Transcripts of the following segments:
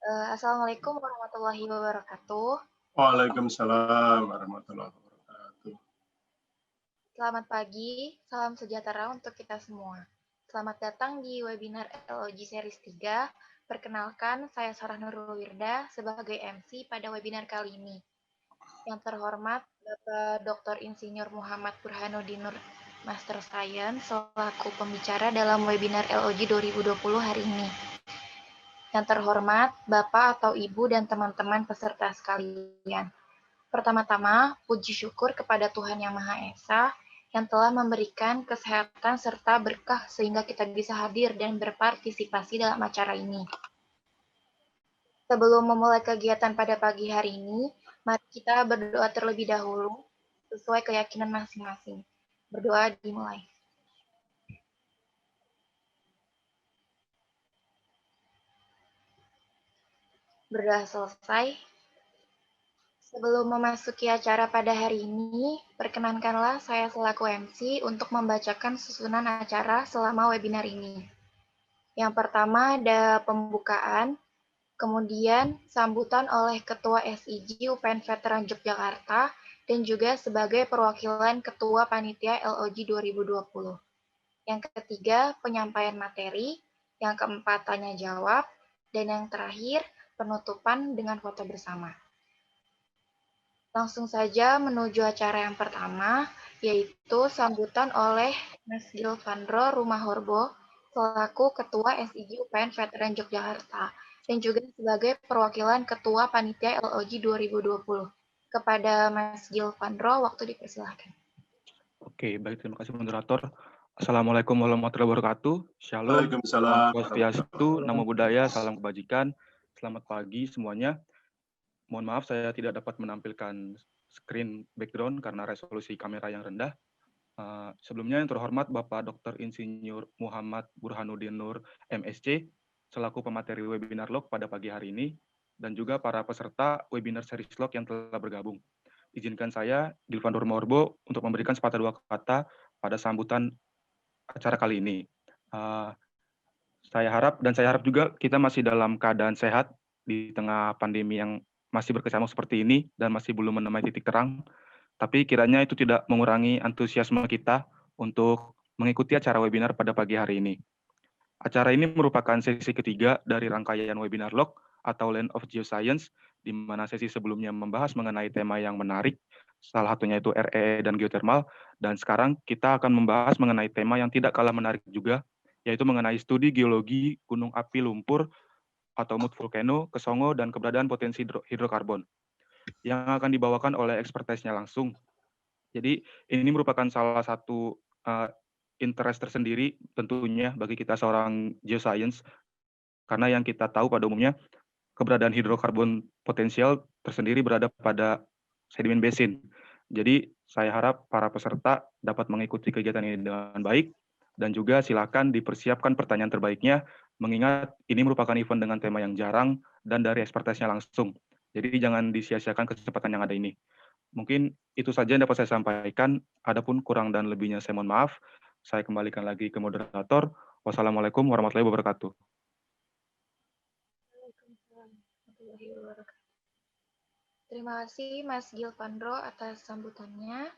Assalamualaikum warahmatullahi wabarakatuh. Waalaikumsalam warahmatullahi wabarakatuh. Selamat pagi, salam sejahtera untuk kita semua. Selamat datang di webinar LOG Series 3. Perkenalkan, saya Sarah Nurul Wirda sebagai MC pada webinar kali ini. Yang terhormat, Bapak Dr. Insinyur Muhammad Burhanuddin Nur, Master Science, selaku pembicara dalam webinar LOG 2020 hari ini. Yang terhormat, Bapak atau Ibu dan teman-teman peserta sekalian. Pertama-tama, puji syukur kepada Tuhan Yang Maha Esa yang telah memberikan kesehatan serta berkah sehingga kita bisa hadir dan berpartisipasi dalam acara ini. Sebelum memulai kegiatan pada pagi hari ini, mari kita berdoa terlebih dahulu sesuai keyakinan masing-masing. Berdoa dimulai. Berdoa selesai. Sebelum memasuki acara pada hari ini, perkenankanlah saya selaku MC untuk membacakan susunan acara selama webinar ini. Yang pertama ada pembukaan, kemudian sambutan oleh Ketua SIG UPN Veteran Yogyakarta dan juga sebagai perwakilan Ketua Panitia LOG 2020. Yang ketiga, penyampaian materi. Yang keempat, tanya jawab. Dan yang terakhir, penutupan dengan foto bersama. Langsung saja menuju acara yang pertama, yaitu sambutan oleh Mas Gilvandro Rumahorbo, selaku Ketua SIG UPN Veteran Yogyakarta, dan juga sebagai perwakilan Ketua Panitia LOG 2020. Kepada Mas Gilvandro, waktu dipersilahkan. Oke, baik. Terima kasih, moderator. Assalamualaikum warahmatullahi wabarakatuh. Shalom, Waalaikumsalam. Swastiastu, Namo Buddhaya, salam kebajikan. Selamat pagi semuanya. Mohon maaf saya tidak dapat menampilkan screen background karena resolusi kamera yang rendah. Sebelumnya yang terhormat Bapak Dr. Insinyur Muhammad Burhanuddin Nur, MSc, selaku pemateri webinar log pada pagi hari ini, dan juga para peserta webinar series log yang telah bergabung. Izinkan saya, Gilvandro Rumahorbo, untuk memberikan sepatah dua kata pada sambutan acara kali ini. Saya harap juga kita masih dalam keadaan sehat di tengah pandemi yang masih berkecamuk seperti ini dan masih belum menemui titik terang. Tapi kiranya itu tidak mengurangi antusiasme kita untuk mengikuti acara webinar pada pagi hari ini. Acara ini merupakan sesi ketiga dari rangkaian webinar log atau Land of Geoscience, di mana sesi sebelumnya membahas mengenai tema yang menarik, salah satunya itu RE dan geothermal, dan sekarang kita akan membahas mengenai tema yang tidak kalah menarik juga, yaitu mengenai studi geologi gunung api lumpur atau Mount Volcano, Kesongo, dan keberadaan potensi hidrokarbon, yang akan dibawakan oleh ekspertisnya langsung. Jadi ini merupakan salah satu interest tersendiri tentunya bagi kita seorang geoscience, karena yang kita tahu pada umumnya keberadaan hidrokarbon potensial tersendiri berada pada sedimen basin. Jadi saya harap para peserta dapat mengikuti kegiatan ini dengan baik, dan juga silakan dipersiapkan pertanyaan terbaiknya, mengingat ini merupakan event dengan tema yang jarang dan dari ekspertisnya langsung. Jadi jangan disia-siakan kesempatan yang ada ini. Mungkin itu saja yang dapat saya sampaikan. Adapun kurang dan lebihnya saya mohon maaf. Saya kembalikan lagi ke moderator. Wassalamualaikum warahmatullahi wabarakatuh. Terima kasih Mas Gilvandro atas sambutannya.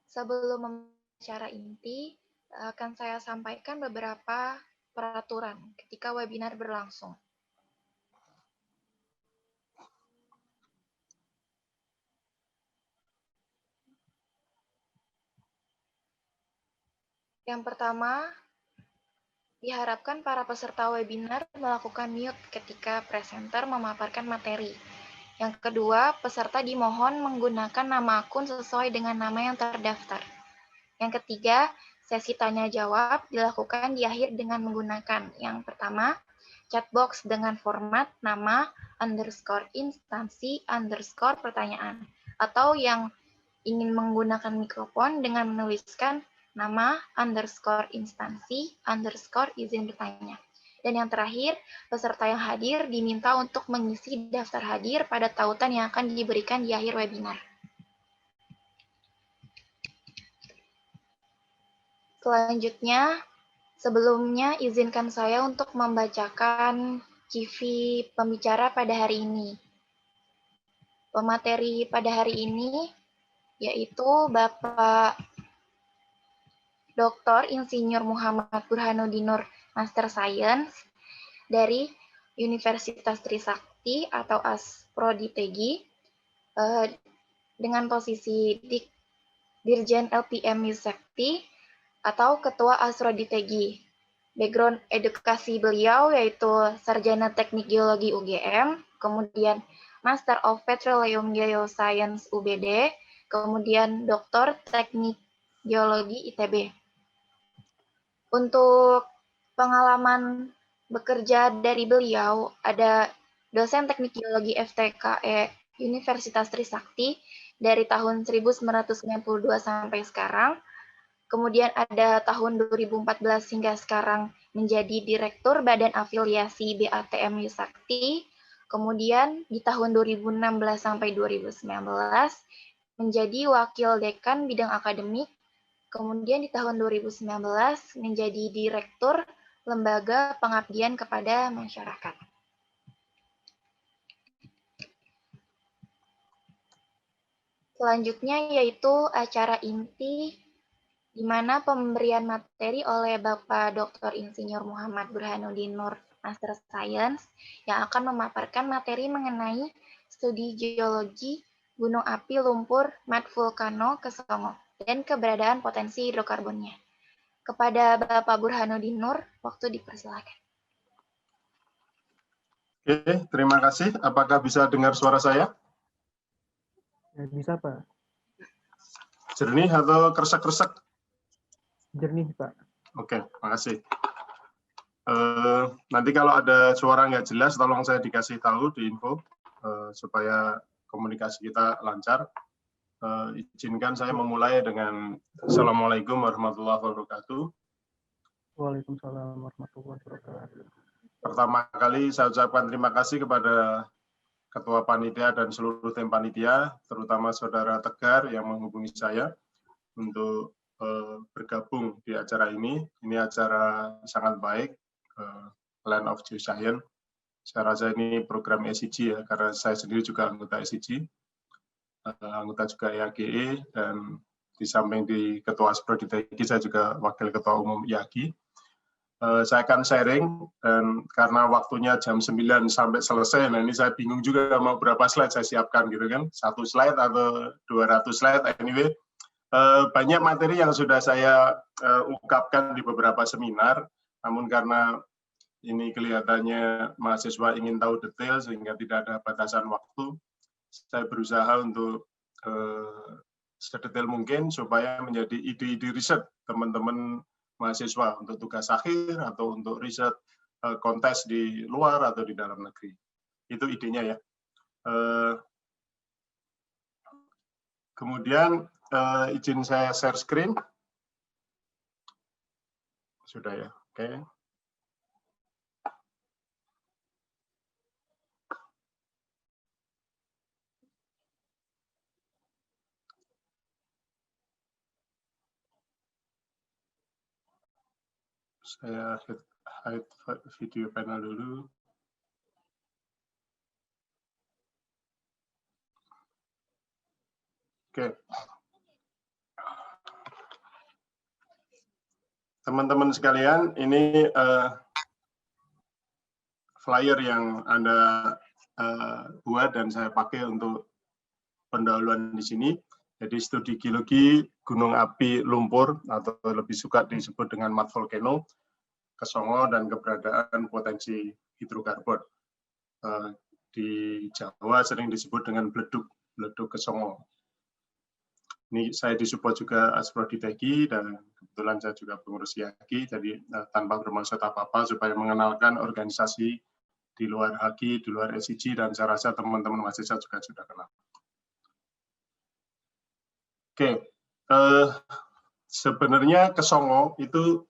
Sebelum acara inti, akan saya sampaikan beberapa peraturan ketika webinar berlangsung. Yang pertama, diharapkan para peserta webinar melakukan mute ketika presenter memaparkan materi. Yang kedua, peserta dimohon menggunakan nama akun sesuai dengan nama yang terdaftar. Yang ketiga, sesi tanya-jawab dilakukan di akhir dengan menggunakan yang pertama, chat box dengan format nama _instansi_ pertanyaan, atau yang ingin menggunakan mikrofon dengan menuliskan nama _instansi_ izin bertanya. Dan yang terakhir, peserta yang hadir diminta untuk mengisi daftar hadir pada tautan yang akan diberikan di akhir webinar. Selanjutnya, sebelumnya izinkan saya untuk membacakan CV pembicara pada hari ini. Pemateri pada hari ini yaitu Bapak Dr. Insinyur Muhammad Burhanuddin Nur, Master Science dari Universitas Trisakti atau Asprodi TEGI dengan posisi Dirjen LPM Yusakti atau Ketua Asprodi TEGI. Background edukasi beliau yaitu Sarjana Teknik Geologi UGM, kemudian Master of Petroleum Geoscience UBD, kemudian Doktor Teknik Geologi ITB. Untuk pengalaman bekerja dari beliau, ada dosen teknik geologi FTKE Universitas Trisakti dari tahun 1992 sampai sekarang. Kemudian ada tahun 2014 hingga sekarang menjadi Direktur Badan Afiliasi BATM Yusakti. Kemudian di tahun 2016 sampai 2019 menjadi Wakil Dekan Bidang Akademik. Kemudian di tahun 2019 menjadi Direktur Lembaga Pengabdian kepada Masyarakat. Selanjutnya yaitu acara inti di mana pemberian materi oleh Bapak Dr. Insinyur Muhammad Burhanuddin Nur, Master Science, yang akan memaparkan materi mengenai studi geologi gunung api lumpur Mat Vulcano Kesongo dan keberadaan potensi hidrokarbonnya. Kepada Bapak Burhanuddin Nur, waktu dipersilakan. Oke, terima kasih. Apakah bisa dengar suara saya? Ya, bisa, Pak. Jernih atau kresek-kresek? Jernih, Pak. Oke, makasih. Nanti kalau ada suara nggak jelas, tolong saya dikasih tahu di info supaya komunikasi kita lancar. Izinkan saya memulai dengan Assalamualaikum warahmatullahi wabarakatuh. Waalaikumsalam warahmatullahi wabarakatuh. Pertama kali saya ucapkan terima kasih kepada Ketua Panitia dan seluruh tim Panitia, terutama Saudara Tegar yang menghubungi saya untuk bergabung di acara ini. Ini acara sangat baik, Land of Geoscience. Saya rasa ini program SIG ya, karena saya sendiri juga anggota SIG, anggota juga IAGE, dan di samping di Ketua Asprodi TEGI, saya juga Wakil Ketua Umum IAGI. Saya akan sharing, dan karena waktunya jam 9 sampai selesai, nah ini saya bingung juga mau berapa slide saya siapkan gitu kan, 1 slide atau 200 slide, anyway. Banyak materi yang sudah saya ungkapkan di beberapa seminar, namun karena ini kelihatannya mahasiswa ingin tahu detail sehingga tidak ada batasan waktu, saya berusaha untuk sedetail mungkin supaya menjadi ide-ide riset teman-teman mahasiswa untuk tugas akhir atau untuk riset kontes di luar atau di dalam negeri. Itu idenya ya. Kemudian izin saya share screen. Sudah ya, oke. Saya hide video panel dulu. Oke. Teman-teman sekalian, ini flyer yang Anda buat dan saya pakai untuk pendahuluan di sini. Jadi studi geologi gunung api lumpur atau lebih suka disebut dengan Mat Vulcano Kesongo dan keberadaan potensi hidrokarbon. Di Jawa sering disebut dengan beleduk Kesongo. Ini saya disupport juga Asprodi TEGI dan kebetulan saya juga pengurus IAGI, jadi tanpa bermaksud apa-apa supaya mengenalkan organisasi di luar HAGI, di luar SIG, dan saya rasa teman-teman mahasiswa juga sudah kenal. Oke, sebenarnya Kesongo itu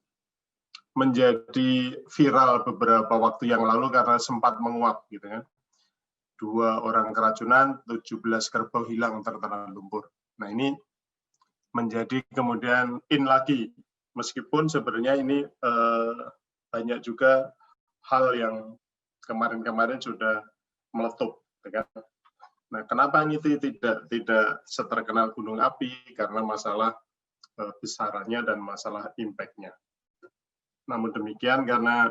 menjadi viral beberapa waktu yang lalu karena sempat menguap, gitu kan. 2 orang keracunan, 17 kerbau hilang tertelan lumpur. Nah ini menjadi kemudian in lagi, meskipun sebenarnya ini banyak juga hal yang kemarin-kemarin sudah meletup. Nah, kenapa itu tidak seterkenal gunung api? Karena masalah besarannya dan masalah impact-nya. Namun demikian, karena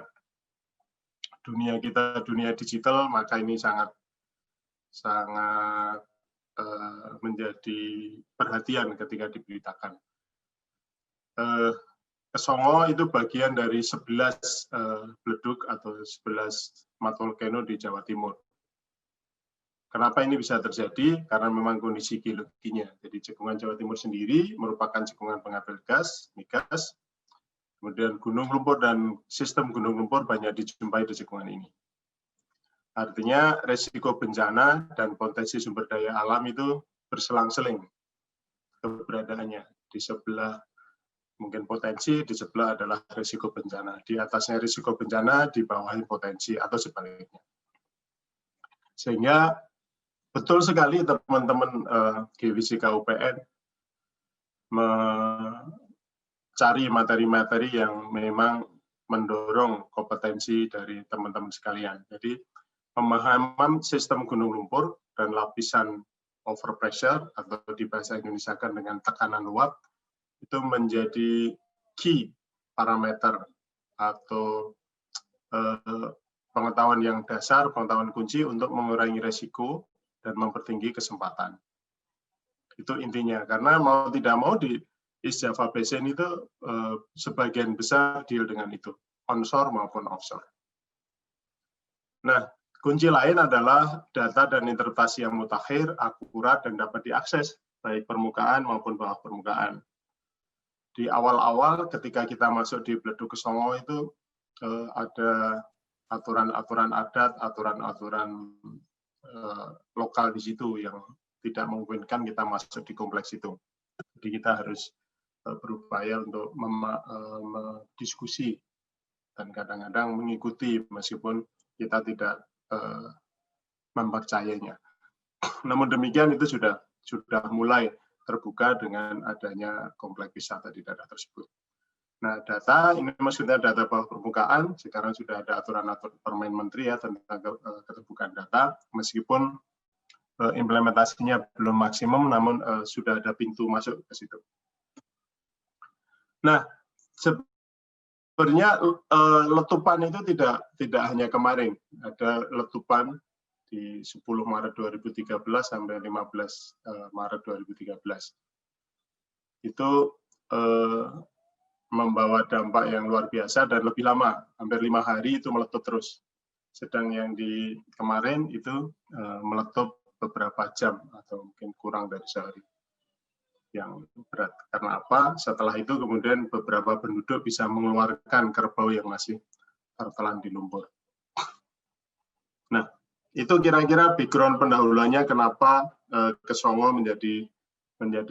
dunia kita dunia digital, maka ini sangat menjadi perhatian ketika diberitakan. Kesongo itu bagian dari 11 beleduk atau 11 volcano di Jawa Timur. Kenapa ini bisa terjadi? Karena memang kondisi geologinya. Jadi cekungan Jawa Timur sendiri merupakan cekungan pengapil gas, migas, kemudian gunung lumpur dan sistem gunung lumpur banyak dijumpai di cekungan ini. Artinya resiko bencana dan potensi sumber daya alam itu berselang-seling keberadaannya. Di sebelah mungkin potensi, di sebelah adalah resiko bencana. Di atasnya risiko bencana, di bawahnya potensi atau sebaliknya. Sehingga betul sekali teman-teman Geofisika UPN mencari materi-materi yang memang mendorong kompetensi dari teman-teman sekalian. Jadi pemahaman sistem gunung lumpur dan lapisan overpressure atau di bahasa Indonesia kan dengan tekanan luap itu menjadi key parameter atau pengetahuan yang dasar, pengetahuan kunci untuk mengurangi resiko dan mempertinggi kesempatan. Itu intinya, karena mau tidak mau di East Java Basin itu sebagian besar deal dengan itu, onshore maupun offshore. Nah, kunci lain adalah data dan interpretasi yang mutakhir, akurat, dan dapat diakses, baik permukaan maupun bawah permukaan. Di awal-awal ketika kita masuk di Beleduk Kesongo itu ada aturan-aturan adat, aturan-aturan lokal di situ yang tidak memungkinkan kita masuk di kompleks itu. Jadi kita harus berupaya untuk mendiskusi dan kadang-kadang mengikuti meskipun kita tidak mempercayainya. Namun demikian itu sudah mulai terbuka dengan adanya kompleks wisata di daerah tersebut. Nah, data ini maksudnya data bawah permukaan, sekarang sudah ada aturan-aturan Permen Menteri ya tentang keterbukaan data, meskipun implementasinya belum maksimum, namun sudah ada pintu masuk ke situ. Nah, sebenarnya letupan itu tidak hanya kemarin, ada letupan di 10 Maret 2013 sampai 15 Maret 2013. Itu membawa dampak yang luar biasa dan lebih lama, hampir 5 hari itu meletup terus. Sedang yang di kemarin itu meletup beberapa jam atau mungkin kurang dari sehari. Yang berat. Karena apa? Setelah itu kemudian beberapa penduduk bisa mengeluarkan kerbau yang masih tertelan di lumpur. Nah, itu kira-kira background pendahuluannya kenapa Kesongo menjadi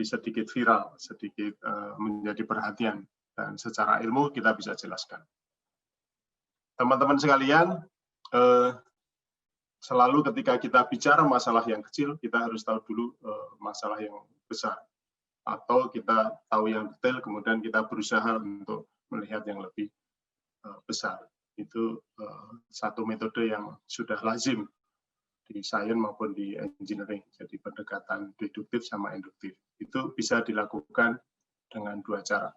sedikit viral, sedikit menjadi perhatian. Dan secara ilmu kita bisa jelaskan. Teman-teman sekalian, selalu ketika kita bicara masalah yang kecil, kita harus tahu dulu masalah yang besar. Atau kita tahu yang detail, kemudian kita berusaha untuk melihat yang lebih besar. Itu satu metode yang sudah lazim di sains maupun di engineering. Jadi pendekatan deduktif sama induktif. Itu bisa dilakukan dengan dua cara.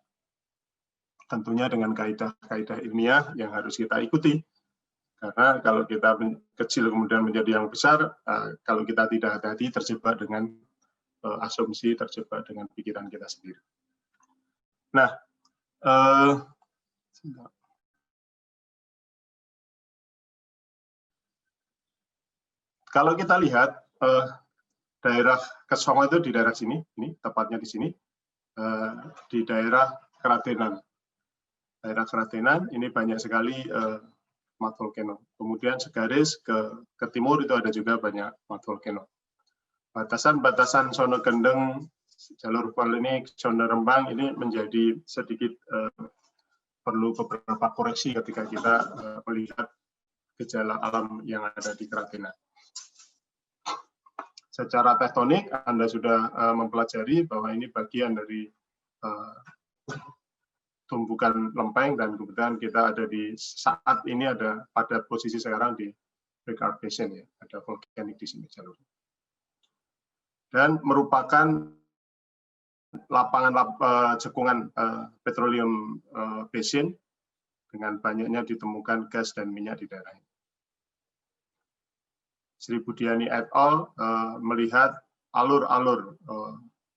Tentunya dengan kaidah-kaidah ilmiah yang harus kita ikuti. Karena kalau kita kecil kemudian menjadi yang besar, kalau kita tidak hati-hati terjebak dengan asumsi, terjebak dengan pikiran kita sendiri. Nah, kalau kita lihat daerah Kesongo itu di daerah sini, ini tepatnya di sini, di daerah Keratenan. Daerah Keratenan ini banyak sekali mat volcano. Kemudian segaris ke timur itu ada juga banyak mat volcano. Batasan-batasan Sono Gendeng, jalur Polinik, Sono Rembang ini menjadi sedikit perlu beberapa koreksi ketika kita melihat gejala alam yang ada di Keratenan. Secara tektonik, Anda sudah mempelajari bahwa ini bagian dari tumbukan lempeng dan kemudian kita ada di saat ini ada pada posisi sekarang di breakout basin ya, ada volcanic di sini jalur. Dan merupakan lapangan cekungan petroleum basin dengan banyaknya ditemukan gas dan minyak di daerah ini. Sri Budiani et al. Melihat alur-alur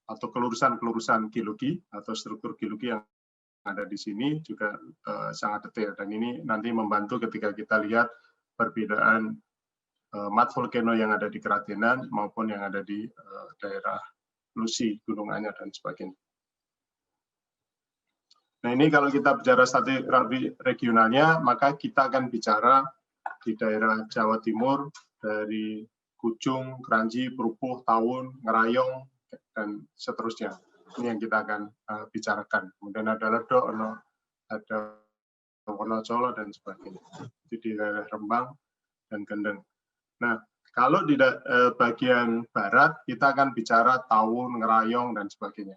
atau kelurusan-kelurusan geologi atau struktur geologi yang ada di sini juga sangat detail, dan ini nanti membantu ketika kita lihat perbedaan mud volcano yang ada di Keratenan maupun yang ada di daerah Lusi, Gunung Anyar dan sebagainya. Nah, ini kalau kita bicara stratigrafis regionalnya, maka kita akan bicara di daerah Jawa Timur dari Kujung, Kranji, Perupuh, Tawun, Ngerayong dan seterusnya. Ini yang kita akan bicarakan. Kemudian ada Ledok, ada Wonocolo dan sebagainya. Itu di daerah Rembang dan Kendeng. Nah, kalau di bagian barat kita akan bicara Tawun, Ngerayong dan sebagainya.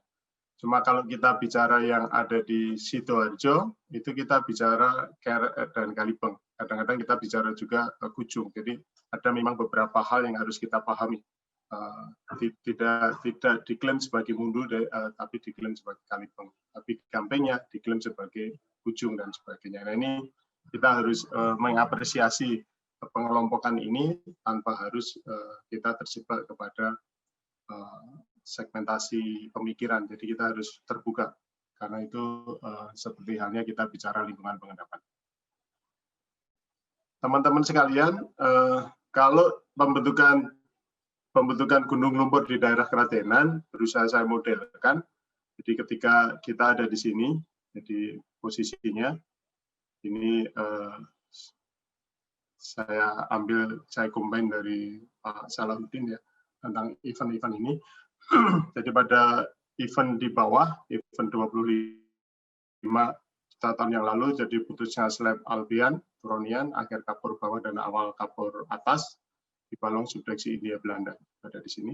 Cuma kalau kita bicara yang ada di Sidoarjo, itu kita bicara Keret dan Kalibeng. Kadang-kadang kita bicara juga Kujung. Jadi ada memang beberapa hal yang harus kita pahami. Tidak diklaim sebagai Mundu, tapi diklaim sebagai Kalibeng. Tapi Gampengnya diklaim sebagai Kujung dan sebagainya. Nah, ini kita harus mengapresiasi pengelompokan ini tanpa harus kita terjebak kepada segmentasi pemikiran. Jadi kita harus terbuka, karena itu seperti halnya kita bicara lingkungan pengendapan. Teman-teman sekalian, kalau pembentukan gunung lumpur di daerah Keratenan berusaha saya modelkan. Jadi ketika kita ada di sini, jadi posisinya ini saya combine dari Pak Salahuddin ya tentang event-event ini. Jadi pada event di bawah, event 25 juta tahun yang lalu, jadi putusnya slab Albian, Turonian, akhir kapur bawah dan awal kapur atas di balong subduksi Hindia Belanda. Ada di sini.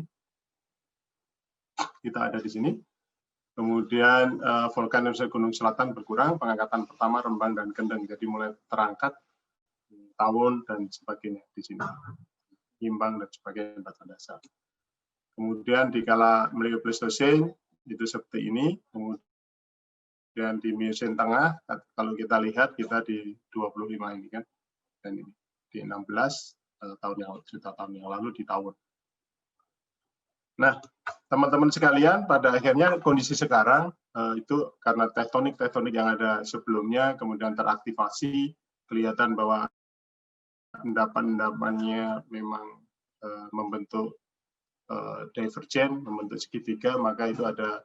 Kita ada di sini. Kemudian vulkan Gunung Selatan berkurang, pengangkatan pertama Rembang dan Kendeng, jadi mulai terangkat Tawun dan sebagainya di sini. Imbang dan sebagainya batu dasar. Kemudian di kala Meliopleistosen itu seperti ini. Kemudian di Miocene tengah, kalau kita lihat kita di 25 ini kan, dan ini di 16 juta tahun yang lalu di Tawun. Nah, teman-teman sekalian, pada akhirnya kondisi sekarang itu karena tektonik yang ada sebelumnya kemudian teraktivasi, kelihatan bahwa endapan-endapannya memang membentuk divergen, membentuk segitiga, maka itu ada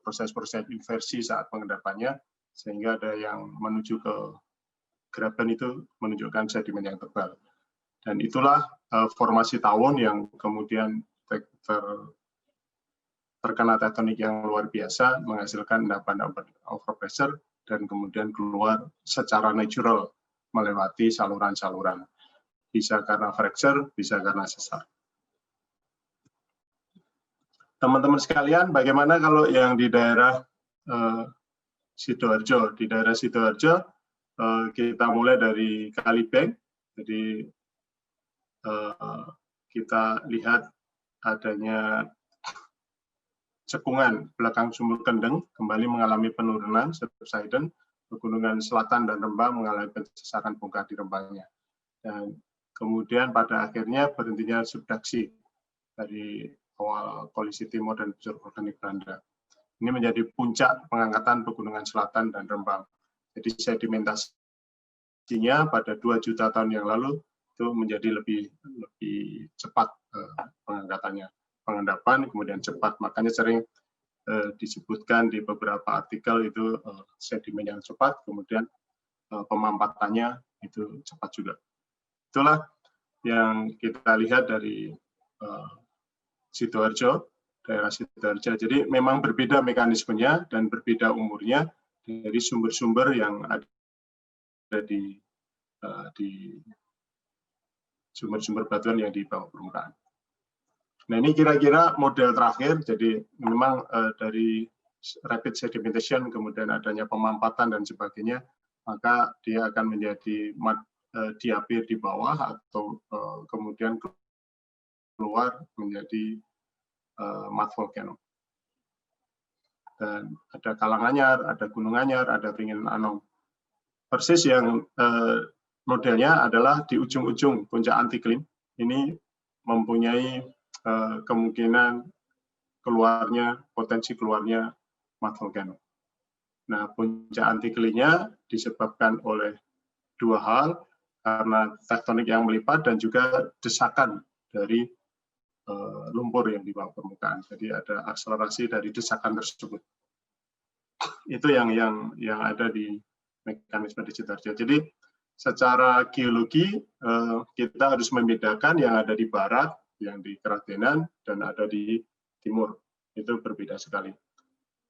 proses-proses inversi saat pengendapannya, sehingga ada yang menuju ke graben itu menunjukkan sedimen yang tebal. Dan itulah formasi tawon yang kemudian terkena tektonik yang luar biasa, menghasilkan endapan-endapan overpressure, dan kemudian keluar secara natural melewati saluran-saluran. Bisa karena fracture, bisa karena sesar. Teman-teman sekalian, bagaimana kalau yang di daerah Sidoarjo? Di daerah Sidoarjo, kita mulai dari Kalibeng. Jadi kita lihat adanya cekungan belakang sumur Kendeng kembali mengalami penurunan subsidence, pegunungan selatan dan Rembang mengalami pencesaran bongkah di Rembangnya. Dan kemudian pada akhirnya berhentinya subduksi dari awal kolisi timur dan busur vulkanik Belanda. Ini menjadi puncak pengangkatan pegunungan selatan dan Rembang. Jadi sedimentasinya pada 2 juta tahun yang lalu itu menjadi lebih cepat pengangkatannya. Pengendapan kemudian cepat, makanya sering disebutkan di beberapa artikel itu sedimen yang cepat, kemudian pemampatannya itu cepat juga. Itulah yang kita lihat dari Sidoarjo, daerah Sidoarjo. Jadi memang berbeda mekanismenya dan berbeda umurnya dari sumber-sumber yang ada di sumber-sumber batuan yang di bawah permukaan. Nah, ini kira-kira model terakhir. Jadi memang dari rapid sedimentation, kemudian adanya pemampatan dan sebagainya, maka dia akan menjadi mud diapir di bawah atau kemudian keluar menjadi mat volcano. Dan ada Kalanganyar, ada Gunung Anyar, ada Beringin Anom. Persis yang modelnya adalah di ujung-ujung puncak antiklim. Ini mempunyai kemungkinan potensi keluarnya mat volcano. Nah, puncak antiklinnya disebabkan oleh dua hal, karena tektonik yang melipat dan juga desakan dari lumpur yang di bawah permukaan. Jadi ada akselerasi dari desakan tersebut. Itu yang ada di mekanisme di Sidoarjo. Jadi secara geologi kita harus membedakan yang ada di barat, yang di Keratenan, dan ada di timur. Itu berbeda sekali.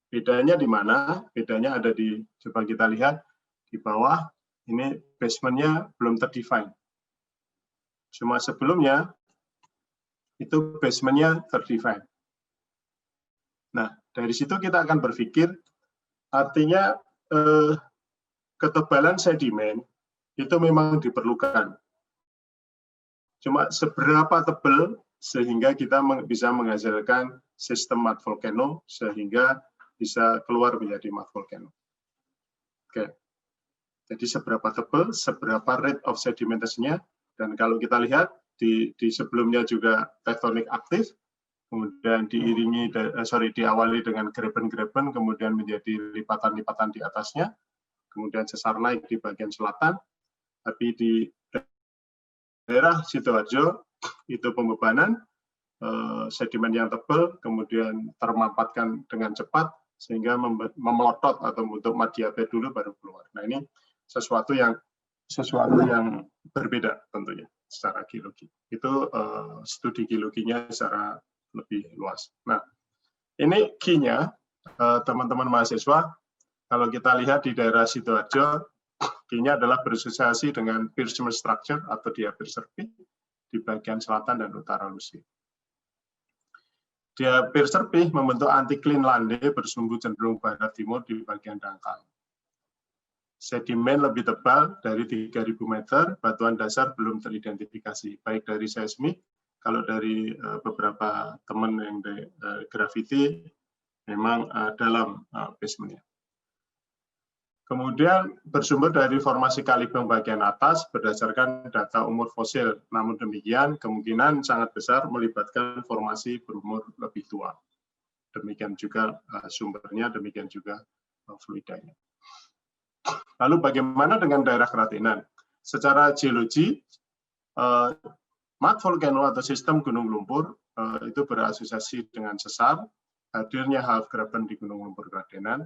Bedanya di mana? Bedanya ada di, coba kita lihat di bawah, ini basementnya belum terdefine. Cuma sebelumnya itu basementnya terdefine. Nah, dari situ kita akan berpikir, artinya ketebalan sedimen itu memang diperlukan. Cuma seberapa tebal sehingga kita bisa menghasilkan sistem mat volcano sehingga bisa keluar menjadi mat volcano. Oke. Jadi seberapa tebal, seberapa rate of sedimentation-nya, dan kalau kita lihat di sebelumnya juga tektonik aktif, kemudian diawali dengan grepen-grepen, kemudian menjadi lipatan-lipatan di atasnya, kemudian sesar naik di bagian selatan, tapi di daerah Sidoarjo itu pembebanan sedimen yang tebal, kemudian termampatkan dengan cepat, sehingga memelotot atau untuk mat diapir dulu baru keluar. Nah, ini sesuatu yang berbeda tentunya secara geologi. Itu studi geologinya secara lebih luas. Nah, ini key-nya, teman-teman mahasiswa, kalau kita lihat di daerah Sidoarjo, key-nya adalah berasosiasi dengan Pierceman structure atau diapir serpit di bagian selatan dan utara Lusi. Diapir serpih membentuk antiklin lande bersumbu cenderung barat timur di bagian dangkal. Sedimen lebih tebal dari 3.000 meter, batuan dasar belum teridentifikasi, baik dari seismik, kalau dari beberapa teman yang dari gravity, memang dalam basementnya. Kemudian bersumber dari formasi Kalibeng bagian atas berdasarkan data umur fosil. Namun demikian, kemungkinan sangat besar melibatkan formasi berumur lebih tua. Demikian juga sumbernya, demikian juga fluidanya. Lalu bagaimana dengan daerah Keratenan? Secara geologi, mat volcano atau sistem gunung lumpur itu berasosiasi dengan sesar, hadirnya half graben di gunung lumpur Keratenan.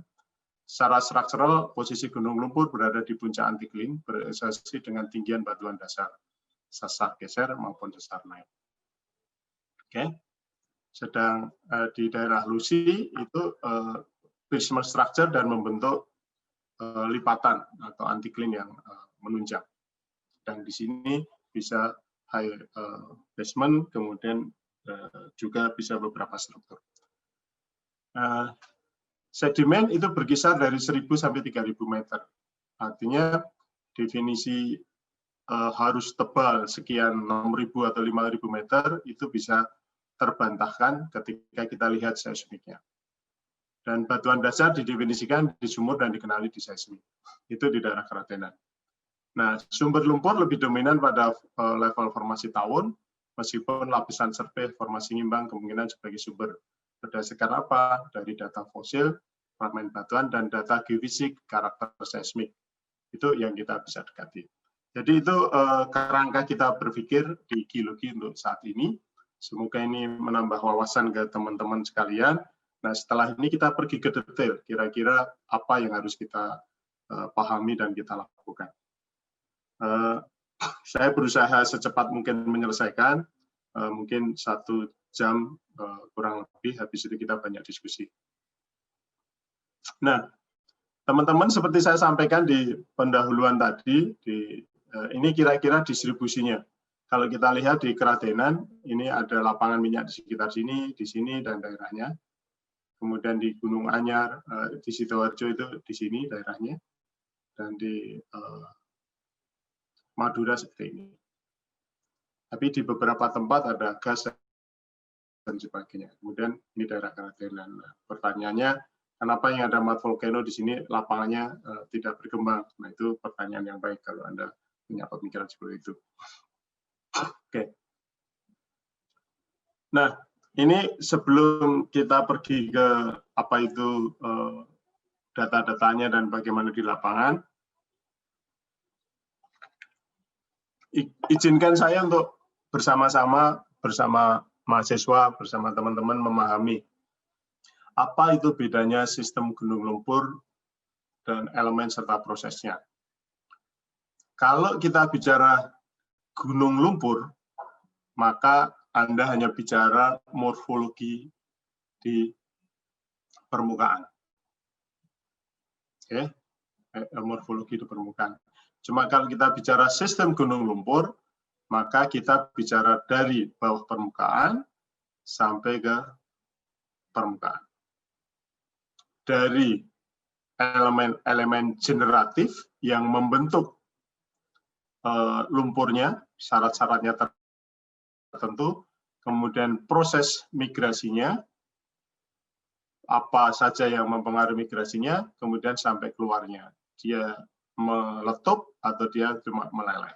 Secara struktural, posisi gunung lumpur berada di puncak antiklin, berasosiasi dengan tinggian batuan dasar, sesar geser maupun sesar naik. Oke. Sedang di daerah Lusi itu Pierceman structure dan membentuk lipatan atau antiklin yang menunjang. Dan di sini bisa high basement, kemudian juga bisa beberapa struktur. Sedimen itu berkisar dari 1.000 sampai 3.000 meter. Artinya definisi harus tebal sekian 6.000 atau 5.000 meter itu bisa terbantahkan ketika kita lihat seismiknya. Dan batuan dasar didefinisikan di sumur dan dikenali di seismik. Itu di daerah Keratenan. Nah, sumber lumpur lebih dominan pada level formasi tawon, meskipun lapisan serpih formasi ngimbang kemungkinan sebagai sumber. Berdasarkan apa? Dari data fosil, fragmen batuan, dan data geofisik karakter seismik. Itu yang kita bisa dekati. Jadi itu kerangka kita berpikir di geologi untuk saat ini. Semoga ini menambah wawasan ke teman-teman sekalian. Nah, setelah ini kita pergi ke detail, kira-kira apa yang harus kita pahami dan kita lakukan. Saya berusaha secepat mungkin menyelesaikan, mungkin 1 jam kurang lebih, habis itu kita banyak diskusi. Nah, teman-teman seperti saya sampaikan di pendahuluan tadi, ini kira-kira distribusinya. Kalau kita lihat di Keratenan, ini ada lapangan minyak di sekitar sini, dan daerahnya. Kemudian di Gunung Anyar, di Sidoarjo itu di sini daerahnya. Dan di Madura seperti ini. Tapi di beberapa tempat ada gas dan sebagainya. Kemudian ini daerah keratenan. Nah, pertanyaannya, kenapa yang ada mat volcano di sini lapangannya tidak berkembang? Nah, itu pertanyaan yang baik kalau Anda punya pemikiran seperti itu. Oke. Nah, ini sebelum kita pergi ke apa itu data-datanya dan bagaimana di lapangan, izinkan saya untuk bersama-sama bersama mahasiswa, bersama teman-teman memahami apa itu bedanya sistem gunung lumpur dan elemen serta prosesnya. Kalau kita bicara gunung lumpur, maka Anda hanya bicara morfologi di permukaan. Oke, morfologi di permukaan. Cuma kalau kita bicara sistem gunung lumpur, maka kita bicara dari bawah permukaan sampai ke permukaan. Dari elemen-elemen generatif yang membentuk lumpurnya, syarat-syaratnya tertentu, kemudian proses migrasinya, apa saja yang mempengaruhi migrasinya, kemudian sampai keluarnya. Dia meletup atau dia cuma meleleh.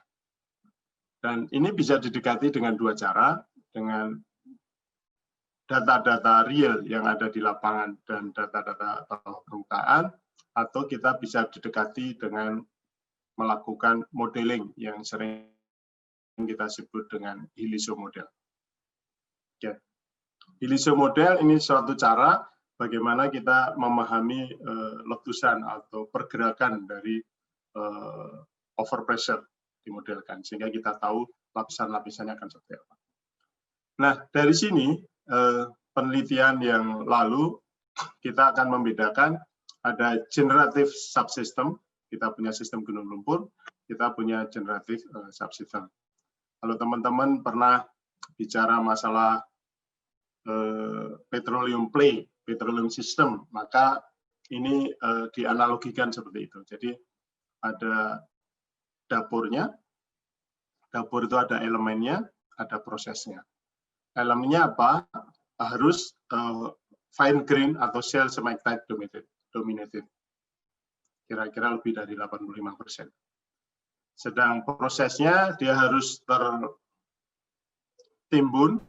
Dan ini bisa didekati dengan dua cara, dengan data-data real yang ada di lapangan dan data-data permukaan, atau kita bisa didekati dengan melakukan modeling yang sering kita sebut dengan Hiliso model. Ya. Hiliso model ini suatu cara bagaimana kita memahami letusan atau pergerakan dari overpressure dimodelkan, sehingga kita tahu lapisan-lapisannya akan seperti apa. Nah, dari sini penelitian yang lalu kita akan membedakan ada generative subsystem, kita punya sistem gunung lumpur, kita punya generative subsystem. Kalau teman-teman pernah bicara masalah petroleum play, petroleum system, maka ini dianalogikan seperti itu. Jadi ada dapurnya, dapur itu ada elemennya, ada prosesnya. Elemennya apa? Harus fine grain atau shell smectite dominated. Kira-kira lebih dari 85%. Sedang prosesnya dia harus tertimbun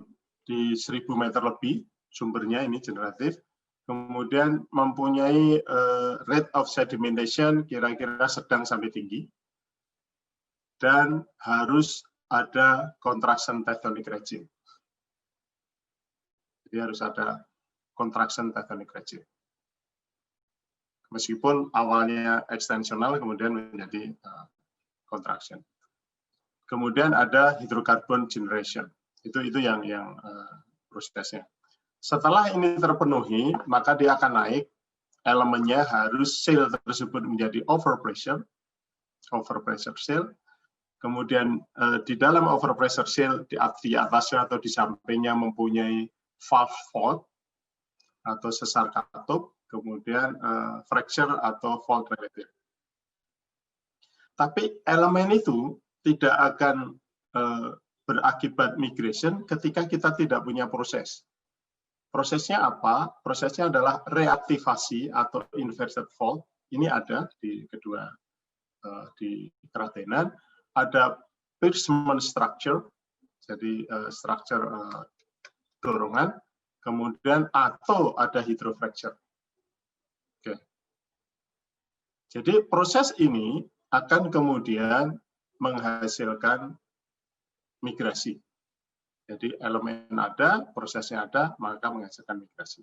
di 1000 meter lebih, sumbernya ini generatif, kemudian mempunyai rate of sedimentation kira-kira sedang sampai tinggi, dan harus ada contraction tectonic regime. Jadi harus ada contraction tectonic regime. Meskipun awalnya ekstensional, kemudian menjadi contraction. Kemudian ada hydrocarbon generation. Itu yang prosesnya. Setelah ini terpenuhi, maka dia akan naik, elemennya harus shale tersebut menjadi overpressure shale. Kemudian di dalam overpressure shale, di atasnya atau di sampingnya mempunyai valve fault atau sesar katup, kemudian fracture atau fault related. Tapi elemen itu tidak akan berakibat migration ketika kita tidak punya proses. Prosesnya apa? Prosesnya adalah reaktivasi atau inverted fault. Ini ada di kedua di keratenan. Ada piercement structure, jadi structure dorongan. Kemudian atau ada hydrofracture. Oke. Jadi proses ini akan kemudian menghasilkan migrasi. Jadi elemen ada, prosesnya ada, maka menghasilkan migrasi.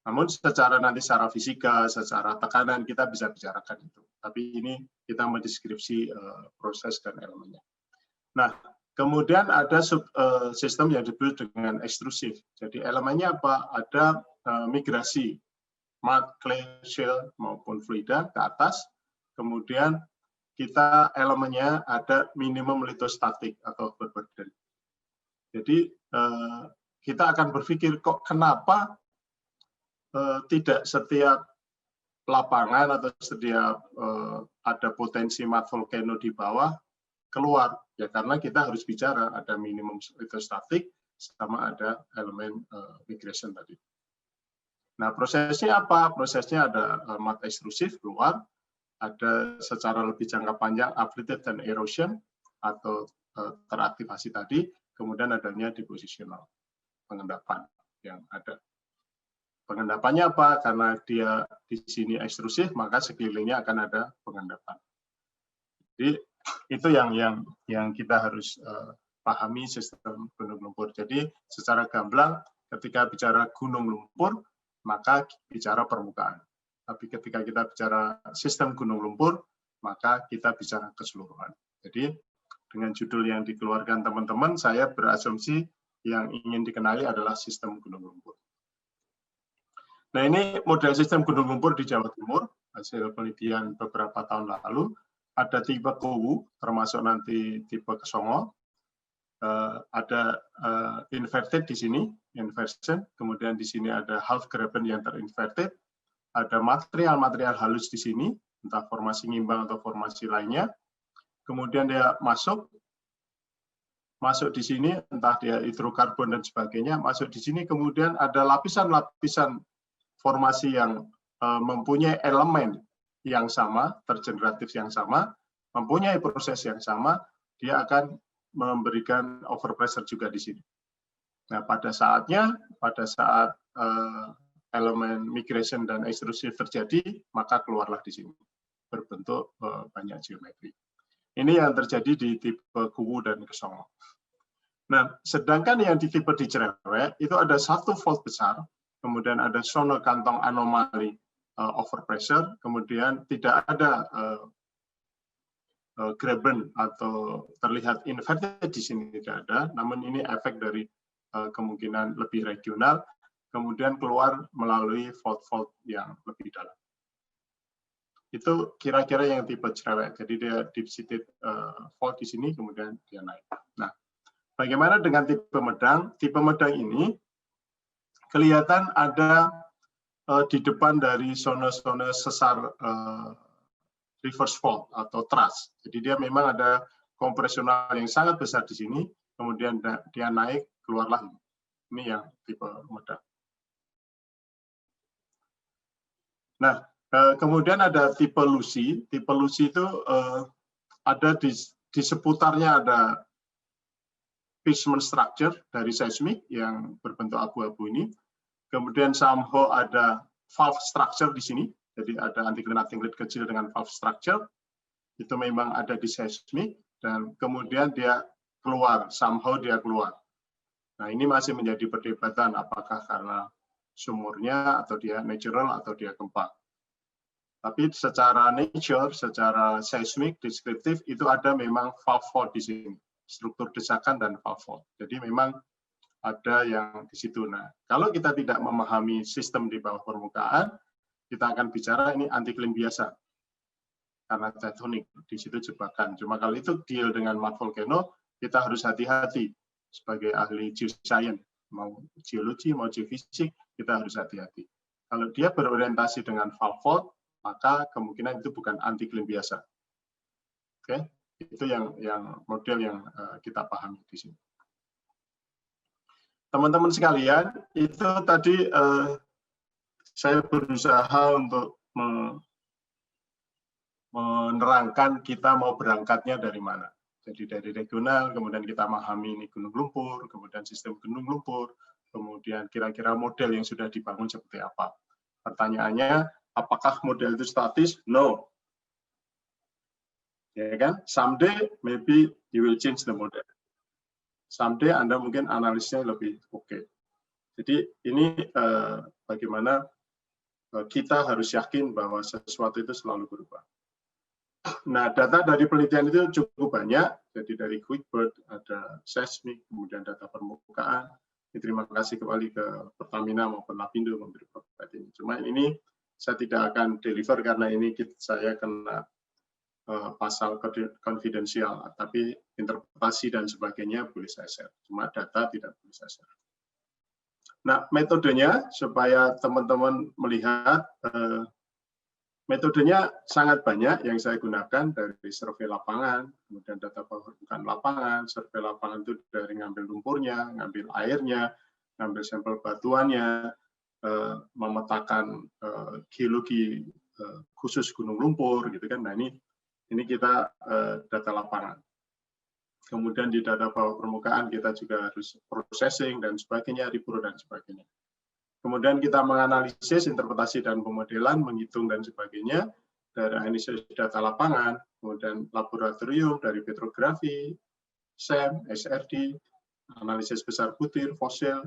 Namun secara fisika, secara tekanan kita bisa bicarakan itu. Tapi ini kita mendeskripsi proses dan elemennya. Nah, kemudian ada sistem yang disebut dengan ekstrusif. Jadi elemennya apa? Ada migrasi mud, clay, shale maupun fluida ke atas. Kemudian kita elemennya ada minimum lithostatic atau overburden. Jadi kita akan berpikir kok kenapa tidak setiap lapangan atau setiap ada potensi mud volcano di bawah keluar, ya karena kita harus bicara ada minimum static sama ada elemen migration tadi. Nah, prosesnya apa? Prosesnya ada math ekstrusif keluar, ada secara lebih jangka panjang uplifted dan erosion atau teraktivasi tadi, kemudian adanya depositional, pengendapan yang ada. Pengendapannya apa? Karena dia di sini ekstrusif, maka sekelilingnya akan ada pengendapan. Jadi itu yang kita harus pahami sistem gunung lumpur. Jadi secara gamblang, ketika bicara gunung lumpur, maka bicara permukaan. Tapi ketika kita bicara sistem gunung lumpur, maka kita bicara keseluruhan. Jadi dengan judul yang dikeluarkan teman-teman, saya berasumsi yang ingin dikenali adalah sistem gunung lumpur. Nah, ini model sistem gunung lumpur di Jawa Timur, hasil penelitian beberapa tahun lalu. Ada tipe Kuwu, termasuk nanti tipe Kesongo. Ada inverted di sini, inversion, kemudian di sini ada half graben yang terinverted, ada material-material halus di sini, entah formasi ngimbang atau formasi lainnya, kemudian dia masuk di sini, entah dia hidrokarbon dan sebagainya, masuk di sini, kemudian ada lapisan-lapisan formasi yang mempunyai elemen yang sama, tergeneratif yang sama, mempunyai proses yang sama, dia akan memberikan overpressure juga di sini. Nah, pada saat elemen migration dan ekstrusif terjadi, maka keluarlah di sini berbentuk banyak geometri. Ini yang terjadi di tipe Kuwu dan Kesongo. Nah, sedangkan yang di tipe di Cerewet itu ada satu fault besar, kemudian ada zona kantong anomali overpressure, kemudian tidak ada graben atau terlihat inverted di sini tidak ada, namun ini efek dari kemungkinan lebih regional, kemudian keluar melalui fault-fault yang lebih dalam. Itu kira-kira yang tipe Cerewet, jadi dia deep-seated fault di sini, kemudian dia naik. Nah, bagaimana dengan tipe Medang? Tipe Medang ini kelihatan ada di depan dari zona-zona sesar reverse fault atau thrust. Jadi dia memang ada kompresional yang sangat besar di sini, kemudian dia naik, keluarlah ini. Ini yang tipe Medang. Nah, kemudian ada tipe Lucy. Tipe Lucy itu ada di seputarnya ada basement structure dari seismik yang berbentuk abu-abu ini. Kemudian somehow ada valve structure di sini. Jadi ada anticlinate kecil dengan valve structure, itu memang ada di seismik, dan kemudian dia keluar, somehow dia keluar. Nah, ini masih menjadi perdebatan apakah karena sumurnya, atau dia natural, atau dia gempa. Tapi secara nature, secara seismik, deskriptif, itu ada memang valve fault di sini, struktur desakan dan valve fault. Jadi memang ada yang di situ. Nah, kalau kita tidak memahami sistem di bawah permukaan, kita akan bicara ini antiklim biasa karena tektonik di situ jebakan. Cuma kalau itu deal dengan mat volcano, kita harus hati-hati sebagai ahli geoscience, mau geologi mau geofisik, kita harus hati-hati. Kalau dia berorientasi dengan valve fault, maka kemungkinan itu bukan antiklim biasa. Oke, itu yang model yang kita pahami di sini. Teman-teman sekalian, itu tadi saya berusaha untuk menerangkan kita mau berangkatnya dari mana. Jadi dari regional, kemudian kita memahami ini gunung lumpur, kemudian sistem gunung lumpur, kemudian kira-kira model yang sudah dibangun seperti apa. Pertanyaannya, apakah model itu statis? No. Ya kan? Someday maybe you will change the model. Someday Anda mungkin analisnya lebih oke. Jadi ini bagaimana kita harus yakin bahwa sesuatu itu selalu berubah. Nah, data dari penelitian itu cukup banyak. Jadi dari QuickBird, ada seismik, kemudian data permukaan. Terima kasih kembali ke Pertamina maupun Lapindo memberi provide ini. Cuma ini saya tidak akan deliver karena ini saya kena pasal konfidensial, tapi interpretasi dan sebagainya boleh saya share. Cuma data tidak boleh saya share. Nah, metodenya supaya teman-teman melihat Metodenya sangat banyak yang saya gunakan, dari survei lapangan, kemudian data permukaan lapangan. Survei lapangan itu dari ngambil lumpurnya, ngambil airnya, ngambil sampel batuannya, memetakan geologi khusus gunung lumpur, gitu kan. Nah, ini kita data lapangan. Kemudian di data bawah permukaan kita juga harus processing dan sebagainya, repro dan sebagainya. Kemudian kita menganalisis, interpretasi dan pemodelan, menghitung dan sebagainya dari analisis data lapangan, kemudian laboratorium dari petrografi, SEM, SRD, analisis besar butir, fosil,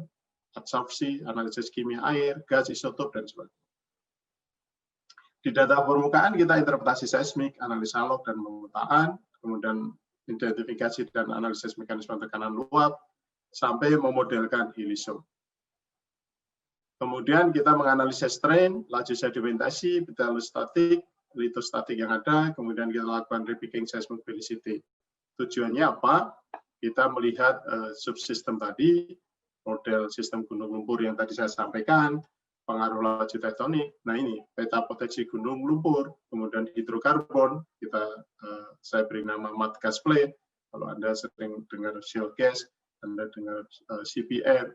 adsorpsi, analisis kimia air, gas, isotop dan sebagainya. Di data permukaan kita interpretasi seismik, analisa log dan pemetaan, kemudian identifikasi dan analisis mekanisme tekanan luap, sampai memodelkan heliosum. Kemudian kita menganalisis strain, laju sedimentasi, betalustatik, litostatik yang ada, kemudian kita lakukan repicking seismic velocity. Tujuannya apa? Kita melihat subsistem tadi, model sistem gunung lumpur yang tadi saya sampaikan, pengaruh laju tektonik. Nah ini peta potensi gunung lumpur, kemudian hidrokarbon, saya beri nama mud gas plate. Kalau Anda sering dengar shale gas, Anda dengar CPF,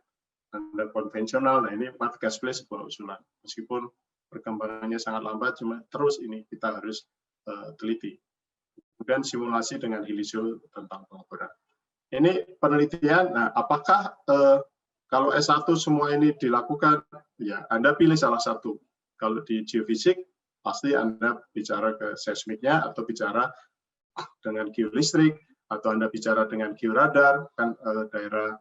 Anda konvensional. Nah ini mud gas plate sebuah usulan. Meskipun perkembangannya sangat lambat, cuma terus ini kita harus teliti. Kemudian simulasi dengan heliosum tentang pengukuran. Ini penelitian. Nah, apakah kalau S1 semua ini dilakukan, ya Anda pilih salah satu. Kalau di geofisik, pasti Anda bicara ke seismiknya, atau bicara dengan geolistrik, atau Anda bicara dengan georadar, kan daerah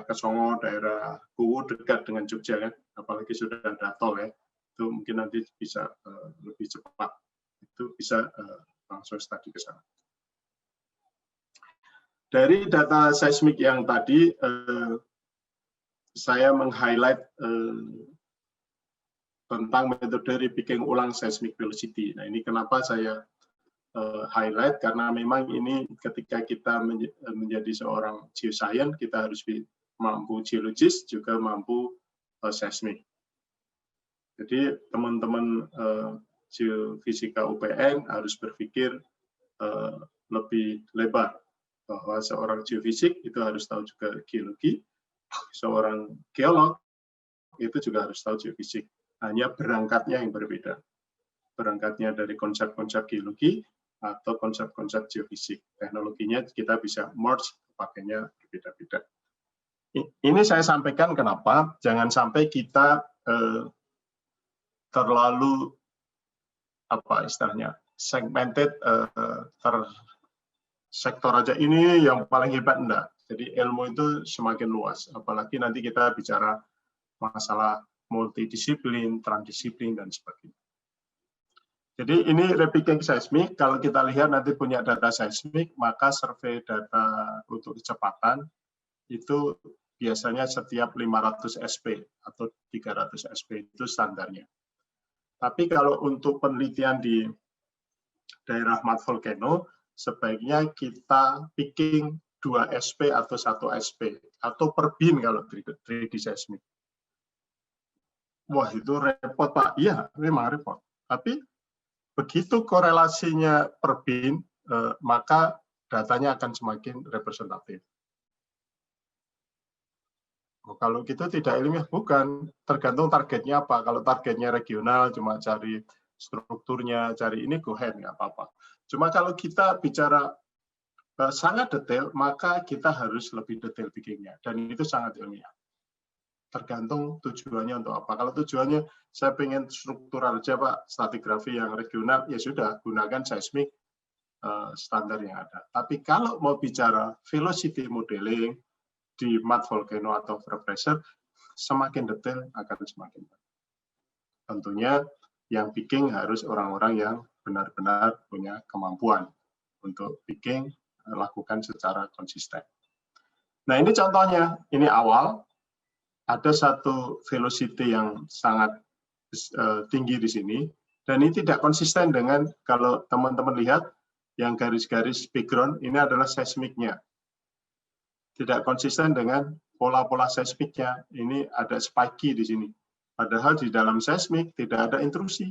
Kesongo, daerah Kuwu dekat dengan Jogja, kan? Apalagi sudah ada tol ya, itu mungkin nanti bisa lebih cepat. Itu bisa langsung studi ke sana. Dari data seismik yang tadi, saya meng-highlight tentang metode repicking ulang seismic velocity. Nah, ini kenapa saya highlight, karena memang ini ketika kita menjadi seorang geoscience, kita harus mampu geologis, juga mampu seismik. Jadi teman-teman geofisika UPN harus berpikir lebih lebar, bahwa seorang geofisik itu harus tahu juga geologi, seorang geolog itu juga harus tahu geofisik. Hanya berangkatnya yang berbeda. Berangkatnya dari konsep-konsep geologi atau konsep-konsep geofisik. Teknologinya kita bisa merge, pakainya berbeda-beda. Ini saya sampaikan kenapa, jangan sampai kita terlalu apa istilahnya segmented, sektor aja ini yang paling hebat, enggak. Jadi ilmu itu semakin luas, apalagi nanti kita bicara masalah multidisiplin, transdisiplin, dan sebagainya. Jadi ini repicking seismik, kalau kita lihat nanti punya data seismik, maka survei data untuk kecepatan itu biasanya setiap 500 SP atau 300 SP itu standarnya. Tapi kalau untuk penelitian di daerah mud volcano, sebaiknya kita picking 2 SP atau 1 SP, atau per bin kalau 3D seismik. Wah, itu repot, Pak. Iya, memang repot. Tapi begitu korelasinya per bin, maka datanya akan semakin representatif. Oh, kalau gitu tidak ilmiah, bukan. Tergantung targetnya apa. Kalau targetnya regional, cuma cari strukturnya, cari ini, go ahead, nggak apa-apa. Cuma kalau kita bicara sangat detail, maka kita harus lebih detail bikinnya. Dan itu sangat ilmiah. Tergantung tujuannya untuk apa. Kalau tujuannya saya pengen struktural aja, Pak, stratigrafi yang regional, ya sudah, gunakan seismik standar yang ada. Tapi kalau mau bicara velocity modeling di mud volcano atau pressure, semakin detail akan semakin baik. Tentunya yang picking harus orang-orang yang benar-benar punya kemampuan untuk picking, lakukan secara konsisten. Nah, ini contohnya, ini awal, ada satu velocity yang sangat tinggi di sini, dan ini tidak konsisten dengan, kalau teman-teman lihat, yang garis-garis background, ini adalah seismiknya. Tidak konsisten dengan pola-pola seismiknya, ini ada spiky di sini. Padahal di dalam seismik tidak ada intrusi.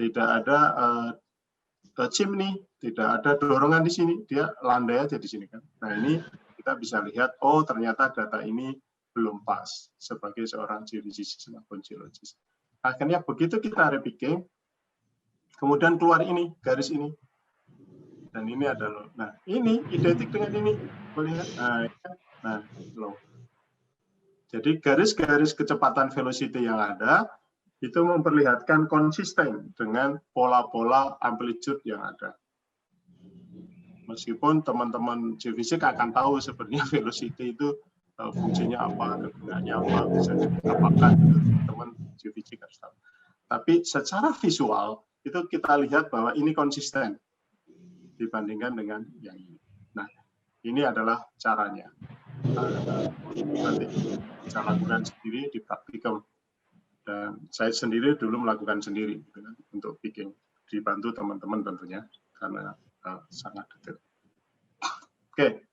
tidak ada chimney, tidak ada dorongan di sini, dia landai aja di sini kan. Nah ini kita bisa lihat, oh ternyata data ini belum pas sebagai seorang geologis maupun geologis. Akhirnya begitu kita repicking, kemudian keluar ini, garis ini. Dan ini adalah, nah ini identik dengan ini, melihat, nah low. Jadi garis-garis kecepatan velocity yang ada, itu memperlihatkan konsisten dengan pola-pola amplitude yang ada. Meskipun teman-teman geofisik akan tahu sebenarnya velocity itu fungsinya apa, gunanya apa, bisa apakah teman geofisik harus tahu. Tapi secara visual itu kita lihat bahwa ini konsisten dibandingkan dengan yang ini. Nah, ini adalah caranya. Nanti bisa lakukan sendiri di praktikum. Dan saya sendiri dulu melakukan sendiri gitu kan, untuk picking, dibantu teman-teman tentunya karena sangat detail. Oke,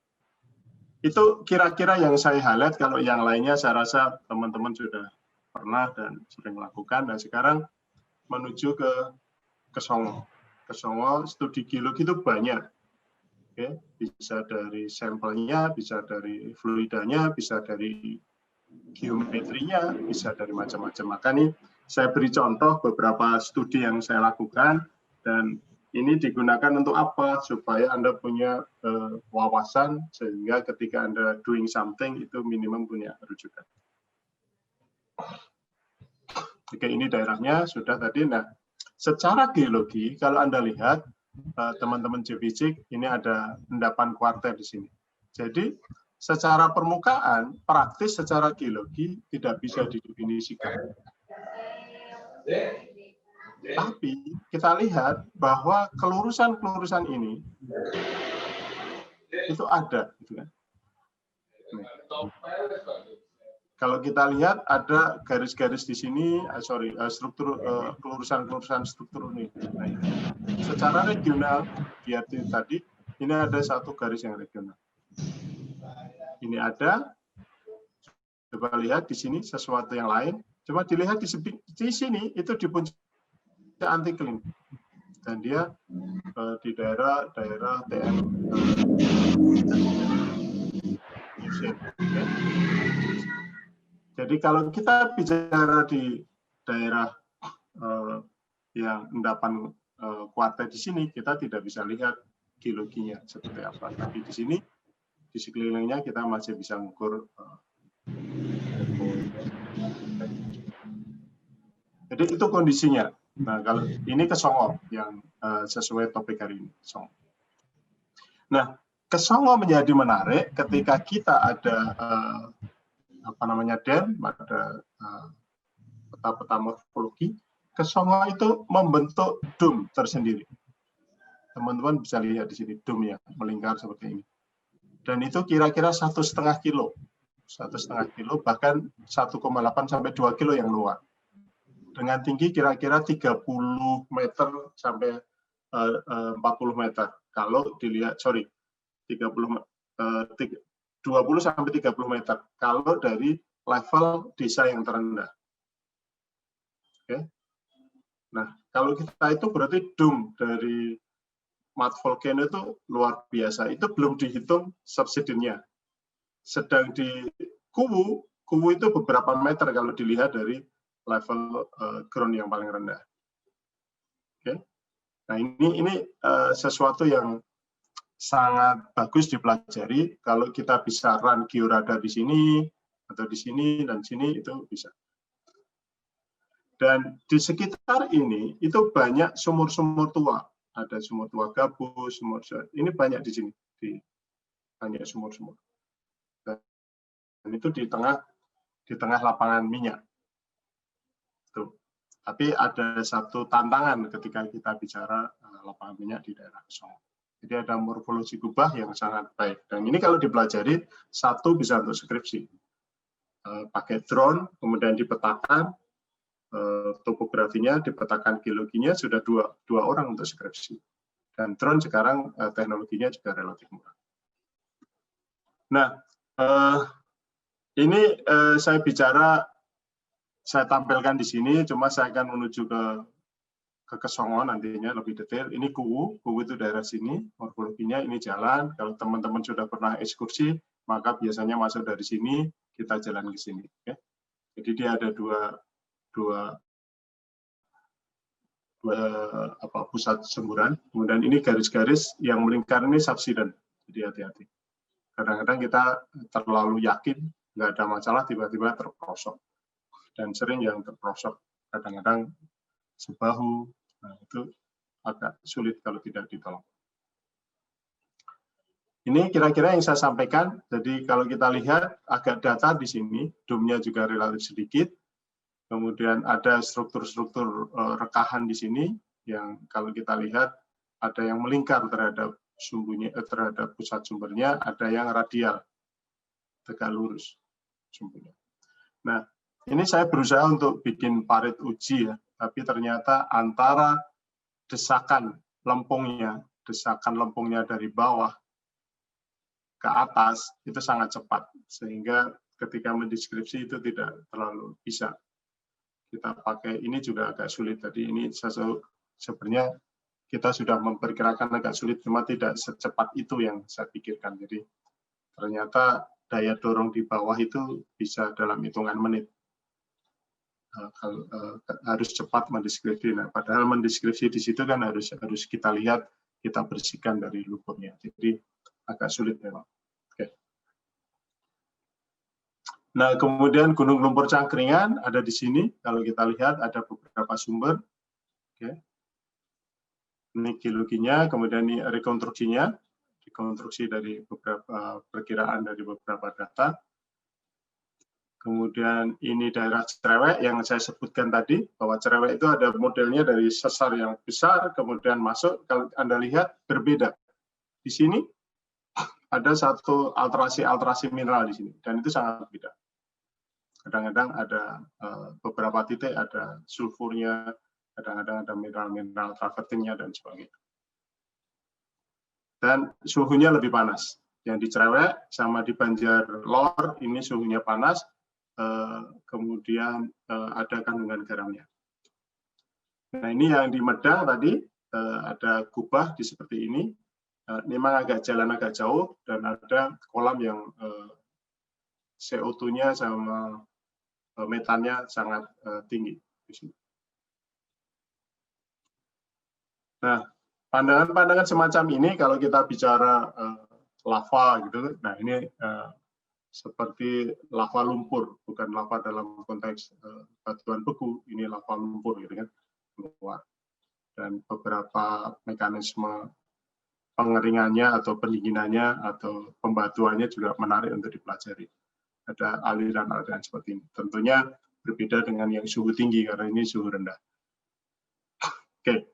itu kira-kira yang saya highlight. Kalau yang lainnya saya rasa teman-teman sudah pernah dan sering melakukan. Dan sekarang menuju ke Songo. Ke Songo studi geologi itu banyak. Oke, bisa dari sampelnya, bisa dari fluidanya, bisa dari geometrinya, bisa dari macam-macam. Maka nih saya beri contoh beberapa studi yang saya lakukan, dan ini digunakan untuk apa? Supaya Anda punya wawasan, sehingga ketika Anda doing something itu minimum punya rujukan. Oke, ini daerahnya sudah tadi. Nah, secara geologi kalau Anda lihat teman-teman geofisik, ini ada endapan kuarter di sini. Jadi secara permukaan, praktis secara geologi tidak bisa didefinisikan. Tapi kita lihat bahwa kelurusan-kelurusan ini itu ada, gitu kan? Kalau kita lihat ada garis-garis di sini, struktur kelurusan-kelurusan struktur ini. Nah, secara regional, lihat tadi, ini ada satu garis yang regional. Ini ada, coba lihat di sini sesuatu yang lain. Coba dilihat di sini itu di puncak antikline, dan dia di daerah TM. Jadi kalau kita bicara di daerah yang endapan kuarter di sini, kita tidak bisa lihat geologinya seperti apa. Tapi di sini di sekelilingnya kita masih bisa mengukur. Jadi itu kondisinya. Nah, kalau ini ke Songo yang sesuai topik hari ini, Songo. Nah, ke Songo menjadi menarik ketika kita ada DEM, ada peta-peta morfologi. Ke Songo itu membentuk dome tersendiri. Teman-teman bisa lihat di sini dome ya, melingkar seperti ini. Dan itu kira-kira 1,5 kilo. 1,5 kilo, bahkan 1,8 sampai 2 kilo yang luar. Dengan tinggi kira-kira 30 meter sampai 40 meter. Kalau dilihat, 20 sampai 30 meter. Kalau dari level desa yang terendah. Oke. Nah, kalau kita itu berarti dome dari mud volcano itu luar biasa. Itu belum dihitung subsidinya. Sedang di Kuwu itu beberapa meter kalau dilihat dari level ground yang paling rendah. Oke. Nah, ini sesuatu yang sangat bagus dipelajari. Kalau kita bisa run georadar di sini atau di sini dan sini, itu bisa. Dan di sekitar ini itu banyak sumur-sumur tua. Ada sumur tua gabus, ini banyak di sini, banyak sumur-sumur. Dan itu di tengah lapangan minyak. Tuh. Tapi ada satu tantangan ketika kita bicara lapangan minyak di daerah Songo. Jadi ada morfologi kubah yang sangat baik. Dan ini kalau dipelajari, satu bisa untuk skripsi. Pakai drone, kemudian dipetakan topografinya, dipetakan geologinya, sudah dua orang untuk skripsi. Dan drone sekarang teknologinya juga relatif murah. Nah, ini saya tampilkan di sini, cuma saya akan menuju ke ke Kesongo nantinya lebih detail. Ini Kuwu itu daerah sini, morfologinya ini jalan. Kalau teman-teman sudah pernah ekskursi, maka biasanya masuk dari sini, kita jalan ke sini. Ya. Jadi dia ada dua pusat semburan. Kemudian ini garis-garis yang melingkar ini subsiden. Jadi hati-hati. Kadang-kadang kita terlalu yakin nggak ada masalah, tiba-tiba terprosok. Dan sering yang terprosok kadang-kadang sebahu. Nah, itu agak sulit kalau tidak ditolong. Ini kira-kira yang saya sampaikan. Jadi kalau kita lihat agak data di sini, dome-nya juga relatif sedikit. Kemudian ada struktur-struktur rekahan di sini yang kalau kita lihat ada yang melingkar terhadap terhadap pusat sumbernya, ada yang radial, tegak lurus sumbernya. Nah, ini saya berusaha untuk bikin parit uji ya, tapi ternyata antara desakan lempungnya dari bawah ke atas itu sangat cepat, sehingga ketika mendeskripsi itu tidak terlalu bisa. Kita pakai ini juga agak sulit. Tadi ini sebenarnya kita sudah memperkirakan agak sulit, cuma tidak secepat itu yang saya pikirkan. Jadi ternyata daya dorong di bawah itu bisa dalam hitungan menit. Harus cepat mendeskripsi. Nah, padahal mendeskripsi di situ kan harus kita lihat, kita bersihkan dari lumpurnya. Jadi agak sulit memang. Oke. Nah, kemudian Gunung Lumpur Cangkringan ada di sini. Kalau kita lihat ada beberapa sumber. Oke. Ini geologinya, kemudian ini rekonstruksinya, rekonstruksi dari beberapa perkiraan dari beberapa data. Kemudian ini daerah Cerewek yang saya sebutkan tadi, bahwa Cerewek itu ada modelnya dari sesar yang besar, kemudian masuk, kalau Anda lihat berbeda. Di sini ada satu alterasi mineral di sini, dan itu sangat beda. Kadang-kadang ada beberapa titik ada sulfurnya, kadang-kadang ada mineral-mineral travertinnya, dan sebagainya. Dan suhunya lebih panas. Yang di Cerewek sama di Banjar Lor ini suhunya panas, kemudian ada kandungan garamnya. Nah, ini yang di Medang tadi ada kubah di seperti ini. Memang jalan agak jauh dan ada kolam yang CO2-nya sama metannya sangat tinggi di sini. Nah, pandangan-pandangan semacam ini kalau kita bicara lava gitu, nah ini seperti lava lumpur, bukan lava dalam konteks batuan beku, ini lava lumpur gitu kan, keluar. Dan beberapa mekanisme pengeringannya atau pendinginannya atau pembatuannya juga menarik untuk dipelajari. Ada aliran-aliran seperti ini. Tentunya berbeda dengan yang suhu tinggi karena ini suhu rendah. Oke.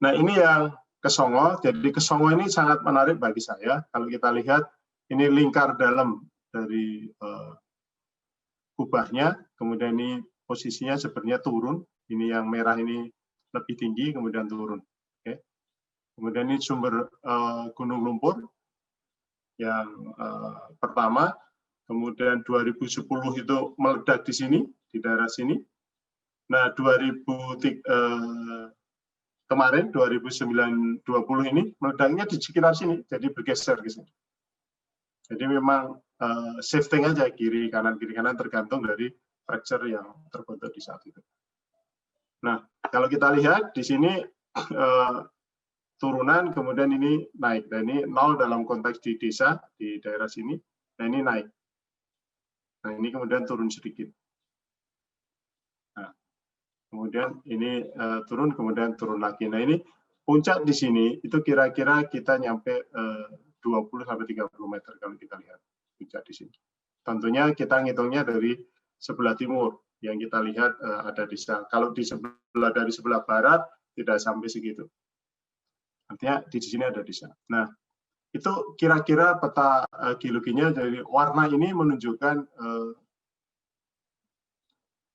Nah, ini yang Kesongo. Jadi Kesongo ini sangat menarik bagi saya. Kalau kita lihat ini lingkar dalam dari kubahnya, kemudian ini posisinya sebenarnya turun. Ini yang merah ini lebih tinggi, kemudian turun. Oke. Kemudian ini sumber Gunung Lumpur yang pertama. Kemudian 2010 itu meledak di sini, di daerah sini. Nah, kemarin 2020 ini meledaknya di sekitar sini, jadi bergeser ke sini. Jadi memang shifting aja kiri kanan tergantung dari fracture yang terbentuk di saat itu. Nah, kalau kita lihat di sini turunan, kemudian ini naik. Dan ini 0 dalam konteks di desa di daerah sini. Nah, ini naik. Nah, ini kemudian turun sedikit. Nah, kemudian ini turun, kemudian turun lagi. Nah, ini puncak di sini itu kira-kira kita nyampe 20-30 meter kalau kita lihat puncak di sini. Tentunya kita ngitungnya dari sebelah timur yang kita lihat ada desa. Kalau dari sebelah barat tidak sampai segitu. Artinya di sini ada desa. Nah, itu kira-kira peta geologinya dari warna ini menunjukkan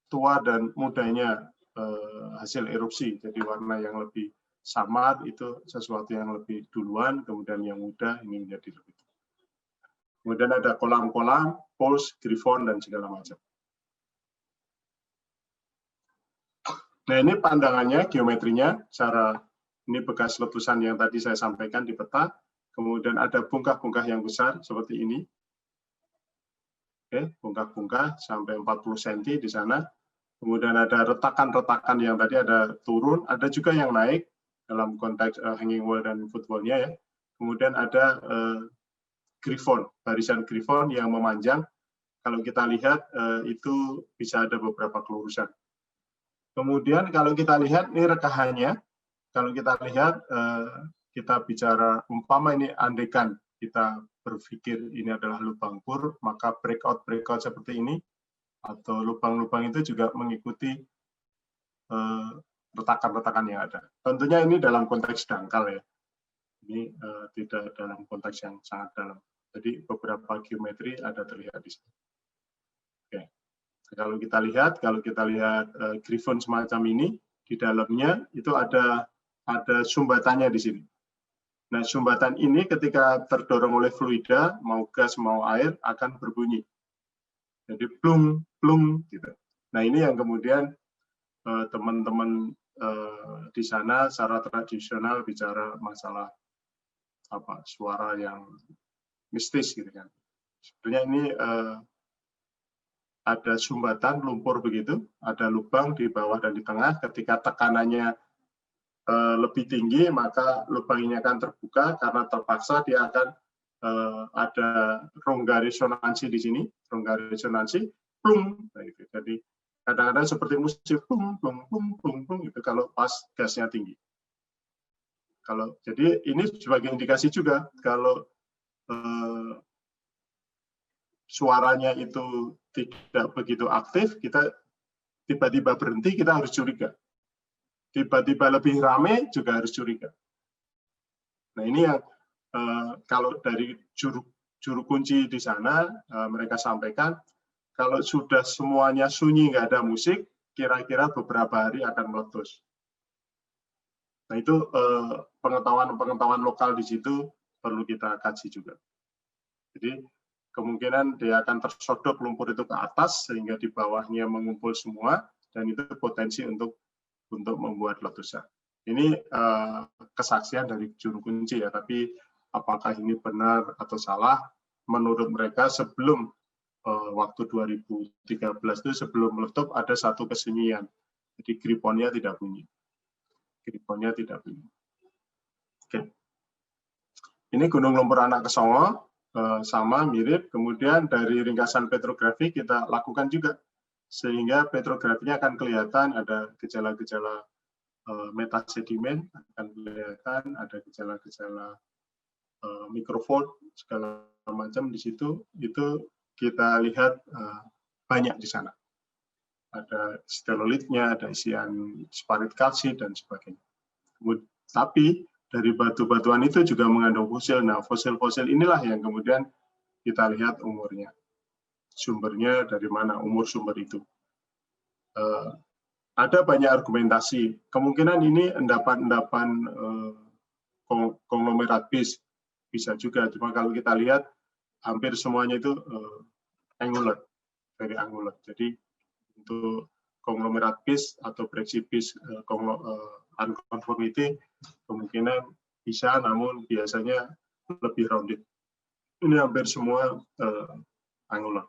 tua dan mudanya hasil erupsi. Jadi warna yang lebih samar itu sesuatu yang lebih duluan, kemudian yang muda ini menjadi lebih tua. Kemudian ada kolam-kolam, pulse, griffon, dan segala macam. Nah, ini pandangannya, geometrinya, cara ini bekas letusan yang tadi saya sampaikan di peta. Kemudian ada bongkah-bongkah yang besar seperti ini. Oke, bongkah-bongkah sampai 40 cm di sana. Kemudian ada retakan-retakan yang tadi ada turun, ada juga yang naik dalam konteks hanging wall dan footwall-nya ya. Kemudian ada griffon, barisan griffon yang memanjang. Kalau kita lihat itu bisa ada beberapa kelurusan. Kemudian kalau kita lihat ini rekahannya, kalau kita lihat kita bicara umpama ini andekan kita berpikir ini adalah lubang bor, maka breakout seperti ini atau lubang-lubang itu juga mengikuti retakan-retakan yang ada. Tentunya ini dalam konteks dangkal ya. Ini tidak dalam konteks yang sangat dalam. Jadi beberapa geometri ada terlihat di sini. Oke. Kalau kita lihat griffon semacam ini, di dalamnya itu ada sumbatannya di sini. Nah, sumbatan ini ketika terdorong oleh fluida, mau gas mau air, akan berbunyi. Jadi plung, plung, gitu. Nah, ini yang kemudian teman-teman di sana secara tradisional bicara masalah suara yang mistis, gitu kan. Sebenarnya ini ada sumbatan lumpur begitu, ada lubang di bawah dan di tengah. Ketika tekanannya lebih tinggi, maka lubang ini akan terbuka karena terpaksa dia akan ada rongga resonansi di sini, rongga resonansi, plung. Nah, gitu. Jadi kadang-kadang seperti musik, plung, plung, plung, plung, plung, itu kalau pas gasnya tinggi. Jadi ini sebagai indikasi juga kalau suaranya itu tidak begitu aktif, kita tiba-tiba berhenti, kita harus curiga. Tiba-tiba lebih ramai juga harus curiga. Nah, ini yang kalau dari juru kunci di sana mereka sampaikan, kalau sudah semuanya sunyi, nggak ada musik, kira-kira beberapa hari akan meletus. Nah, itu pengetahuan lokal di situ perlu kita kaji juga. Jadi kemungkinan dia akan tersodok lumpur itu ke atas sehingga di bawahnya mengumpul semua, dan itu potensi untuk membuat letusan. Ini kesaksian dari juru kunci ya, tapi apakah ini benar atau salah? Menurut mereka sebelum waktu 2013 itu sebelum meletup ada satu kesunyian, jadi griffonnya tidak bunyi. Griffonnya tidak bunyi. Oke. Ini Gunung Lumpur Anak Kesongo. Sama mirip, kemudian dari ringkasan petrografi kita lakukan juga sehingga petrografinya akan kelihatan ada gejala-gejala metasedimen, akan kelihatan ada gejala-gejala mikrofault segala macam di situ. Itu kita lihat banyak di sana, ada sterolitnya, ada isian sparit kalsit dan sebagainya. Tapi dari batu-batuan itu juga mengandung fosil. Nah, fosil-fosil inilah yang kemudian kita lihat umurnya. Sumbernya dari mana, umur sumber itu. Ada banyak argumentasi. Kemungkinan ini endapan-endapan konglomerat bis. Bisa juga. Cuma kalau kita lihat, hampir semuanya itu angular. Very angular. Jadi, untuk konglomerat bis atau breksi bis unconformity kemungkinan bisa, namun biasanya lebih rounded. Ini hampir semua angular.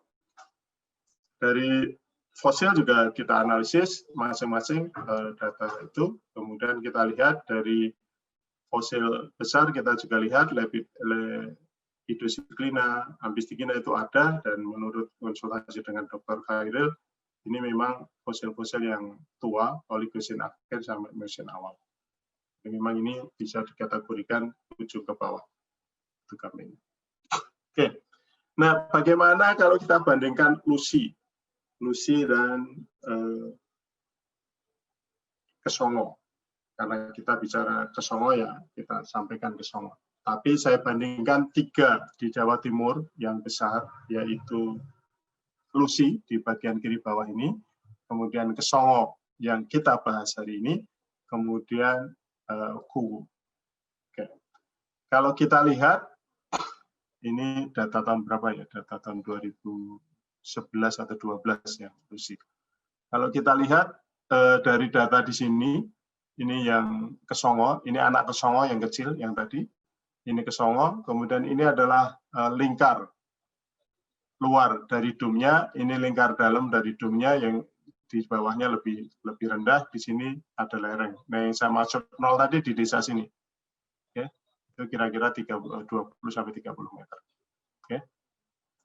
Dari fosil juga kita analisis masing-masing data itu, kemudian kita lihat dari fosil besar kita juga lihat Lepidosiklina, Ambistichina itu ada, dan menurut konsultasi dengan Dr. Khairil, ini memang fosil-fosil yang tua, Oligosen akhir sampai Miocene awal. Jadi memang ini bisa dikategorikan ujung ke bawah. Itu kambing. Oke. Nah, bagaimana kalau kita bandingkan Lucy dan Kesongo? Karena kita bicara Kesongo ya, kita sampaikan Kesongo. Tapi saya bandingkan 3 di Jawa Timur yang besar, yaitu Lucy di bagian kiri bawah ini, kemudian Kesongo yang kita bahas hari ini, kemudian Kuwu. Oke. Kalau kita lihat, ini data tahun berapa ya? Data tahun 2011 atau 12 ya, Lucy. Kalau kita lihat dari data di sini, ini yang Kesongo, ini anak Kesongo yang kecil yang tadi, ini Kesongo, kemudian ini adalah lingkar luar dari domnya, ini lingkar dalam dari domnya yang di bawahnya lebih rendah, di sini ada lereng. Nah, yang saya maksud 0 tadi di desa sini. Oke. Itu kira-kira 20 sampai 30 meter. Oke.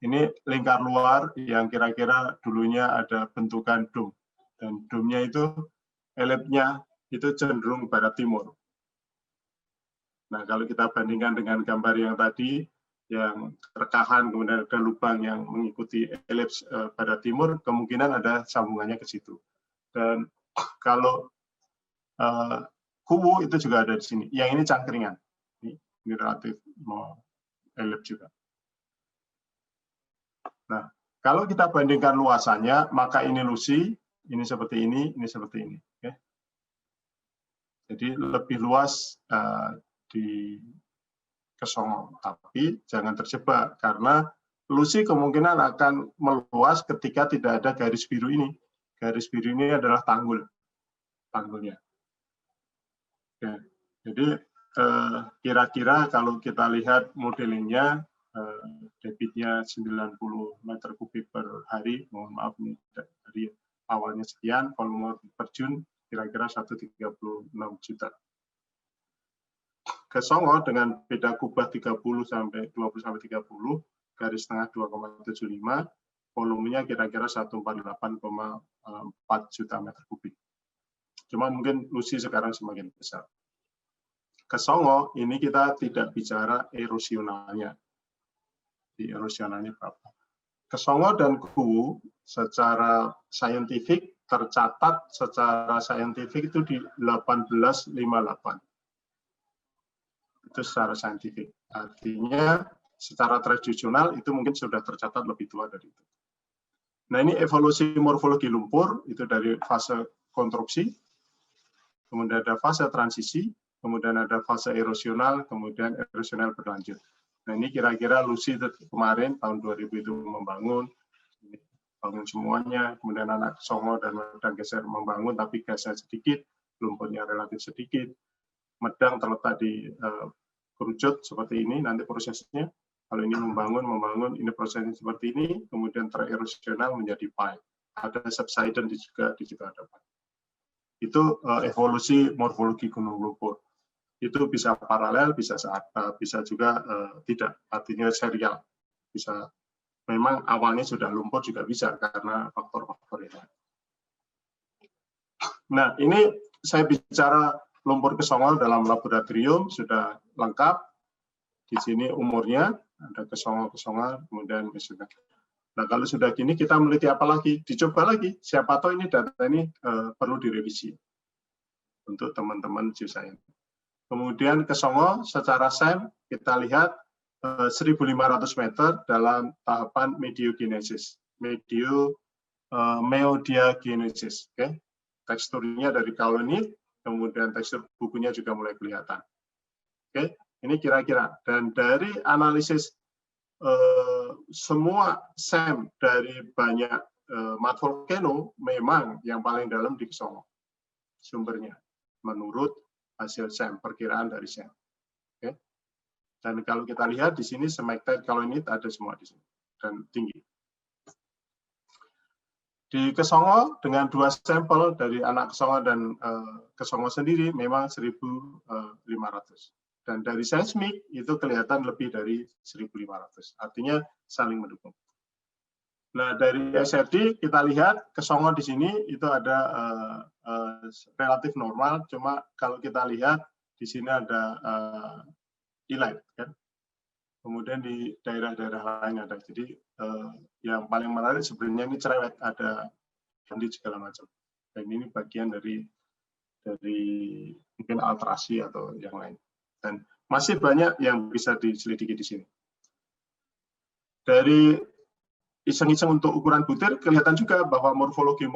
Ini lingkar luar yang kira-kira dulunya ada bentukan dom. Dan domnya itu elipsnya itu cenderung barat timur. Nah, kalau kita bandingkan dengan gambar yang tadi, yang rekahan, kemudian ada lubang yang mengikuti elips barat timur, kemungkinan ada sambungannya ke situ. Dan kalau kubu itu juga ada di sini. Yang ini cangkringan. Ini relatif elips juga. Nah, kalau kita bandingkan luasannya, maka ini Lucy, ini seperti ini seperti ini. Okay? Jadi lebih luas di Kesongo, tapi jangan terjebak karena Lucy kemungkinan akan meluas ketika tidak ada garis biru ini. Garis biru ini adalah tanggulnya. Ya, jadi kira-kira kalau kita lihat modelingnya, debitnya 90 meter kubik per hari, mohon maaf ini dari awalnya sekian, volume per Jun kira-kira 136 juta. Kesongo dengan beda kubah 20 sampai 30, garis tengah 2,75, volumenya kira-kira 148,4 juta meter kubik. Cuma mungkin Lucy sekarang semakin besar. Kesongo ini kita tidak bicara erosionalnya. Di erosionalnya berapa? Kesongo dan Kuwu secara saintifik tercatat secara saintifik itu di 1858. Itu secara saintifik. Artinya secara tradisional itu mungkin sudah tercatat lebih tua dari itu. Nah, ini evolusi morfologi lumpur, itu dari fase konstruksi, kemudian ada fase transisi, kemudian ada fase erosional, kemudian erosional berlanjut. Nah, ini kira-kira Lucy kemarin tahun 2000 itu membangun semuanya, kemudian anak Songo dan Medang geser membangun, tapi gasnya sedikit, lumpurnya relatif sedikit. Medang terletak di kerucut seperti ini, nanti prosesnya, kalau ini membangun, ini prosesnya seperti ini, kemudian tererosional menjadi pipe. Ada subsidence di juga ada pipe. Itu evolusi morfologi gunung lumpur. Itu bisa paralel, bisa juga tidak, artinya serial. Bisa, memang awalnya sudah lumpur juga bisa, karena faktor-faktor ini. Nah, ini saya bicara lumpur Kesongo dalam laboratorium sudah lengkap. Di sini umurnya ada Kesongo, kemudian sudah. Nah, kalau sudah gini kita meneliti apa lagi? Dicoba lagi. Siapa tahu ini data ini perlu direvisi untuk teman-teman geosains. Kemudian Kesongo secara SEM kita lihat 1.500 meter dalam tahapan mediogenesis, meodiagenesis. Okay? Teksturnya dari kaolinit. Kemudian tekstur bukunya juga mulai kelihatan. Oke, ini kira-kira. Dan dari analisis semua SEM dari banyak mat volcano, memang yang paling dalam di Kesongo sumbernya, menurut hasil SEM, perkiraan dari SEM. Oke. Dan kalau kita lihat di sini smectite kaolinit ada semua di sini dan tinggi. Di Kesongo dengan 2 sampel dari anak Kesongo dan Kesongo sendiri memang 1.500. Dan dari seismik itu kelihatan lebih dari 1.500. Artinya saling mendukung. Nah, dari SRD kita lihat Kesongo di sini itu ada relatif normal, cuma kalau kita lihat di sini ada elite, kan? Kemudian di daerah-daerah lain ada. Jadi yang paling menarik sebenarnya ini cerewet, ada candi segala macam. Dan ini bagian dari mungkin alterasi atau yang lain. Dan masih banyak yang bisa diselidiki di sini. Dari iseng-iseng untuk ukuran butir kelihatan juga bahwa morfologi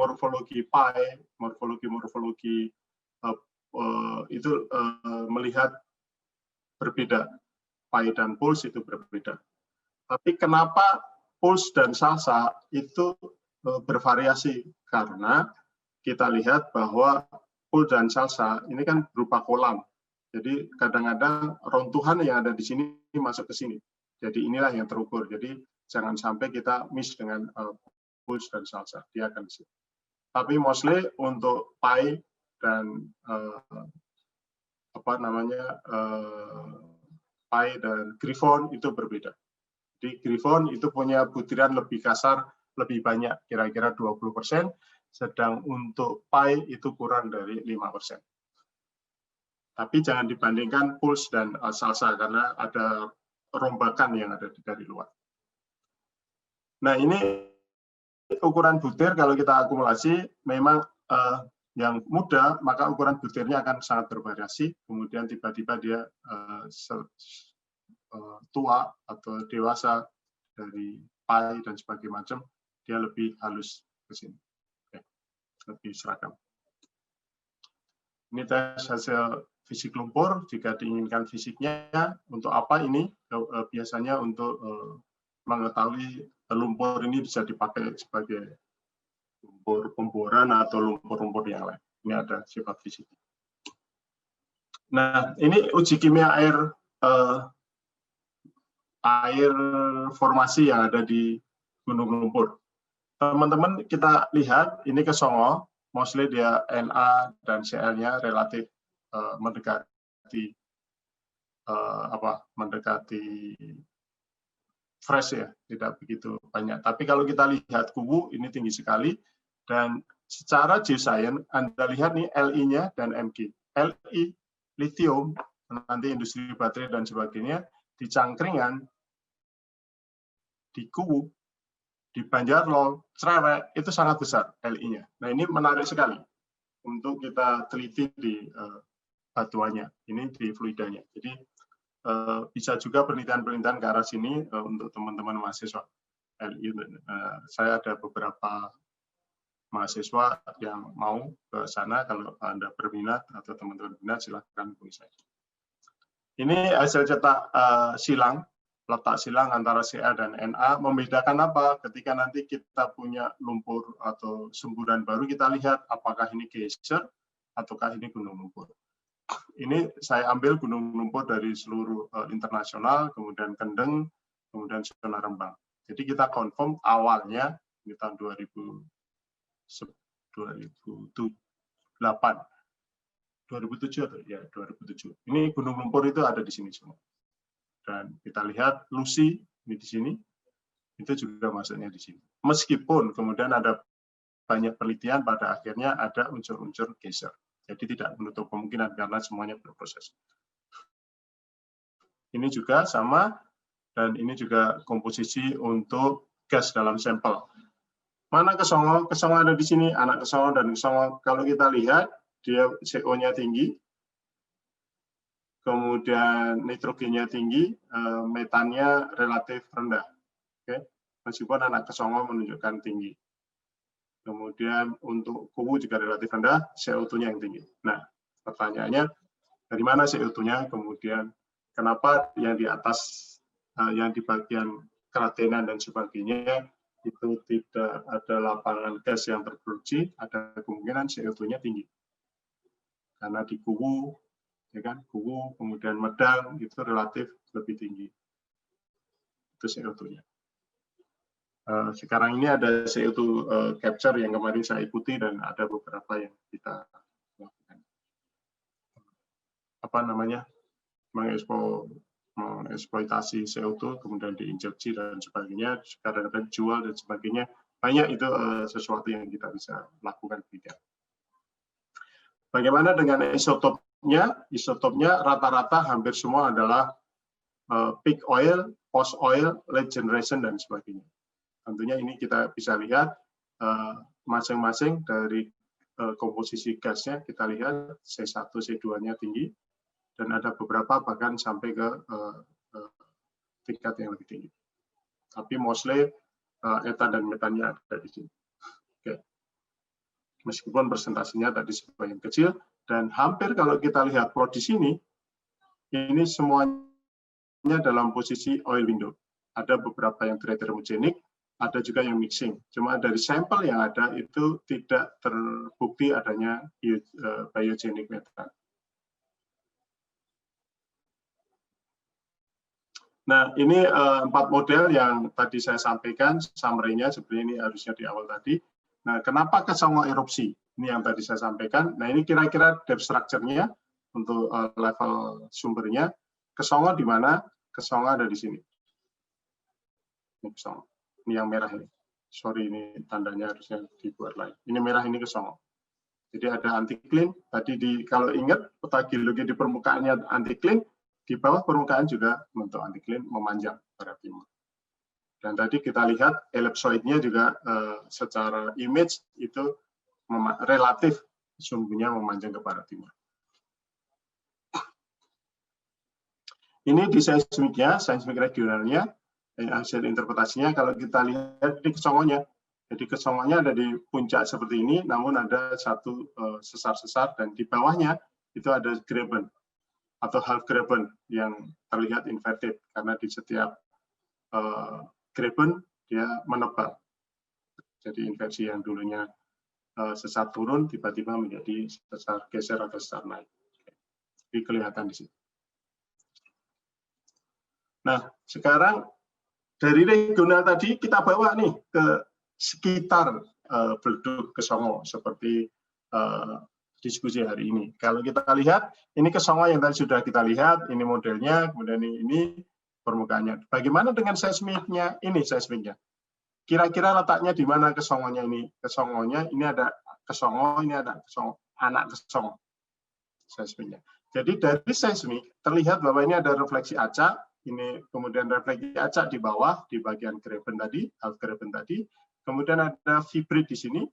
pi, morfologi itu melihat berbeda. Pi dan pulse itu berbeda. Tapi kenapa pulse dan salsa itu bervariasi? Karena kita lihat bahwa pool dan salsa ini kan berupa kolam. Jadi kadang-kadang runtuhan yang ada di sini masuk ke sini. Jadi inilah yang terukur. Jadi jangan sampai kita miss dengan pools dan salsa. Dia akan di sini. Tapi mostly untuk pi dan pi dan griffon itu berbeda. Di griffon itu punya butiran lebih kasar, lebih banyak, kira-kira 20%, sedang untuk pi itu kurang dari 5%. Tapi jangan dibandingkan pulse dan salsa karena ada rombakan yang ada dari luar. Nah, ini ukuran butir kalau kita akumulasi memang yang muda, maka ukuran butirnya akan sangat bervariasi. Kemudian tiba-tiba dia tua atau dewasa dari pi dan sebagainya macam, dia lebih halus ke sini, lebih seragam. Ini tes hasil fisik lumpur. Jika diinginkan fisiknya, untuk apa ini? Biasanya untuk mengetahui lumpur ini bisa dipakai sebagai lumpur pemboran atau lumpur-lumpur yang lain. Ini ada sifat fisik. Nah, ini uji kimia air formasi yang ada di Gunung Lumpur. Teman-teman kita lihat ini ke Songo, mostly dia Na dan Cl-nya relatif mendekati mendekati fresh ya, tidak begitu banyak. Tapi kalau kita lihat Kuwu ini tinggi sekali, dan secara geoscience Anda lihat nih Li-nya dan Mg. Li lithium, nanti industri baterai dan sebagainya, di Cangkringan, di Kuwu, di Banjarlol, Cerewet, itu sangat besar Li-nya. Nah, ini menarik sekali untuk kita teliti di batuannya, ini di fluidanya. Jadi bisa juga penelitian-penelitian ke arah sini untuk teman-teman mahasiswa LI. Saya ada beberapa mahasiswa yang mau ke sana. Kalau Anda berminat atau teman-teman berminat, silakan hubungi saya. Ini hasil cetak silang, letak silang antara Ca dan Na. Membedakan apa? Ketika nanti kita punya lumpur atau semburan baru, kita lihat apakah ini geyser ataukah ini gunung lumpur. Ini saya ambil gunung lumpur dari seluruh internasional, kemudian Kendeng, kemudian Zona Rembang. Jadi kita confirm awalnya di tahun 2007. Ini gunung lumpur itu ada di sini semua. Dan kita lihat Lucy ini di sini, itu juga masuknya di sini. Meskipun kemudian ada banyak penelitian pada akhirnya ada unsur-unsur geyser. Jadi tidak menutup kemungkinan karena semuanya berproses. Ini juga sama, dan ini juga komposisi untuk gas dalam sampel. Mana Kesongo? Kesongo ada di sini, anak Kesongo dan Kesongo. Kalau kita lihat, dia CO-nya tinggi, kemudian nitrogennya tinggi, metannya relatif rendah. Oke? Meskipun anak Kesongo menunjukkan tinggi. Kemudian untuk Kuwu juga relatif rendah, CO2-nya yang tinggi. Nah, pertanyaannya, dari mana CO2-nya? Kemudian, kenapa yang di atas, yang di bagian keratenan dan sebagainya, itu tidak ada lapangan gas yang terproduksi, ada kemungkinan CO2-nya tinggi. Karena di Kuwu, ya kan, Kuwu, kemudian Medang, itu relatif lebih tinggi. Itu CO2-nya. Sekarang ini ada CO2 capture yang kemarin saya ikuti dan ada beberapa yang kita lakukan. Mengeksploitasi CO2, kemudian diinjeksi dan sebagainya, kadang-kadang jual dan sebagainya. Banyak itu sesuatu yang kita bisa lakukan. Bagaimana dengan isotopnya? Isotopnya rata-rata hampir semua adalah peak oil, post oil, late generation, dan sebagainya. Tentunya ini kita bisa lihat masing-masing dari komposisi gasnya, kita lihat C1, C2-nya tinggi, dan ada beberapa bahkan sampai ke tingkat yang lebih tinggi. Tapi mostly etan dan metannya ada di sini. Oke. Meskipun presentasinya tadi sebagian kecil, dan hampir kalau kita lihat plot di sini, ini semuanya dalam posisi oil window. Ada beberapa yang termogenik, ada juga yang mixing. Cuma dari sampel yang ada itu tidak terbukti adanya biogenic metan. Nah, ini 4 model yang tadi saya sampaikan, summary-nya sebenarnya ini harusnya di awal tadi. Nah, kenapa kesongo erupsi? Ini yang tadi saya sampaikan. Nah, ini kira-kira depth structure-nya untuk level sumbernya. Kesongo di mana? Kesongo ada di sini. Ini kesongo. Ini yang merah ini. Sorry, ini tandanya harusnya dibuat lain. Ini merah, ini kesongo. Jadi ada antiklin. Tadi kalau ingat peta geologi di permukaannya antiklin, di bawah permukaan juga bentuk antiklin memanjang pada timur. Dan tadi kita lihat ellipsoidnya juga secara image itu relatif sumbernya memanjang ke barat timur. Ini di seismiknya, seismik regionalnya, hasil interpretasinya kalau kita lihat di kesongonya. Jadi kesongonya ada di puncak seperti ini, namun ada satu sesar-sesar dan di bawahnya itu ada graben atau half graben yang terlihat inverted karena di setiap graben dia menebal. Jadi inversi yang dulunya sesar turun tiba-tiba menjadi sesar geser atau sesar naik. Jadi kelihatan di sini. Nah, sekarang dari regional tadi kita bawa nih ke sekitar beleduk Kesongo seperti diskusi hari ini. Kalau kita lihat, ini Kesongo yang tadi sudah kita lihat, ini modelnya, kemudian ini permukaannya. Bagaimana dengan seismiknya? Ini seismiknya. Kira-kira letaknya di mana Kesongonya ini? Kesongonya ini ada Kesongo, ini ada Kesongo, anak Kesongo. Seismiknya. Jadi dari seismik terlihat bahwa ini ada refleksi acak, ini kemudian refleksi acak di bawah di bagian graben tadi, half graben tadi, kemudian ada vibrit di sini.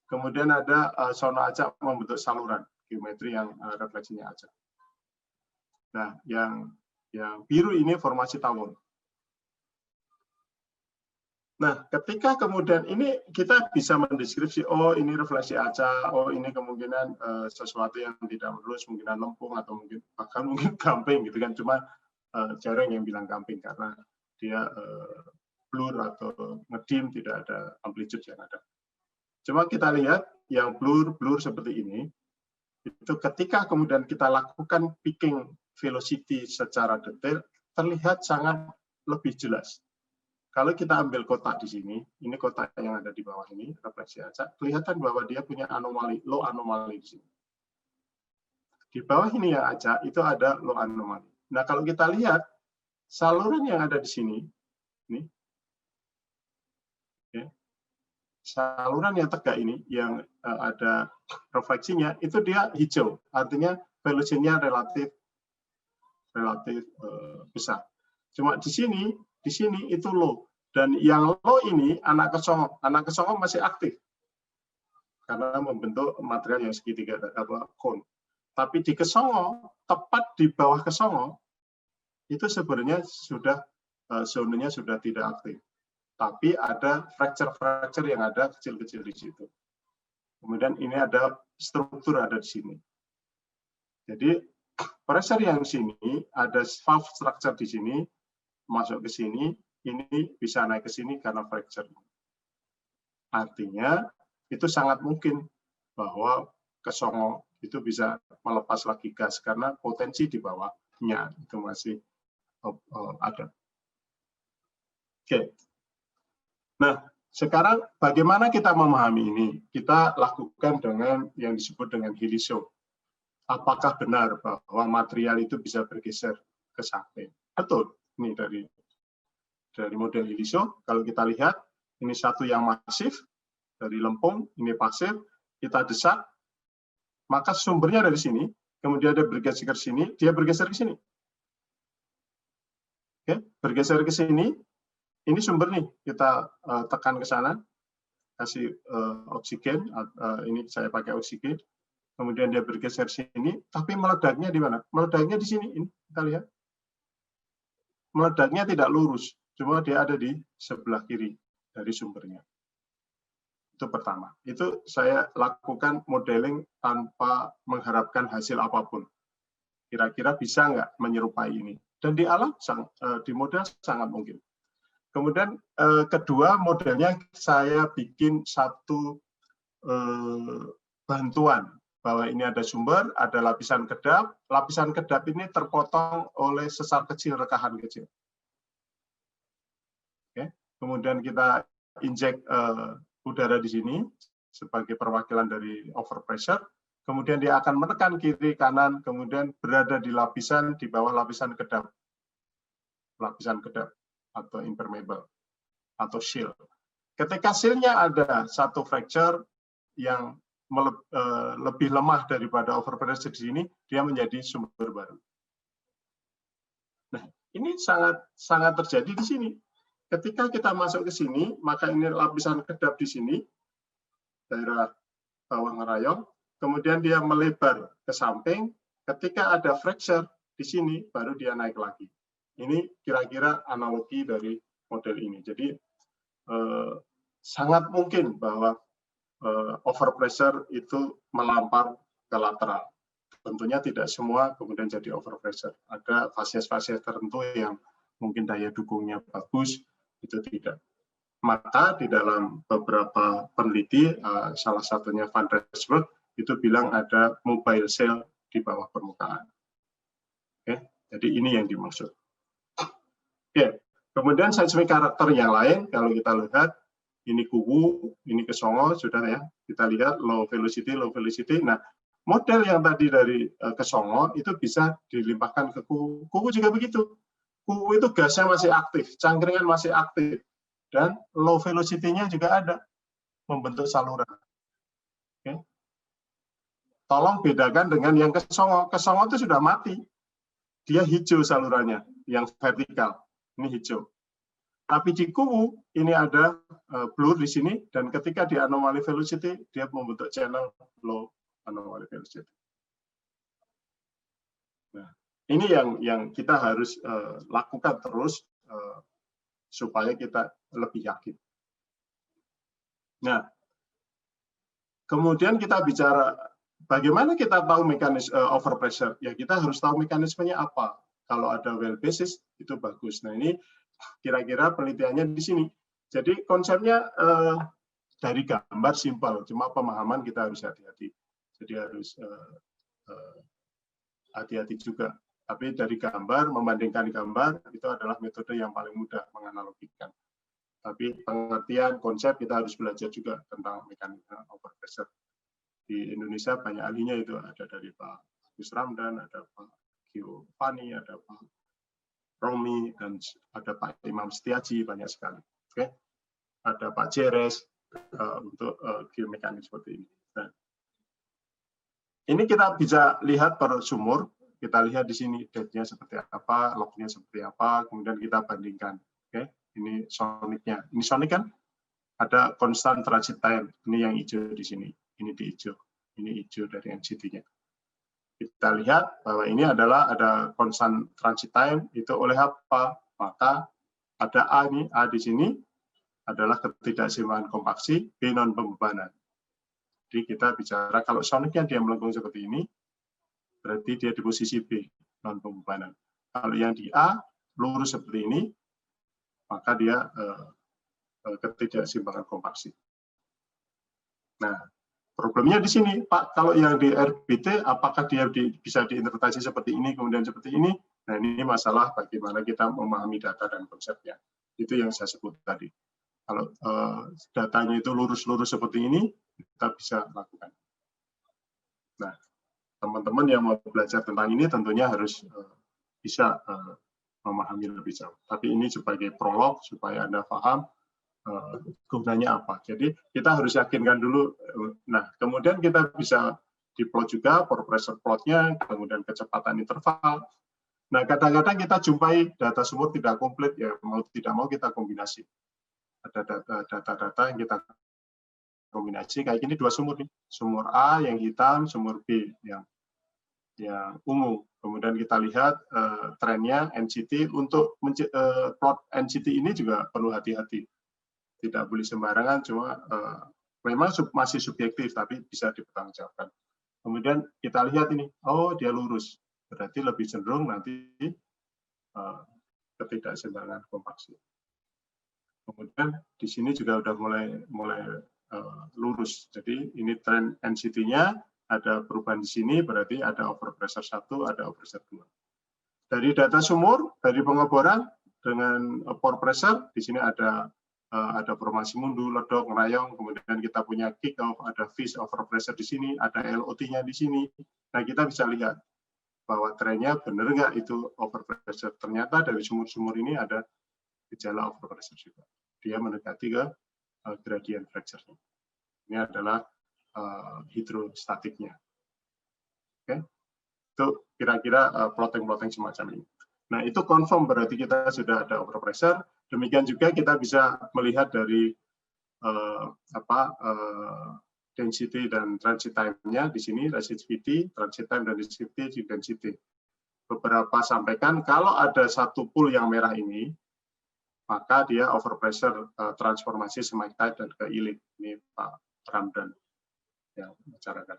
Kemudian ada zona acak membentuk saluran geometri yang refleksinya acak. Nah, yang biru ini formasi tawon. Nah, ketika kemudian ini kita bisa mendeskripsi, oh ini refleksi acak, oh ini kemungkinan sesuatu yang tidak lurus, kemungkinan lempung atau mungkin bahkan mungkin gamping gitu kan. Cuma jarang yang bilang gamping karena dia blur atau ngedim, tidak ada amplitude yang ada. Cuma kita lihat yang blur seperti ini, itu ketika kemudian kita lakukan picking velocity secara detail, terlihat sangat lebih jelas. Kalau kita ambil kotak di sini, ini kotak yang ada di bawah ini, refleksi acak, kelihatan bahwa dia punya anomali, low anomali di sini. Di bawah ini yang acak, itu ada low anomali. Nah, kalau kita lihat, saluran yang ada di sini, ini, saluran yang tegak ini yang ada refleksinya itu dia hijau, artinya velocinya relatif besar. Cuma di sini itu low, dan yang low ini anak Kesongo masih aktif karena membentuk material yang segitiga cone. Tapi di Kesongo, tepat di bawah Kesongo itu sebenarnya sudah zonanya sudah tidak aktif. Tapi ada fracture yang ada kecil-kecil di situ. Kemudian ini ada struktur ada di sini. Jadi pressure yang di sini ada valve structure di sini masuk ke sini, ini bisa naik ke sini karena fracture. Artinya itu sangat mungkin bahwa Kesongo itu bisa melepas lagi gas karena potensi di bawahnya itu masih ada. Oke. Nah, sekarang bagaimana kita memahami ini? Kita lakukan dengan yang disebut dengan Helisho. Apakah benar bahwa material itu bisa bergeser ke samping? Betul. Ini dari model Helisho. Kalau kita lihat, ini satu yang masif dari lempung, ini pasir. Kita desak, maka sumbernya dari sini. Kemudian dia bergeser ke sini, dia bergeser ke sini. Oke, bergeser ke sini. Ini sumber nih, kita tekan ke sana, kasih oksigen, ini saya pakai oksigen, kemudian dia bergeser sini, tapi meledaknya di mana? Meledaknya di sini, ini kita lihat. Meledaknya tidak lurus, cuma dia ada di sebelah kiri dari sumbernya. Itu pertama. Itu saya lakukan modeling tanpa mengharapkan hasil apapun. Kira-kira bisa nggak menyerupai ini? Dan di alam, di model sangat mungkin. Kemudian kedua modelnya saya bikin satu bantuan bahwa ini ada sumber, ada lapisan kedap ini terpotong oleh sesar kecil, rekahan kecil. Oke. Kemudian kita injek udara di sini sebagai perwakilan dari overpressure. Kemudian dia akan menekan kiri kanan, kemudian berada di lapisan di bawah lapisan kedap atau impermeable atau shield. Ketika shieldnya ada satu fracture yang lebih lemah daripada overpressure di sini, dia menjadi sumber baru. Nah, ini sangat terjadi di sini. Ketika kita masuk ke sini, maka ini lapisan kedap di sini, daerah bawah ngerayong, kemudian dia melebar ke samping. Ketika ada fracture di sini, baru dia naik lagi. Ini kira-kira analogi dari model ini. Jadi sangat mungkin bahwa overpressure itu melampar ke lateral. Tentunya tidak semua kemudian jadi overpressure. Ada fasies-fasies tertentu yang mungkin daya dukungnya bagus, itu tidak. Maka di dalam beberapa peneliti, salah satunya Van Rensburg, itu bilang ada mobile cell di bawah permukaan. Oke, jadi ini yang dimaksud. Oke, kemudian seismik karakter yang lain, kalau kita lihat, ini kuwu, ini kesongo, sudah ya, kita lihat low velocity. Nah, model yang tadi dari kesongo itu bisa dilimpahkan ke kuwu. Kuwu juga begitu. Kuwu itu gasnya masih aktif, cangkringan masih aktif, dan low velocity-nya juga ada, membentuk saluran. Oke. Tolong bedakan dengan yang kesongo. Kesongo itu sudah mati. Dia hijau salurannya, yang vertikal. Ini hijau. Tapi di kuwu, ini ada blur di sini, dan ketika di anomaly velocity, dia membentuk channel low anomaly velocity. Nah, ini yang kita harus lakukan terus supaya kita lebih yakin. Nah, kemudian kita bicara bagaimana kita tahu mekanisme overpressure. Ya, kita harus tahu mekanismenya apa. Kalau ada well basis itu bagus. Nah, ini kira-kira penelitiannya di sini. Jadi konsepnya dari gambar simpel, cuma pemahaman kita harus hati-hati. Jadi harus hati-hati juga. Tapi dari gambar, membandingkan gambar, itu adalah metode yang paling mudah menganalogikan. Tapi pengertian konsep kita harus belajar juga tentang mekanisme overpressure. Di Indonesia banyak ahlinya itu, ada dari Pak Agus Ramdan, ada Pak Giovanni, ada Pak Romi, dan ada Pak Imam Setiaji, banyak sekali. Oke, ada Pak Jeres untuk geomekanik seperti ini. Nah, ini kita bisa lihat per sumur, kita lihat di sini date-nya seperti apa, log-nya seperti apa, kemudian kita bandingkan. Oke, ini sonicnya. Ini sonic kan ada constant transit time. Ini yang hijau di sini. Ini di hijau. Ini hijau dari NCT-nya. Kita lihat bahwa ini adalah ada constant transit time, itu oleh apa? Maka ada A ini, A di sini adalah ketidakseimbangan kompaksi, B non pembebanan. Jadi kita bicara kalau sonicnya dia melengkung seperti ini, berarti dia di posisi B, non pembebanan. Kalau yang di A lurus seperti ini, maka dia ketidakseimbangan kompaksi. Nah, problemnya di sini, Pak, kalau yang di RBT, apakah dia bisa diinterpretasi seperti ini, kemudian seperti ini? Nah, ini masalah bagaimana kita memahami data dan konsepnya. Itu yang saya sebut tadi. Kalau datanya itu lurus-lurus seperti ini, kita bisa lakukan. Nah, teman-teman yang mau belajar tentang ini tentunya harus bisa memahami lebih jauh. Tapi ini sebagai prolog, supaya Anda paham gunanya apa. Jadi kita harus yakinkan dulu. Nah, kemudian kita bisa diplot juga pressure plotnya, kemudian kecepatan interval. Nah, kadang-kadang kita jumpai data sumur tidak komplit, ya mau tidak mau kita kombinasi. Ada data-data yang kita kombinasi kayak gini, dua sumur nih, sumur A yang hitam, sumur B yang ungu. Kemudian kita lihat trennya NCT. Untuk plot NCT ini juga perlu hati-hati. Tidak boleh sembarangan, cuma memang masih subjektif, tapi bisa dipertanggungjawabkan. Kemudian kita lihat ini, oh dia lurus, berarti lebih cenderung nanti ketidakseimbangan kompaksi. Kemudian di sini juga udah mulai lurus. Jadi ini trend NCT-nya ada perubahan di sini, berarti ada overpressure 1, ada overpressure 2. Dari data sumur, dari pengeboran dengan pore pressure, di sini ada formasi mundu, ledok, ngerayong, kemudian kita punya kick off, ada fish overpressure di sini, ada LOT-nya di sini. Nah, kita bisa lihat bahwa trennya benar nggak itu overpressure. Ternyata dari sumur-sumur ini ada gejala overpressure juga. Dia mendekati ke gradient fracture-nya. Ini adalah hidrostatiknya. Oke, itu kira-kira plotting-plotting semacam ini. Nah, itu confirm berarti kita sudah ada overpressure. Demikian juga kita bisa melihat dari density dan transit time-nya di sini, resistivity, transit time dan resistivity, density. Beberapa sampaikan kalau ada satu pool yang merah ini, maka dia overpressure transformasi semaktite dan ke ilik. Ini Pak Ramdan yang bicarakan.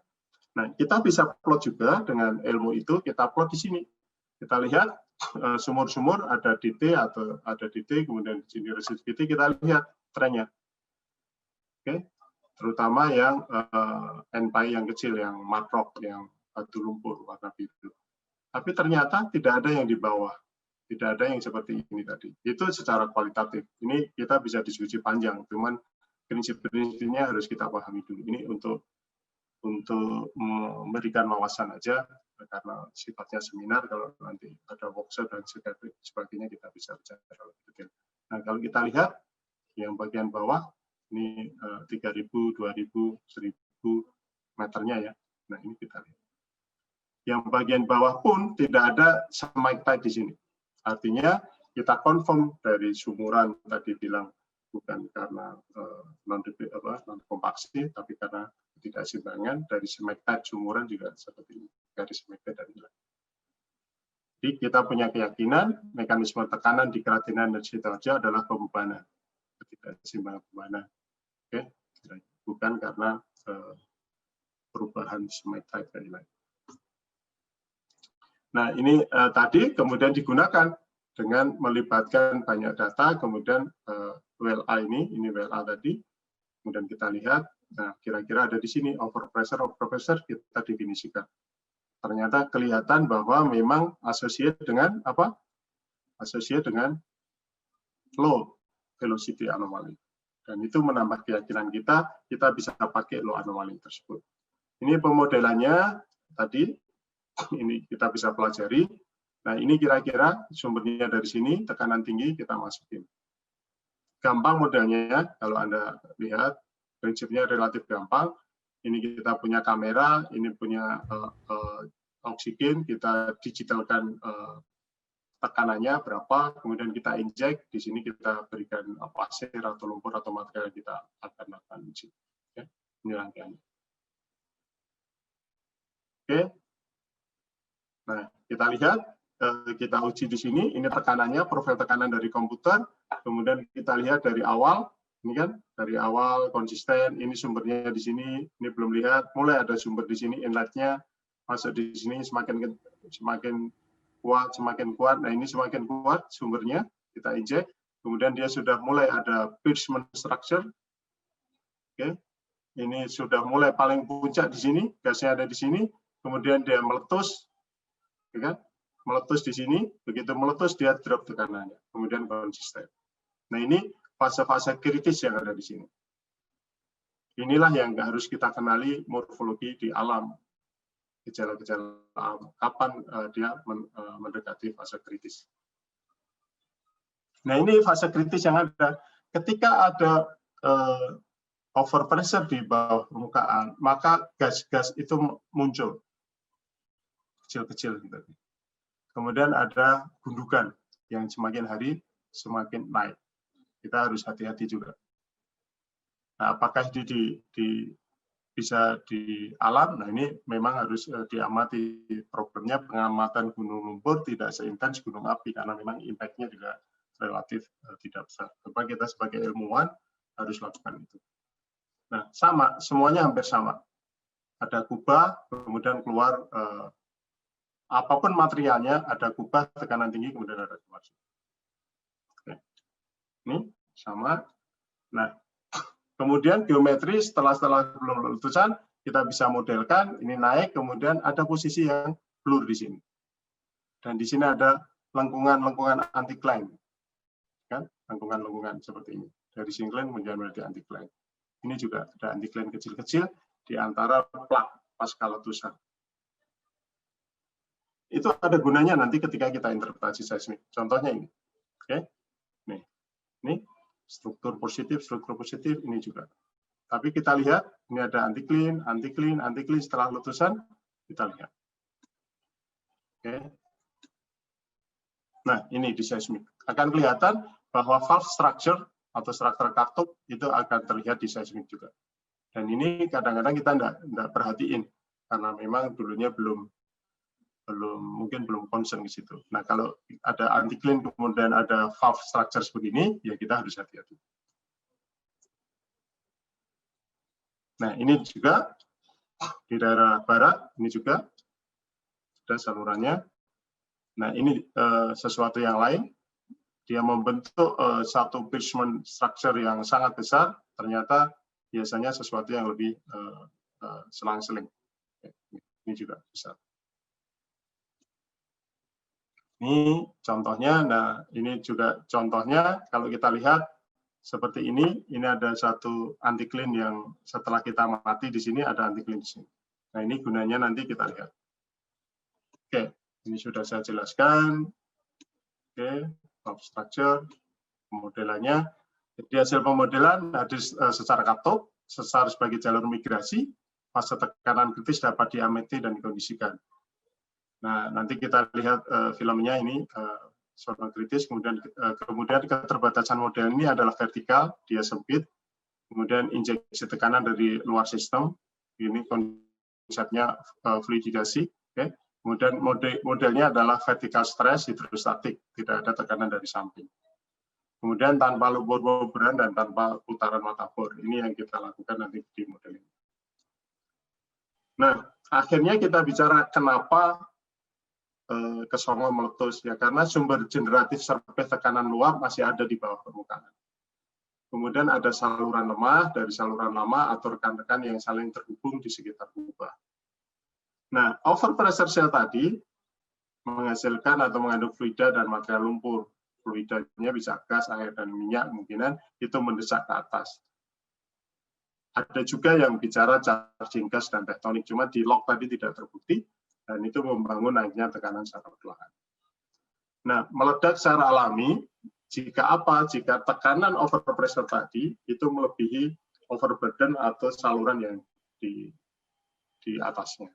Nah, kita bisa plot juga dengan ilmu itu, kita plot di sini. Kita lihat sumur-sumur ada DT atau ada DT, kemudian di sini resistivity, kita lihat trennya. Oke, terutama yang NPI yang kecil, yang matrok, yang batu lumpur warna biru. Tapi ternyata tidak ada yang di bawah, tidak ada yang seperti ini tadi. Itu secara kualitatif. Ini kita bisa diskusi panjang, cuman prinsip-prinsipnya harus kita pahami dulu. Ini untuk memberikan wawasan aja, karena sifatnya seminar. Kalau nanti ada workshop dan sebagainya kita bisa bicara lebih detail. Nah, kalau kita lihat yang bagian bawah ini 3.000, 2.000, 1.000 meternya ya. Nah, ini kita lihat. Yang bagian bawah pun tidak ada semaktite di sini. Artinya kita confirm dari sumuran tadi bilang bukan karena non-kompaksi, tapi karena ketidakseimbangan dari semaktite sumuran juga seperti ini, dari semaktite dan hilang. Jadi kita punya keyakinan mekanisme tekanan di keratinan dan sitarja adalah pembebanan, ketidakseimbangan pembebanan. Oke, bukan karena perubahan semaktite dan hilang. Nah, ini tadi kemudian digunakan dengan melibatkan banyak data, kemudian WLA ini WLA tadi, kemudian kita lihat, nah kira-kira ada di sini overpressure kita definisikan. Ternyata kelihatan bahwa memang associate dengan apa? Associate dengan low velocity anomaly. Dan itu menambah keyakinan kita bisa pakai low anomaly tersebut. Ini pemodelannya tadi, ini kita bisa pelajari. Nah, ini kira-kira sumbernya dari sini, tekanan tinggi kita masukin. Gampang modelnya, kalau Anda lihat, prinsipnya relatif gampang. Ini kita punya kamera, ini punya oksigen, kita digitalkan tekanannya berapa, kemudian kita injek, di sini kita berikan pasir atau lumpur atau material yang kita akan uji. Oke, ini rangkaiannya. Oke. Nah, kita lihat, kita uji di sini, ini tekanannya, profil tekanan dari komputer, kemudian kita lihat dari awal, ini kan, dari awal konsisten, ini sumbernya di sini, ini belum lihat, mulai ada sumber di sini, inletnya masuk di sini semakin kuat, nah ini semakin kuat sumbernya, kita injek, kemudian dia sudah mulai ada Pierceman structure, oke, ini sudah mulai paling puncak di sini, gasnya ada di sini, kemudian dia meletus, ya kan? Meletus di sini, begitu meletus dia drop tekanannya, kemudian konsisten. Nah, ini fase-fase kritis yang ada di sini. Inilah yang harus kita kenali morfologi di alam, gejala-gejala alam, kapan dia mendekati fase kritis. Nah, ini fase kritis yang ada. Ketika ada overpressure di bawah permukaan, maka gas-gas itu muncul kecil-kecil gitu. Kemudian ada gundukan yang semakin hari semakin naik. Kita harus hati-hati juga. Nah, apakah itu bisa di alam? Nah, ini memang harus diamati. Problemnya pengamatan gunung lumpur tidak seintens gunung api karena memang impact-nya juga relatif tidak besar. Coba kita sebagai ilmuwan harus lakukan itu. Nah, sama, semuanya hampir sama. Ada kubah, kemudian keluar apapun materialnya, ada kubah, tekanan tinggi, kemudian ada keluar. Oke. Ini sama. Nah, kemudian geometri setelah belum letusan kita bisa modelkan ini naik, kemudian ada posisi yang blur di sini. Dan di sini ada lengkungan-lengkungan anticline, kan? Lengkungan-lengkungan seperti ini. Dari syncline kemudian menjadi anticline. Ini juga ada anticline kecil-kecil di antara plak pasca letusan. Itu ada gunanya nanti ketika kita interpretasi seismik. Contohnya ini. Oke. Nih. Ini struktur positif ini juga. Tapi kita lihat ini ada anticline setelah letusan kita lihat. Oke. Nah, ini di seismik. Akan kelihatan bahwa valve structure atau struktur katup itu akan terlihat di seismik juga. Dan ini kadang-kadang kita enggak perhatiin karena memang dulunya belum concern ke situ. Nah, kalau ada anticline kemudian ada valve structure begini, ya kita harus hati-hati. Nah, ini juga di daerah barat, ini juga ada salurannya. Nah, ini sesuatu yang lain. Dia membentuk satu basement structure yang sangat besar, ternyata biasanya sesuatu yang lebih selang-seling. Ini juga besar. Ini contohnya, nah ini juga contohnya kalau kita lihat seperti ini ada satu anticline yang setelah kita mati di sini ada anticline di sini. Nah ini gunanya nanti kita lihat. Oke, ini sudah saya jelaskan. Oke, valve structure, pemodelannya. Jadi hasil pemodelan ada sesar katup, sesar sebagai jalur migrasi, fase tekanan kritis dapat diamati dan dikondisikan. Nah, nanti kita lihat filmnya ini zona kritis, kemudian keterbatasan model ini adalah vertikal, dia sempit, kemudian injeksi tekanan dari luar sistem, ini konsepnya fluidisasi, okay. Kemudian modelnya adalah vertical stress hidrostatik, tidak ada tekanan dari samping. Kemudian tanpa lumpur boboran dan tanpa putaran mata bor, ini yang kita lakukan nanti di model ini. Nah, akhirnya kita bicara kenapa Kesongo meletus, ya karena sumber generatif surface tekanan luap masih ada di bawah permukaan. Kemudian ada saluran lemah, dari saluran lama atau rekan-rekan yang saling terhubung di sekitar kubah. Nah, overpressure cell tadi menghasilkan atau mengandung fluida dan material lumpur. Fluidanya bisa gas, air, dan minyak, kemungkinan itu mendesak ke atas. Ada juga yang bicara charging gas dan tektonik, cuma di log tadi tidak terbukti, dan itu membangun naiknya tekanan secara perlahan. Nah, meledak secara alami, jika apa? Jika tekanan overpressure tadi itu melebihi overburden atau saluran yang di atasnya.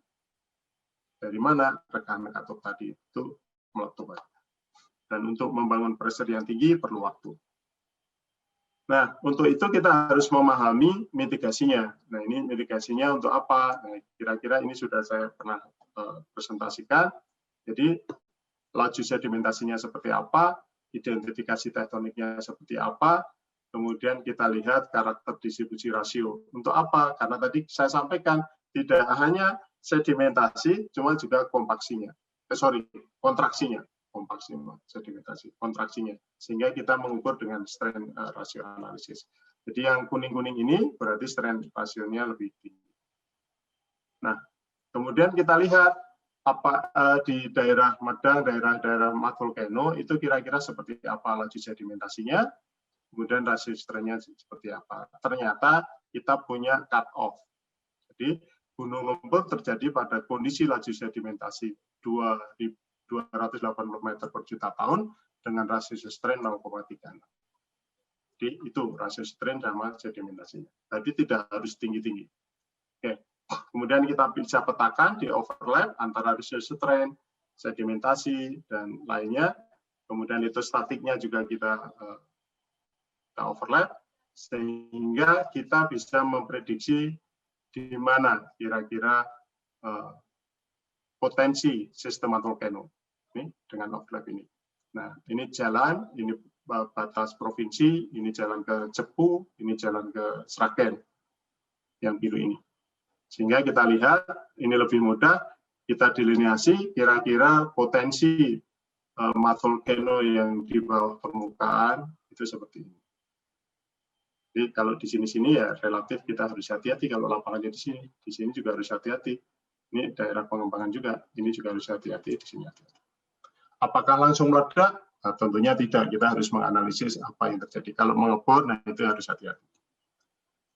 Dari mana tekanan katup tadi itu meletup. Dan untuk membangun pressure yang tinggi perlu waktu. Nah, untuk itu kita harus memahami mitigasinya. Nah, ini mitigasinya untuk apa? Nah, kira-kira ini sudah saya pernah presentasikan. Jadi, laju sedimentasinya seperti apa, identifikasi tektoniknya seperti apa, kemudian kita lihat karakter distribusi rasio. Untuk apa? Karena tadi saya sampaikan, tidak hanya sedimentasi, cuma juga kontraksinya. Sedimentasi, kontraksinya. Sehingga kita mengukur dengan strain rasio analisis. Jadi yang kuning-kuning ini berarti strain rasionya lebih tinggi. Nah, kemudian kita lihat apa di daerah Medang, daerah mat volcano itu kira-kira seperti apa laju sedimentasinya, kemudian rasio strainnya seperti apa. Ternyata kita punya cut off. Jadi gunung lumpur terjadi pada kondisi laju sedimentasi 280 meter per juta tahun dengan rasio strain 0,3. Jadi itu rasio strain sama sedimentasinya. Jadi tidak harus tinggi-tinggi. Oke. Kemudian kita bisa petakan di overlap antara rasio strain, sedimentasi, dan lainnya. Kemudian itu statiknya juga kita overlap, sehingga kita bisa memprediksi di mana kira-kira potensi sistem volcano ini dengan overlap ini. Nah, ini jalan, ini batas provinsi, ini jalan ke Cepu, ini jalan ke Sragen, yang biru ini. Sehingga kita lihat, ini lebih mudah, kita delineasi kira-kira potensi mat volcano yang di bawah permukaan, itu seperti ini. Jadi kalau di sini-sini ya relatif kita harus hati-hati kalau lapangannya di sini juga harus hati-hati. Ini daerah pengembangan juga, ini juga harus hati-hati di sini. Apakah langsung meledak? Nah, tentunya tidak. Kita harus menganalisis apa yang terjadi. Kalau mengebor, nah itu harus hati-hati.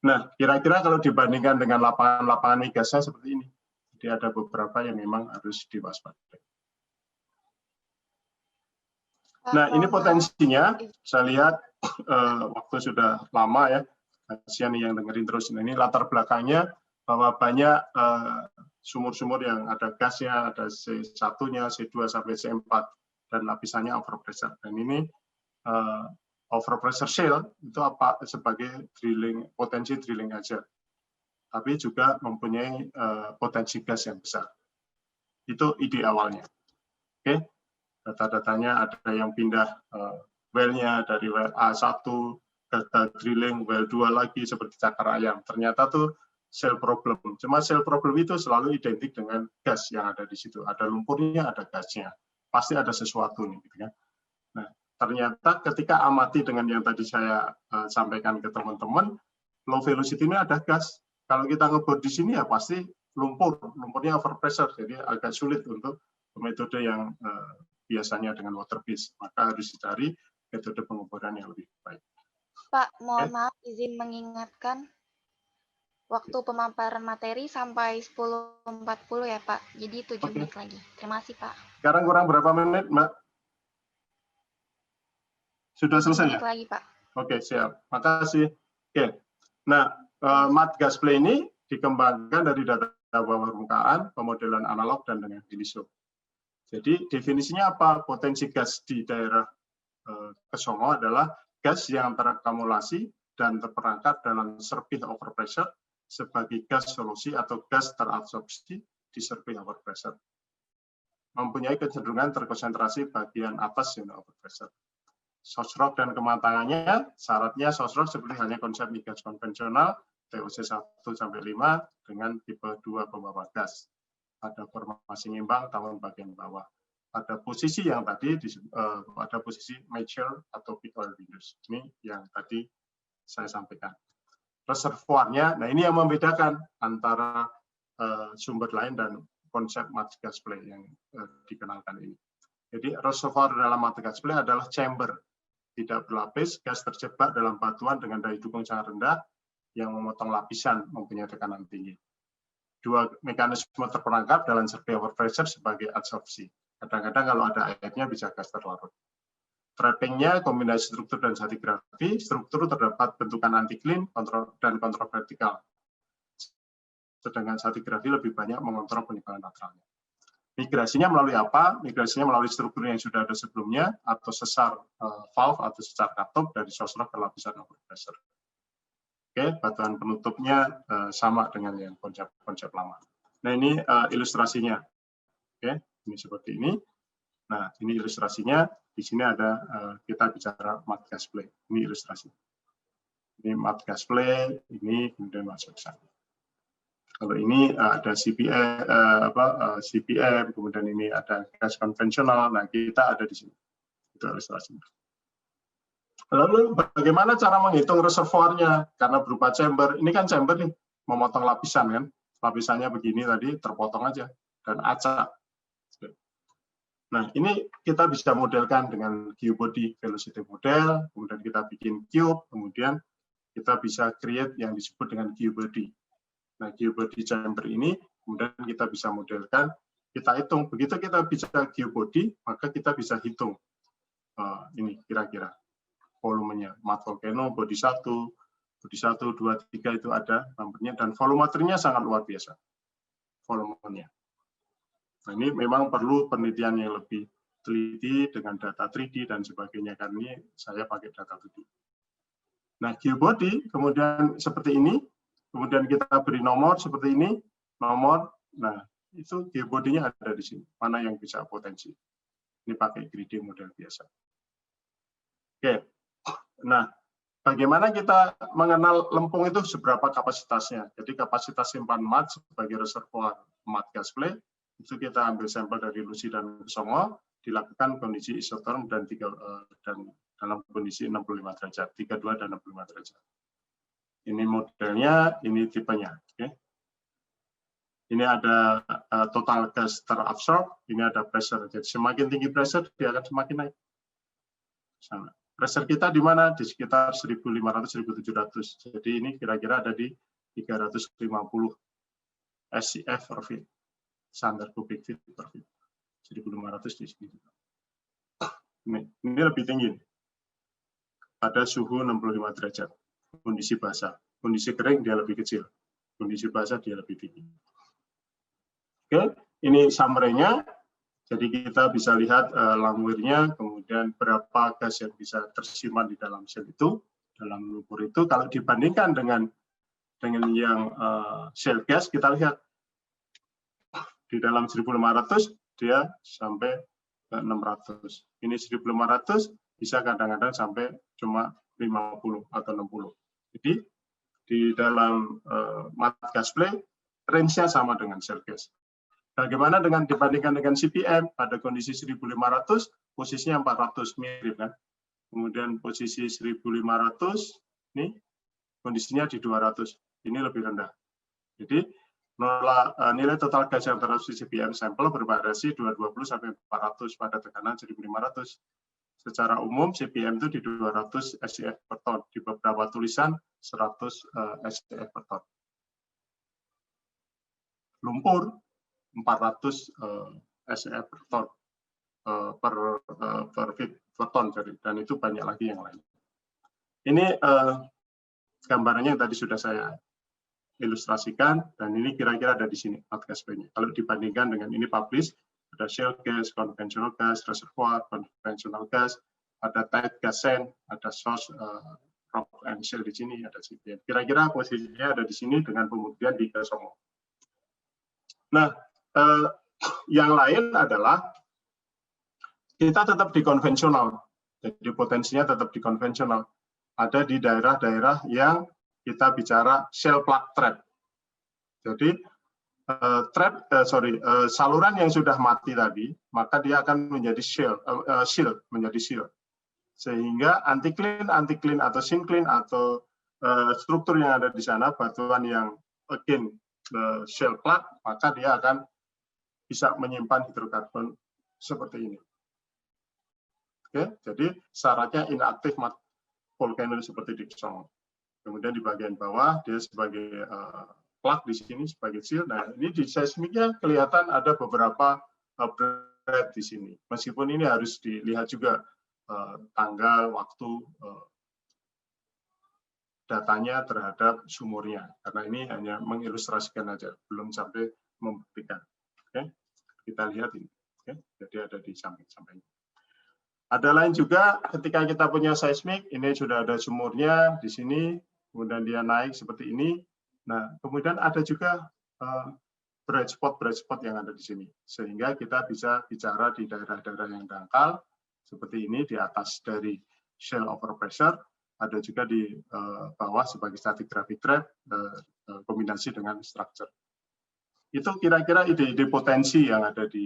Nah, kira-kira kalau dibandingkan dengan lapangan-lapangan migasnya seperti ini, jadi ada beberapa yang memang harus diwaspadai. Nah, ini potensinya, saya lihat waktu sudah lama ya, kasihan yang dengerin terus. Ini latar belakangnya bahwa banyak sumur-sumur yang ada gasnya, ada C1-nya, C2 sampai C4, dan lapisannya overpressure. Dan ini overpressure shale itu apa sebagai potensi drilling aja, tapi juga mempunyai potensi gas yang besar. Itu ide awalnya. Oke, data-datanya ada yang pindah well-nya dari well A1 ke drilling well 2 lagi seperti cakar ayam. Ternyata tuh shale problem. Cuma shale problem itu selalu identik dengan gas yang ada di situ. Ada lumpurnya, ada gasnya. Pasti ada sesuatu nih, gitu kan. Nah, ternyata ketika amati dengan yang tadi saya sampaikan ke teman-teman, low velocity ini ada gas. Kalau kita ngebor di sini ya pasti lumpurnya overpressure, jadi agak sulit untuk metode yang biasanya dengan water based. Maka harus dicari metode pengeboran yang lebih baik. Pak, mohon maaf izin mengingatkan waktu pemaparan materi sampai 10.40 ya Pak, jadi 7 menit lagi. Terima kasih Pak. Sekarang kurang berapa menit Mbak? Sudah selesai ya? Lagi, Pak. Oke, siap. Makasih. Oke. Nah, mat gas play ini dikembangkan dari data bawah permukaan, pemodelan analog, dan dengan ILISO. Jadi, definisinya apa? Potensi gas di daerah Kesongo adalah gas yang terakumulasi dan terperangkap dalam surface overpressure sebagai gas solusi atau gas terabsorpsi di surface overpressure. Mempunyai kecenderungan terkonsentrasi bagian atas zona overpressure. Source rock dan kematangannya, syaratnya source rock seperti halnya konsep migas konvensional, TOC 1-5 dengan tipe 2 pembawa gas. Ada formasi ngimbang tahun bagian bawah. Pada posisi yang tadi, pada posisi mature atau peak oil windows. Ini yang tadi saya sampaikan. Reservoirnya, nah ini yang membedakan antara sumber lain dan konsep mat gas play yang dikenalkan ini. Jadi reservoir dalam mat gas play adalah chamber, tidak berlapis, gas terjebak dalam batuan dengan daya dukung sangat rendah yang memotong lapisan mempunyai tekanan tinggi. Dua mekanisme terperangkap dalam surface overpressure sebagai adsorpsi. Kadang-kadang kalau ada airnya bisa gas terlarut. Trappingnya kombinasi struktur dan stratigrafi. Struktur terdapat bentukan anti-clean dan kontrol vertikal. Sedangkan stratigrafi lebih banyak mengontrol penimbangan lateralnya. Migrasinya melalui apa? Migrasinya melalui struktur yang sudah ada sebelumnya, atau sesar valve atau sesar katup dari source rock ke lapisan overpressure. Oke, batuan penutupnya sama dengan yang konsep lama. Nah, ini ilustrasinya. Oke, ini seperti ini. Nah, ini ilustrasinya. Di sini ada kita bicara mat gas play. Ini ilustrasi. Ini mat gas play, ini kemudian masuk ke sana. Kalau ini ada CPM, kemudian ini ada gas konvensional. Nah, kita ada di sini. Itu ilustrasinya. Lalu bagaimana cara menghitung reservoirnya? Karena berupa chamber. Ini kan chamber nih, memotong lapisan kan. Lapisannya begini tadi, terpotong aja. Dan acak. Nah, ini kita bisa modelkan dengan geobody velocity model, kemudian kita bikin cube, kemudian kita bisa create yang disebut dengan geobody. Nah, geobody chamber ini kemudian kita bisa modelkan, kita hitung. Begitu kita bisa geobody, maka kita bisa hitung ini kira-kira volumenya. Mat volcano, body 1, 2, 3 itu ada nomornya, dan volumetrinya sangat luar biasa. Volumenya. Nah, ini memang perlu penelitian yang lebih teliti dengan data 3D dan sebagainya, karena ini saya pakai data 3D. Nah, geobody kemudian seperti ini. Kemudian kita beri nomor seperti ini, nomor, nah itu geobody-nya ada di sini, mana yang bisa potensi. Ini pakai grid model biasa. Oke, nah bagaimana kita mengenal lempung itu seberapa kapasitasnya. Jadi kapasitas simpan mat sebagai reservoir mat gas play, itu kita ambil sampel dari Lusi dan Kesongo, dilakukan kondisi isotherm dan dalam kondisi 65 derajat, 32 dan 65 derajat. Ini modelnya, ini tipenya. Oke. Ini ada total gas terabsorb, ini ada pressure. Jadi semakin tinggi pressure, dia akan semakin naik. Sama. Pressure kita di mana? Di sekitar 1500-1700. Jadi ini kira-kira ada di 350 SCF per feet, standar kubik feet per feet. 1500 di sini. Ini lebih tinggi. Pada suhu 65 derajat. Kondisi basah. Kondisi kering dia lebih kecil. Kondisi basah dia lebih tinggi. Oke, ini summary-nya. Jadi kita bisa lihat langwirnya, kemudian berapa gas yang bisa tersimpan di dalam sel itu, dalam lumpur itu. Kalau dibandingkan dengan yang shale gas, kita lihat di dalam 1500 dia sampai 600. Ini 1500 bisa kadang-kadang sampai cuma 50 atau 60. Jadi di dalam mud gas play range-nya sama dengan shale gas. Bagaimana dengan dibandingkan dengan CPM pada kondisi 1500 posisinya 400 mirip kan. Kemudian posisi 1500 ini kondisinya di 200. Ini lebih rendah. Jadi nilai total gas yang terdapat di CPM sampel bervariasi 220 sampai 400 pada tekanan 1500. Secara umum CPM itu di 200 SCF per ton. Di beberapa tulisan 100 SCF per ton. Lumpur 400 SCF per ton per ton, dan itu banyak lagi yang lain. Ini gambarannya yang tadi sudah saya ilustrasikan, dan ini kira-kira ada di sini mud gas play-nya. Kalau dibandingkan dengan ini publish, ada shale gas, conventional gas, reservoir, conventional gas, ada tight gas sand, ada source rock and shale di sini, ada CPM. Kira-kira posisinya ada di sini dengan pembuktian di Kesongo. Nah, yang lain adalah kita tetap di konvensional, jadi potensinya tetap di konvensional. Ada di daerah-daerah yang kita bicara shale plug trap. Jadi saluran yang sudah mati tadi, maka dia akan menjadi shield, menjadi shield. Sehingga anti-clean atau syncline atau struktur yang ada di sana, batuan yang again shale plug, maka dia akan bisa menyimpan hidrokarbon seperti ini. Oke, jadi syaratnya inaktif volcano seperti di Kesongo. Kemudian di bagian bawah dia sebagai plug di sini sebagai shield. Nah, ini di seismiknya kelihatan ada beberapa bread di sini. Meskipun ini harus dilihat juga tanggal, waktu, datanya terhadap sumurnya. Karena ini hanya mengilustrasikan aja, belum sampai membuktikan. Oke, kita lihat ini. Oke, jadi ada di samping-samping. Ada lain juga ketika kita punya seismik, ini sudah ada sumurnya di sini, kemudian dia naik seperti ini. Nah, kemudian ada juga bright spot yang ada di sini, sehingga kita bisa bicara di daerah-daerah yang dangkal seperti ini di atas dari shale overpressure, ada juga di bawah sebagai stratigraphic trap kombinasi dengan structure. Itu kira-kira ide-ide potensi yang ada di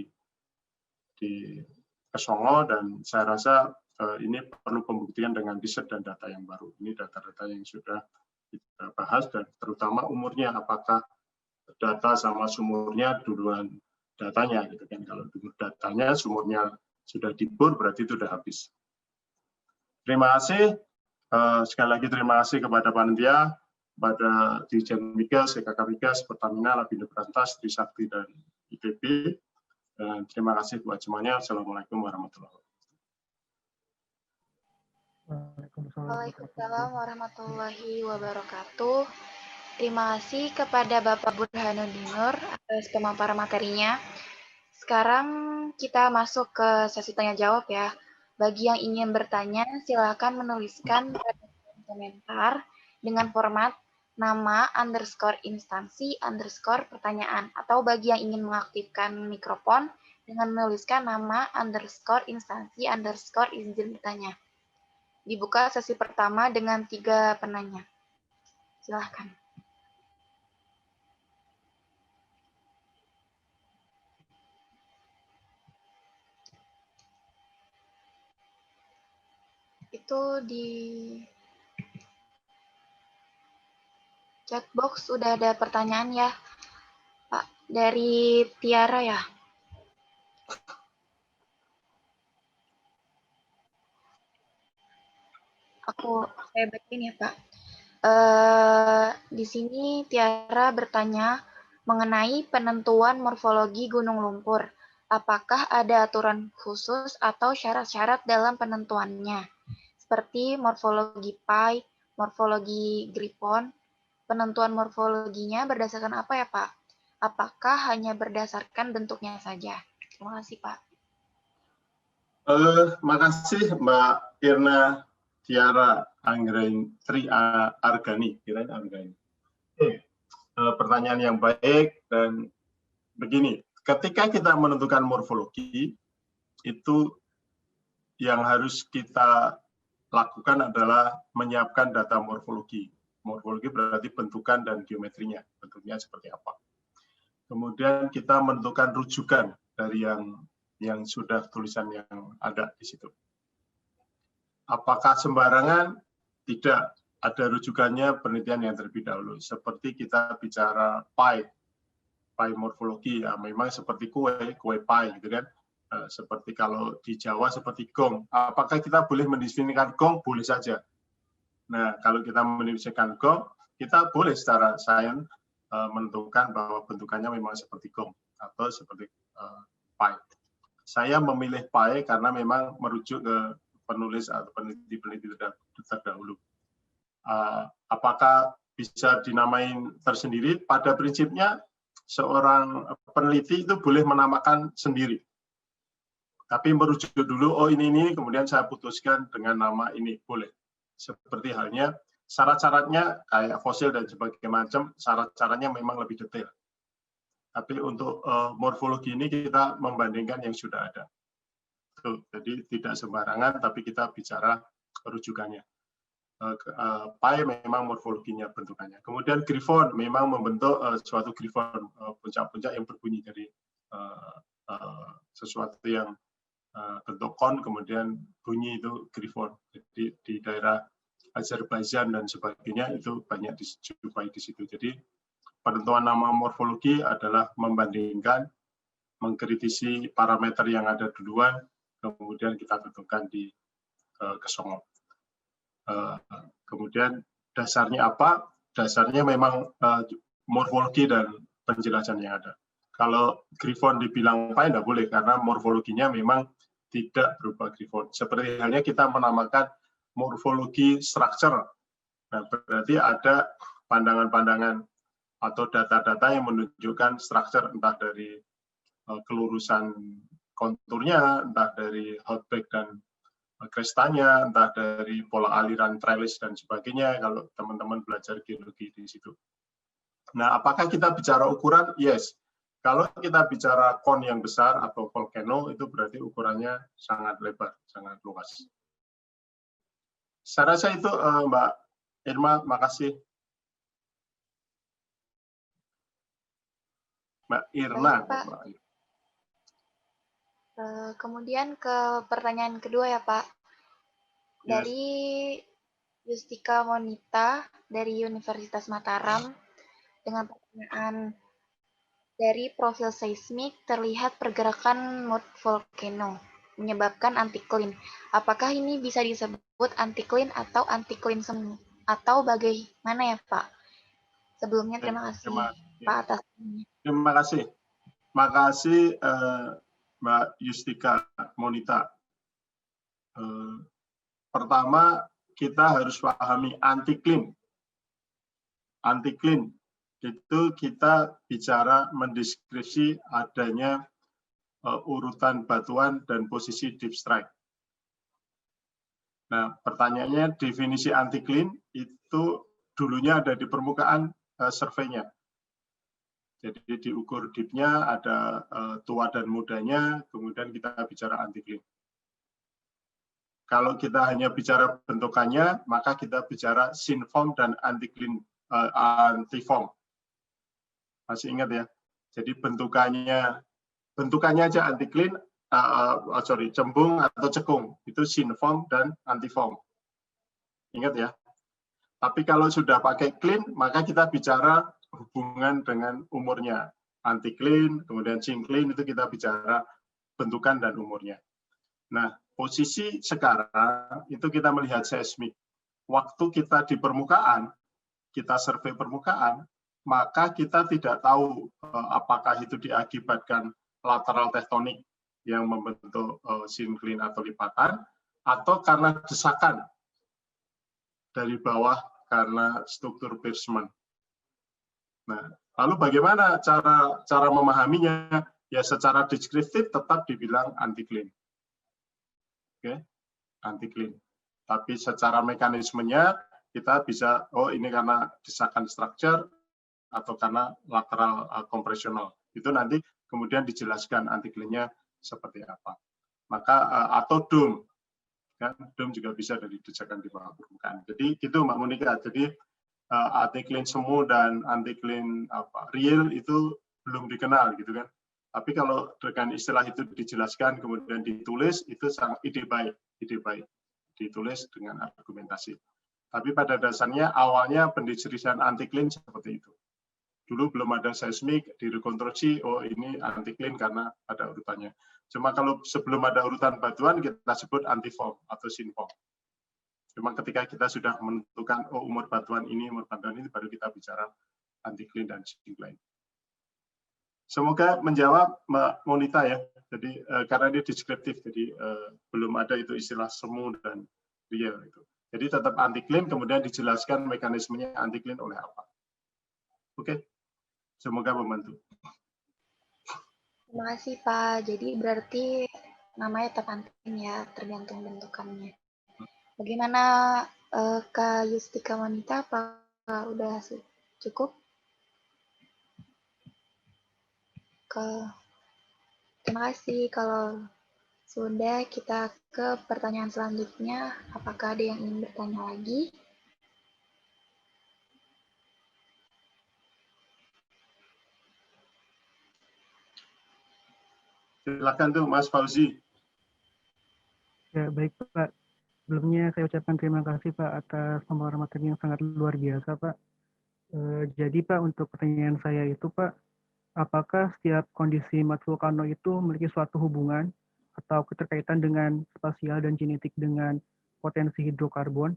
Kesongo, dan saya rasa ini perlu pembuktian dengan riset dan data yang baru. Ini data-data yang sudah kita bahas, dan terutama umurnya, apakah data sama sumurnya duluan datanya gitu kan. Kalau dulu datanya sumurnya sudah dibor, berarti itu sudah habis. Terima kasih. Sekali lagi terima kasih kepada panitia, pada Dirjen Migas, EKK Migas, Pertamina, Lapindo Berantas, Trisakti, dan ITB. Dan terima kasih buat semuanya. Assalamualaikum warahmatullahi wabarakatuh. Waalaikumsalam warahmatullahi wabarakatuh. Terima kasih kepada Bapak Burhanuddin Nur atas pemaparan materinya. Sekarang kita masuk ke sesi tanya jawab ya. Bagi yang ingin bertanya, silakan menuliskan komentar dengan format nama _instansi _pertanyaan, atau bagi yang ingin mengaktifkan mikrofon dengan menuliskan nama _instansi izin bertanya. Dibuka sesi pertama dengan 3 penanya. Silahkan. Itu di chatbox sudah ada pertanyaan ya, Pak. Dari Tiara ya. Saya bacain ya, Pak. Di sini Tiara bertanya mengenai penentuan morfologi gunung lumpur. Apakah ada aturan khusus atau syarat-syarat dalam penentuannya? Seperti morfologi pi, morfologi Griffon. Penentuan morfologinya berdasarkan apa ya, Pak? Apakah hanya berdasarkan bentuknya saja? Terima kasih, Pak. Makasih Mbak Irna Tiara Anggrain Tri Argani. Pertanyaan yang baik, dan begini, ketika kita menentukan morfologi, itu yang harus kita lakukan adalah menyiapkan data morfologi. Morfologi berarti bentukan dan geometrinya, bentuknya seperti apa. Kemudian kita menentukan rujukan dari yang sudah tulisan yang ada di situ. Apakah sembarangan? Tidak, ada rujukannya, penelitian yang terlebih dahulu. Seperti kita bicara pi morfologi, ya memang seperti kue pi gitu kan. Seperti kalau di Jawa seperti gong. Apakah kita boleh mendefinisikan gong? Boleh saja. Nah, kalau kita mendefinisikan gong, kita boleh secara sains menentukan bahwa bentukannya memang seperti gong atau seperti pi. Saya memilih pi karena memang merujuk ke penulis atau peneliti-peneliti terdahulu. Apakah bisa dinamain tersendiri? Pada prinsipnya, seorang peneliti itu boleh menamakan sendiri. Tapi merujuk dulu, oh ini, kemudian saya putuskan dengan nama ini, boleh. Seperti halnya, syarat-syaratnya kayak fosil dan sebagainya macam, syarat-syaratnya memang lebih detail. Tapi untuk morfologi ini kita membandingkan yang sudah ada. Jadi tidak sembarangan, tapi kita bicara rujukannya. Pi memang morfologinya, bentukannya. Kemudian Griffon memang membentuk suatu Griffon, puncak-puncak yang berbunyi dari sesuatu yang bentuk kon, kemudian bunyi itu Griffon. Jadi di daerah Azerbaijan dan sebagainya itu banyak dijumpai di situ. Jadi penentuan nama morfologi adalah membandingkan, mengkritisi parameter yang ada duluan, kemudian kita tentukan di kesongo. Kemudian dasarnya apa? Dasarnya memang morfologi dan penjelasan yang ada. Kalau Griffon dibilang pi tidak boleh karena morfologinya memang tidak berupa Griffon. Seperti halnya kita menamakan morfologi structure. Nah, berarti ada pandangan-pandangan atau data-data yang menunjukkan structure, entah dari kelurusan konturnya, entah dari outback dan krestanya, entah dari pola aliran trellis dan sebagainya, kalau teman-teman belajar geologi di situ. Nah, apakah kita bicara ukuran? Yes. Kalau kita bicara kon yang besar atau volcano, itu berarti ukurannya sangat lebar, sangat luas. Saya rasa itu, Mbak Irma, makasih. Mbak Irna. Baik, Pak. Kemudian ke pertanyaan kedua ya, Pak. Dari Yustika Monita dari Universitas Mataram dengan pertanyaan, dari profil seismik terlihat pergerakan mood volcano menyebabkan antiklin. Apakah ini bisa disebut antiklin atau antiklin semu? Atau bagaimana ya, Pak? Sebelumnya terima kasih, Pak, atas ini. Terima kasih. Makasih Mbak Yustika Monita. Pertama, kita harus pahami antiklin. Antiklin itu kita bicara mendeskripsi adanya urutan batuan dan posisi deep strike. Nah, pertanyaannya, definisi antiklin itu dulunya ada di permukaan surveinya. Jadi diukur deepnya, ada tua dan mudanya, kemudian kita bicara antiklin. Kalau kita hanya bicara bentukannya, maka kita bicara synform dan antiklin, antiform. Masih ingat ya? Jadi bentukannya aja antiklin, cembung atau cekung, itu synform dan antiform. Ingat ya? Tapi kalau sudah pakai clean, maka kita bicara hubungan dengan umurnya. Anti-clean, kemudian synclean, itu kita bicara bentukan dan umurnya. Nah, posisi sekarang itu kita melihat seismik. Waktu kita di permukaan, kita survei permukaan, maka kita tidak tahu apakah itu diakibatkan lateral tektonik yang membentuk syncline atau lipatan, atau karena desakan dari bawah karena struktur Pierceman. Nah, lalu bagaimana cara memahaminya? Ya secara deskriptif tetap dibilang anti-clean. Oke, anti-clean. Tapi secara mekanismenya kita bisa, oh ini karena desakan structure atau karena lateral kompresional. Itu nanti kemudian dijelaskan anti-clean-nya seperti apa. Maka atau dome, kan dome juga bisa dari desakan di bawah permukaan. Jadi gitu Mbak Monika. Jadi anti-clean semu dan anti-clean real itu belum dikenal gitu kan. Tapi kalau dengan istilah itu dijelaskan kemudian ditulis itu sangat ide baik ditulis dengan argumentasi. Tapi pada dasarnya awalnya pendeskripsian anti-clean seperti itu. Dulu belum ada seismik, direkonstruksi, oh ini anti-clean karena ada urutannya. Cuma kalau sebelum ada urutan batuan, kita sebut anti-fault atau synfault. Cuma ketika kita sudah menentukan, oh umur batuan ini, baru kita bicara anti-clean dan syncline. Semoga menjawab Mbak Monita ya. Jadi karena dia deskriptif, jadi belum ada itu istilah semu dan real itu. Jadi tetap anti-clean, kemudian dijelaskan mekanismenya anti-clean oleh apa. Oke. Semoga membantu. Terima kasih Pak. Jadi berarti namanya tetap anti-clean ya, tergantung bentukannya. Bagaimana Kak Yustika Wanita? Apakah udah cukup? Terima kasih. Kalau sudah, kita ke pertanyaan selanjutnya. Apakah ada yang ingin bertanya lagi? Silakan tuh Mas Fauzi. Ya, baik Pak. Sebelumnya saya ucapkan terima kasih Pak atas pemaparan materi yang sangat luar biasa Pak. Jadi Pak, untuk pertanyaan saya itu Pak, apakah setiap kondisi mat vulkano itu memiliki suatu hubungan atau keterkaitan dengan spasial dan genetik dengan potensi hidrokarbon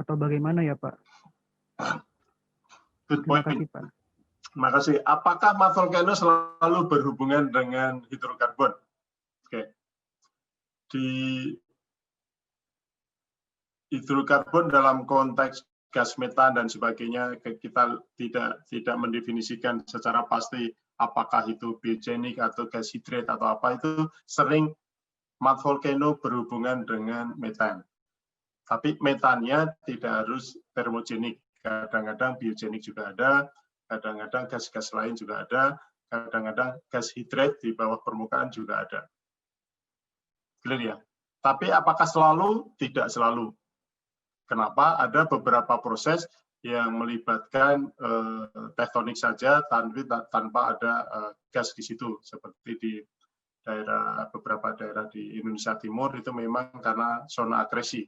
atau bagaimana ya Pak? Good Terima point. kasih Pak. Terima kasih. Apakah mat volcano selalu berhubungan dengan hidrokarbon? Oke. Di hidrokarbon dalam konteks gas metan dan sebagainya, kita tidak mendefinisikan secara pasti apakah itu biogenik atau gas hidrat atau apa, itu sering mat volcano berhubungan dengan metan. Tapi metannya tidak harus termogenik. Kadang-kadang biogenik juga ada, kadang-kadang gas-gas lain juga ada, kadang-kadang gas hidrat di bawah permukaan juga ada. Clear ya? Tapi apakah selalu? Tidak selalu. Kenapa? Ada beberapa proses yang melibatkan tektonik saja tanpa ada gas di situ, seperti di beberapa daerah di Indonesia Timur itu memang karena zona akresi.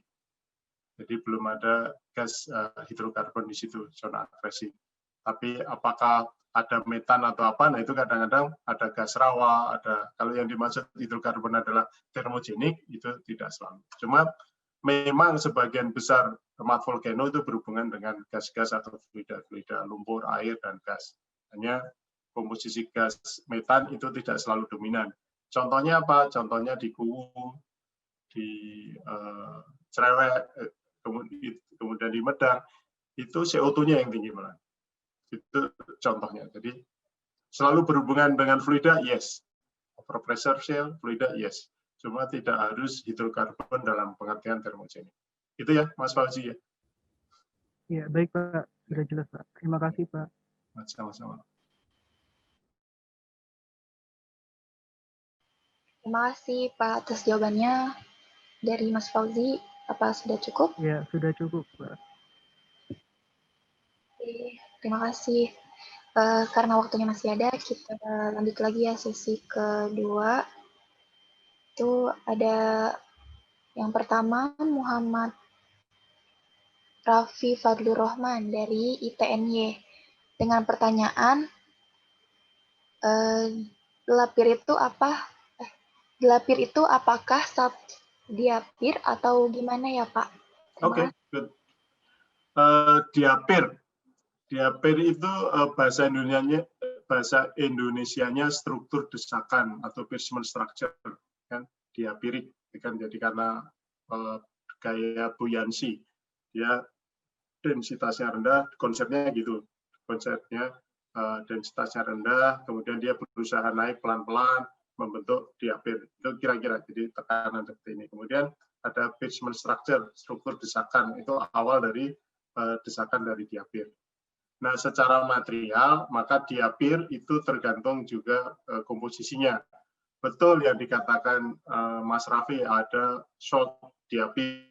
Jadi belum ada gas hidrokarbon di situ, zona akresi. Tapi apakah ada metan atau apa? Nah itu kadang-kadang ada gas rawa, ada kalau yang dimaksud hidrokarbon adalah termogenik, itu tidak selalu. Cuma memang sebagian besar mat volcano itu berhubungan dengan gas-gas atau fluida, lumpur, air, dan gas. Hanya komposisi gas metan itu tidak selalu dominan. Contohnya apa? Contohnya di Kuwu, di Cerewet, kemudian di Medang, itu CO2-nya yang tinggi malah. Itu contohnya. Jadi selalu berhubungan dengan fluida, yes. Overpressure shale, fluida, yes. Cuma tidak harus hidrokarbon dalam pengertian termogenik. Itu ya, Mas Fauzi ya. Ya, baik Pak. Sudah jelas Pak. Terima kasih Pak. Sama-sama. Terima kasih Pak atas jawabannya dari Mas Fauzi. Apa sudah cukup? Ya, sudah cukup Pak. Oke, terima kasih. Karena waktunya masih ada, kita lanjut lagi ya sesi kedua. Itu ada yang pertama Muhammad Raffi Fadlur Rahman dari ITNY dengan pertanyaan, gelapir itu apa? Gelapir itu apakah subdiapir atau gimana ya Pak? Oke, good. Diapir itu bahasa Indonesianya struktur desakan atau Pearson structure, kan? Diapirik, kan? Jadi karena gaya buoyancy, dia densitasnya rendah, konsepnya gitu, konsepnya densitasnya rendah, kemudian dia berusaha naik pelan-pelan membentuk diapir, itu kira-kira jadi tekanan seperti ini. Kemudian ada Pearson structure, struktur desakan, itu awal dari desakan dari diapir. Nah, secara material, maka diapir itu tergantung juga komposisinya. Betul yang dikatakan Mas Raffi, ada salt diapir.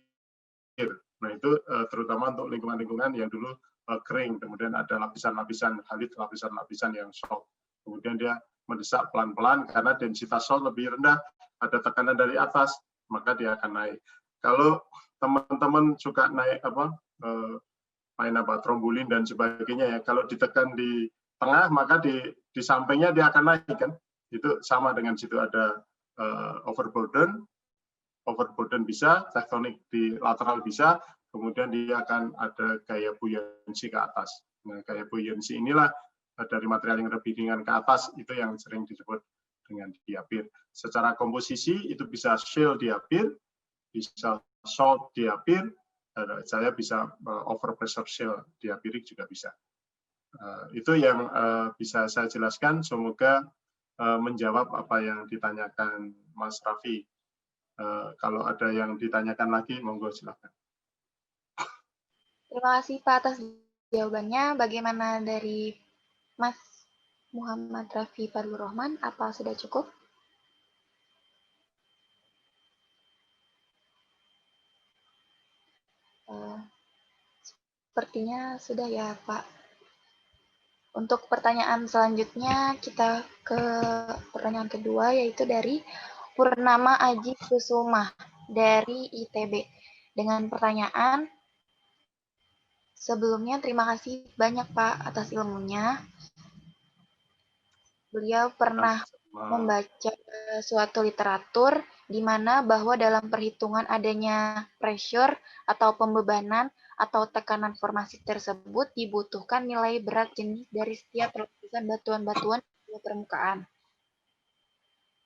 Nah, itu terutama untuk lingkungan-lingkungan yang dulu kering, kemudian ada lapisan-lapisan halit, lapisan-lapisan yang salt. Kemudian dia mendesak pelan-pelan karena densitas salt lebih rendah, ada tekanan dari atas, maka dia akan naik. Kalau teman-teman suka naik main trombulin dan sebagainya ya, kalau ditekan di tengah maka di sampingnya dia akan naik, kan? Itu sama dengan situ ada overburden bisa, tektonik di lateral bisa, kemudian dia akan ada gaya buoyancy ke atas. Nah, gaya buoyancy inilah dari material yang lebih ringan ke atas, itu yang sering disebut dengan diapir. Secara komposisi itu bisa shale diapir, bisa salt diapir, saya bisa overpressure shale diapirik juga bisa. Itu yang bisa saya jelaskan, semoga menjawab apa yang ditanyakan Mas Raffi. Kalau ada yang ditanyakan lagi, monggo silakan. Terima kasih Pak atas jawabannya. Bagaimana dari Mas Muhammad Raffi Fadlur Rahman? Apa sudah cukup? Sepertinya sudah ya Pak. Untuk pertanyaan selanjutnya, kita ke pertanyaan kedua, yaitu dari Purnama Aji Kusuma dari ITB. Dengan pertanyaan, sebelumnya terima kasih banyak Pak atas ilmunya. Beliau pernah membaca suatu literatur di mana bahwa dalam perhitungan adanya pressure atau pembebanan atau tekanan formasi tersebut dibutuhkan nilai berat jenis dari setiap lapisan batuan-batuan di permukaan.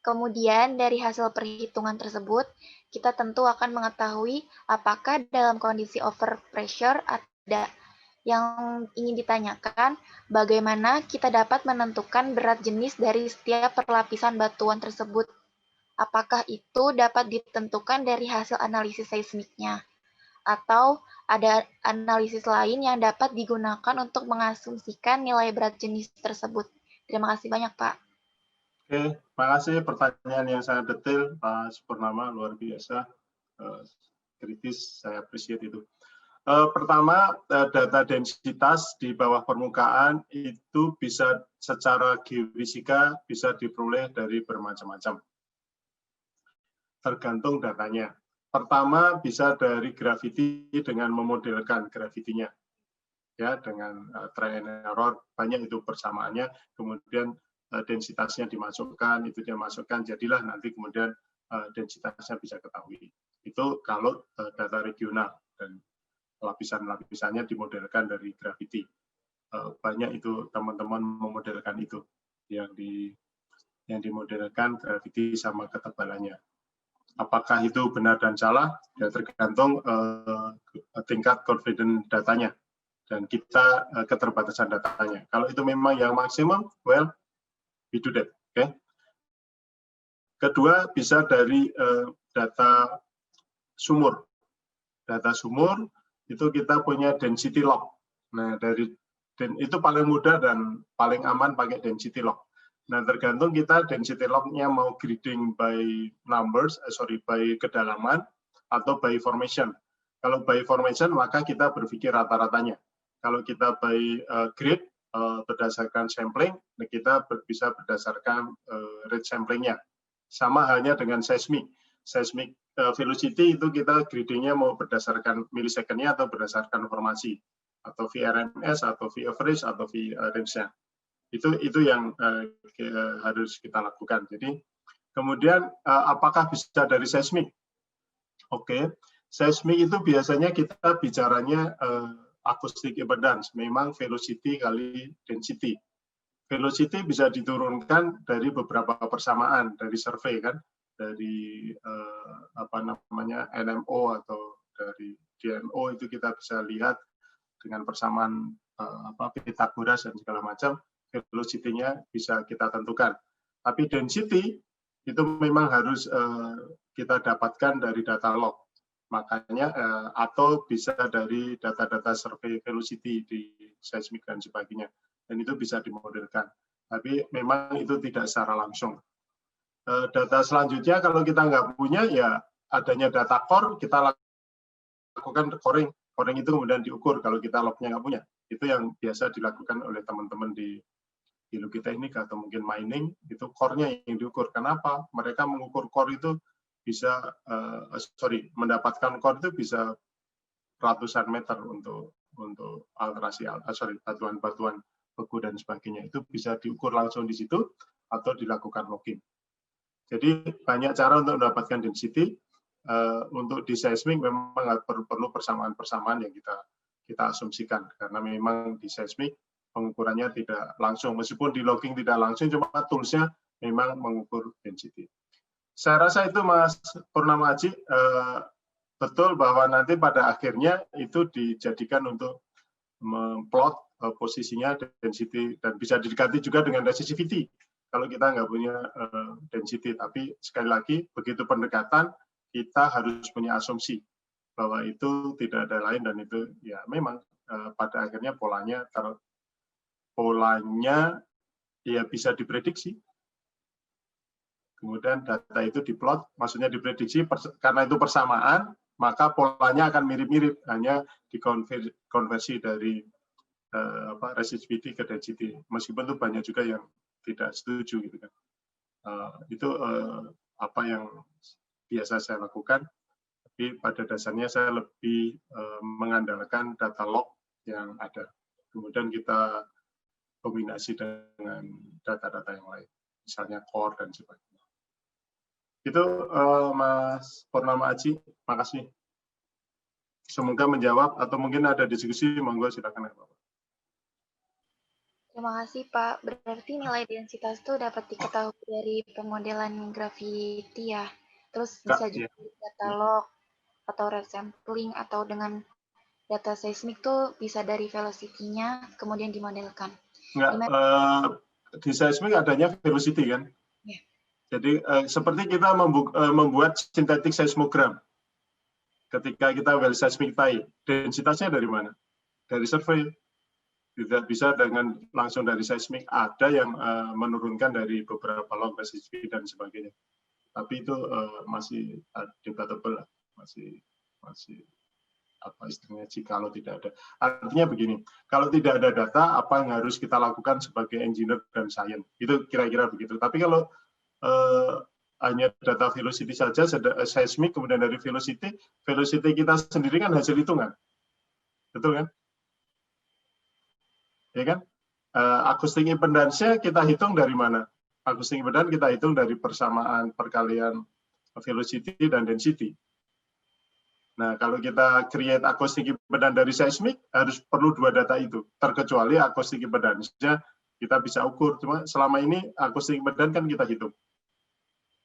Kemudian dari hasil perhitungan tersebut, kita tentu akan mengetahui apakah dalam kondisi overpressure ada. Yang ingin ditanyakan, bagaimana kita dapat menentukan berat jenis dari setiap perlapisan batuan tersebut? Apakah itu dapat ditentukan dari hasil analisis seismiknya? Atau ada analisis lain yang dapat digunakan untuk mengasumsikan nilai berat jenis tersebut? Terima kasih banyak, Pak. Oke, terima kasih pertanyaan yang sangat detail, Pak Purnama, luar biasa, kritis, saya appreciate itu. Pertama, data densitas di bawah permukaan itu bisa secara geofisika bisa diperoleh dari bermacam-macam. Tergantung datanya. Pertama, bisa dari gravity dengan memodelkan gravitinya. Ya, dengan try and error, banyak itu persamaannya, kemudian densitasnya dimasukkan, itu dia masukkan, jadilah nanti kemudian densitasnya bisa ketahui. Itu kalau data regional dan lapisan-lapisannya dimodelkan dari gravity. Banyak itu teman-teman memodelkan itu, yang dimodelkan gravity sama ketebalannya. Apakah itu benar dan salah? Ya tergantung tingkat confidence datanya dan kita keterbatasan datanya. Kalau itu memang yang maksimum, well, we do that. Okay? Kedua, bisa dari data sumur. Data sumur itu kita punya density log. Nah, itu paling mudah dan paling aman pakai density log. Nah, tergantung kita density log-nya mau grading by numbers, by kedalaman atau by formation. Kalau by formation, maka kita berpikir rata-ratanya. Kalau kita by grade, berdasarkan sampling, kita bisa berdasarkan rate sampling-nya. Sama halnya dengan seismik. Seismik velocity itu kita gradingnya mau berdasarkan milisecond-nya atau berdasarkan formasi, atau VRMS, atau V-average, atau V-range-nya. Itu yang harus kita lakukan. Jadi kemudian apakah bisa dari seismik? Oke, seismik itu biasanya kita bicaranya acoustic impedance, memang velocity kali density. Velocity bisa diturunkan dari beberapa persamaan, dari survei kan, dari NMO atau dari DMO, itu kita bisa lihat dengan persamaan Pythagoras dan segala macam, velocity-nya bisa kita tentukan. Tapi density itu memang harus kita dapatkan dari data log. Makanya atau bisa dari data-data survei velocity di seismik dan sebagainya. Dan itu bisa dimodelkan. Tapi memang itu tidak secara langsung. Data selanjutnya kalau kita nggak punya, ya adanya data core, kita lakukan coring. Coring itu kemudian diukur kalau kita lognya nggak punya. Itu yang biasa dilakukan oleh teman-teman di geologi teknik atau mungkin mining, itu core-nya yang diukur. Kenapa? Mereka mengukur core itu bisa, mendapatkan core itu bisa ratusan meter untuk alterasi, batuan-batuan beku dan sebagainya. Itu bisa diukur langsung di situ atau dilakukan logging. Jadi banyak cara untuk mendapatkan density. Untuk di seismik memang perlu persamaan-persamaan yang kita asumsikan, karena memang di seismik pengukurannya tidak langsung, meskipun di logging tidak langsung, cuma toolsnya memang mengukur density. Saya rasa itu Mas Purnama Aji, betul bahwa nanti pada akhirnya itu dijadikan untuk memplot posisinya density, dan bisa didekati juga dengan resistivity kalau kita nggak punya density. Tapi sekali lagi, begitu pendekatan, kita harus punya asumsi bahwa itu tidak ada lain, dan itu ya memang pada akhirnya polanya ya bisa diprediksi. Kemudian data itu diplot, maksudnya diprediksi, karena itu persamaan, maka polanya akan mirip-mirip, hanya dikonversi dari resistivity ke density. Meskipun itu banyak juga yang tidak setuju gitu kan. Itu apa yang biasa saya lakukan, tapi pada dasarnya saya lebih mengandalkan data log yang ada. Kemudian kita kombinasi dengan data-data yang lain, misalnya core dan sebagainya. Itu Mas Purnama Aji, makasih. Semoga menjawab, atau mungkin ada diskusi, monggo silakan ya Bapak. Terima kasih Pak. Berarti nilai densitas itu dapat diketahui dari pemodelan gravity ya. Terus bisa juga dari data log atau red sampling, atau dengan data seismik tuh bisa dari velocity-nya kemudian dimodelkan. Enggak, di seismik adanya velocity kan? Ya. Jadi seperti kita membuat sintetik seismogram. Ketika kita well seismic type, densitasnya dari mana? Dari survei. Tidak bisa dengan langsung dari seismik. Ada yang menurunkan dari beberapa log resistivity dan sebagainya. Tapi itu masih debatable, masih apa istilahnya, jikalau tidak ada. Artinya begini, kalau tidak ada data, apa yang harus kita lakukan sebagai engineer dan science? Itu kira-kira begitu. Tapi kalau hanya data velocity saja, seismik, kemudian dari velocity kita sendiri kan hasil hitungan. Betul kan? Ya kan? Acoustic impedance-nya kita hitung dari mana? Acoustic impedance kita hitung dari persamaan perkalian velocity dan density. Nah, kalau kita create acoustic impedance dari seismik, harus perlu dua data itu. Terkecuali acoustic impedance-nya kita bisa ukur. Cuma selama ini acoustic impedance kan kita hitung.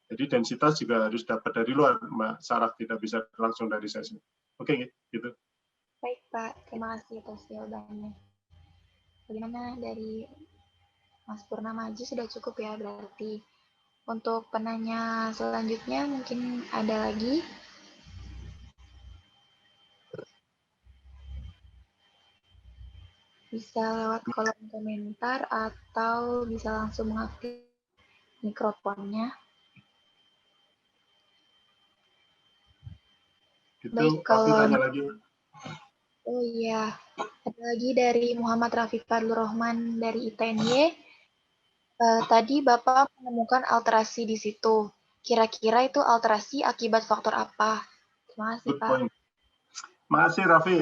Jadi densitas juga harus dapat dari luar, Mbak Sarah, tidak bisa langsung dari seismik. Oke, gitu. Baik, Pak. Terima kasih atas jawabannya. Bagaimana dari Mas Purnama Aji, sudah cukup ya berarti. Untuk penanya selanjutnya mungkin ada lagi. Bisa lewat kolom komentar atau bisa langsung mengaktifkan mikrofonnya. Baik, kalau tanya lagi. Oh iya, ada lagi dari Muhammad Rafiq Fadlur Rahman dari ITNY. Tadi Bapak menemukan alterasi di situ. Kira-kira itu alterasi akibat faktor apa? Terima kasih, Good Pak. point. Makasih Raffi,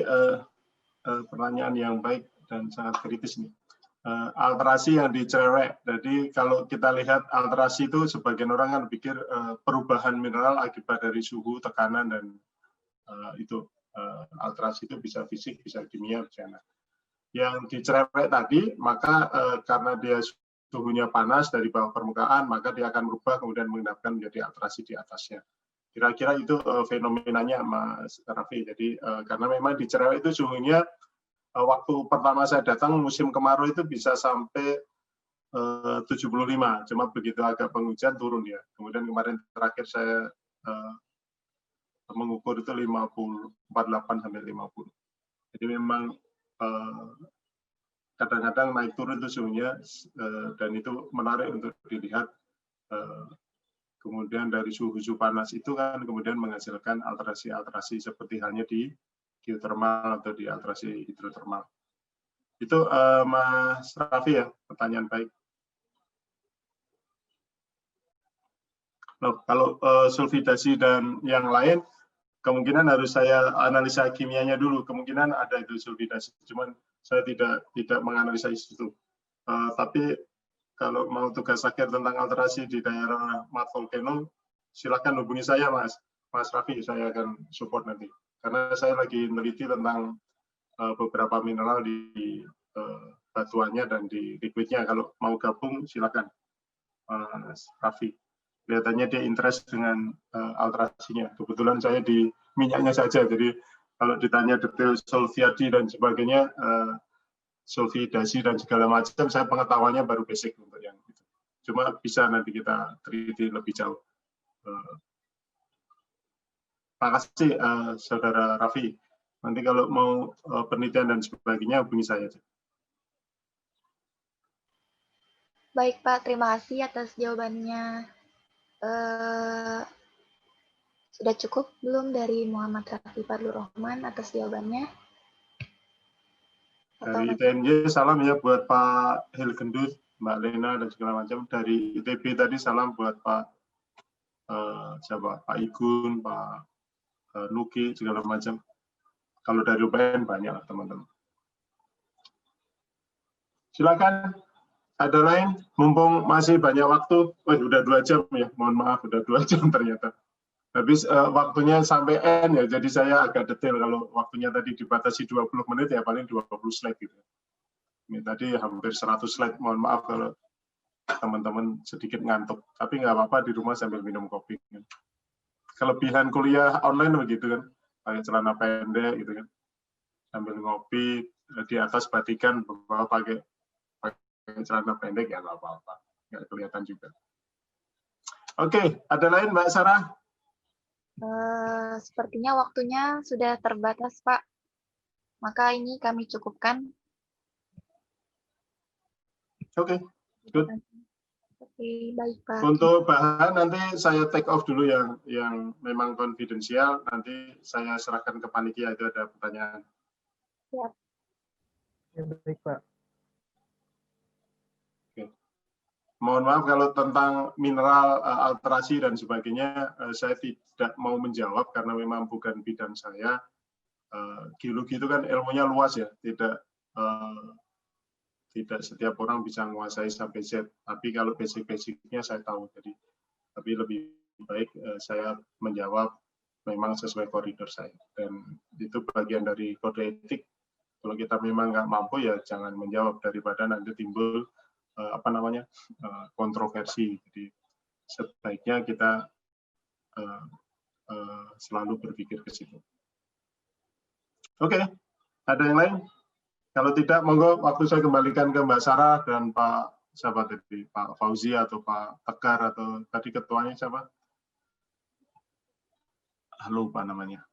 pertanyaan yang baik dan sangat kritis nih. Alterasi yang dicerewet. Jadi kalau kita lihat alterasi itu sebagian orang kan pikir perubahan mineral akibat dari suhu, tekanan, dan itu alterasi itu bisa fisik, bisa kimia, bisa. Yang dicerewet tadi, maka karena dia suhunya panas dari bawah permukaan, maka dia akan berubah kemudian mengendapkan menjadi alterasi di atasnya. Kira-kira itu fenomenanya, Mas Raffi. Jadi karena memang di cerewet itu suhunya waktu pertama saya datang musim kemarau itu bisa sampai 75, cuma begitu agak penghujan turun ya. Kemudian kemarin terakhir saya mengukur itu 50, 48 sampai 50. Jadi memang kadang-kadang naik turun itu suhunya dan itu menarik untuk dilihat. Kemudian dari suhu panas itu kan kemudian menghasilkan alterasi-alterasi seperti halnya di geotermal atau di alterasi hidrotermal. Itu Mas Raffi ya, pertanyaan baik. Loh, kalau sulfidasi dan yang lain, kemungkinan harus saya analisa kimianya dulu. Kemungkinan ada itu sulfidasi, cuman saya tidak menganalisa itu. Tapi kalau mau tugas akhir tentang alterasi di daerah mat volcano, silakan hubungi saya, Mas Raffi. Saya akan support nanti. Karena saya lagi meneliti tentang beberapa mineral di batuannya dan di liquidnya. Kalau mau gabung, silakan, Mas Raffi. Kelihatannya dia interest dengan alterasinya. Kebetulan saya di minyaknya saja, jadi kalau ditanya detail sulfidasi dan sebagainya, sulfidasi dan segala macam, saya pengetahuannya baru basic untuk yang itu. Cuma bisa nanti kita teliti lebih jauh. Terima kasih, Saudara Raffi. Nanti kalau mau penelitian dan sebagainya, hubungi saya. Baik, Pak. Terima kasih atas jawabannya. Sudah cukup belum dari Muhammad Raffi Fadlur Rahman atas jawabannya? Dari ITNJ, salam ya buat Pak Hilgendus, Mbak Lena, dan segala macam. Dari ITB tadi, salam buat Pak Pak Igun, Pak Nuki, segala macam. Kalau dari UPN banyak teman-teman. Silakan, ada lain? Mumpung masih banyak waktu. Udah 2 jam ya, mohon maaf, udah 2 jam ternyata. Habis waktunya sampai N ya, jadi saya agak detail. Kalau waktunya tadi dibatasi 20 menit ya paling 20 slide gitu. Ini tadi hampir 100 slide, mohon maaf kalau teman-teman sedikit ngantuk. Tapi nggak apa-apa, di rumah sambil minum kopi. Kelebihan kuliah online begitu kan, pakai celana pendek gitu kan, sambil ngopi, di atas batikan, bawah pakai celana pendek ya nggak apa-apa, nggak kelihatan juga. Oke, ada lain Mbak Sarah? Sepertinya waktunya sudah terbatas, Pak. Maka ini kami cukupkan. Oke, good. Oke, baik, Pak. Untuk bahan nanti saya take off dulu yang memang konfidensial, nanti saya serahkan ke panitia, itu ada pertanyaan. Siap. Ya, baik, Pak. Oke. Mohon maaf kalau tentang mineral, alterasi dan sebagainya, saya tidak mau menjawab karena memang bukan bidang saya. Geologi itu kan ilmunya luas ya, tidak setiap orang bisa menguasai sampai Z. Tapi kalau basic-basicnya saya tahu, tapi lebih baik saya menjawab memang sesuai koridor saya. Dan itu bagian dari kode etik. Kalau kita memang nggak mampu ya jangan menjawab, daripada nanti timbul kontroversi. Jadi sebaiknya kita selalu berpikir ke situ. Oke, ada yang lain? Kalau tidak, monggo waktu saya kembalikan ke Mbak Sarah dan Pak siapa tadi, Pak Fauzi atau Pak Tegar atau tadi ketuanya siapa? Lupa namanya.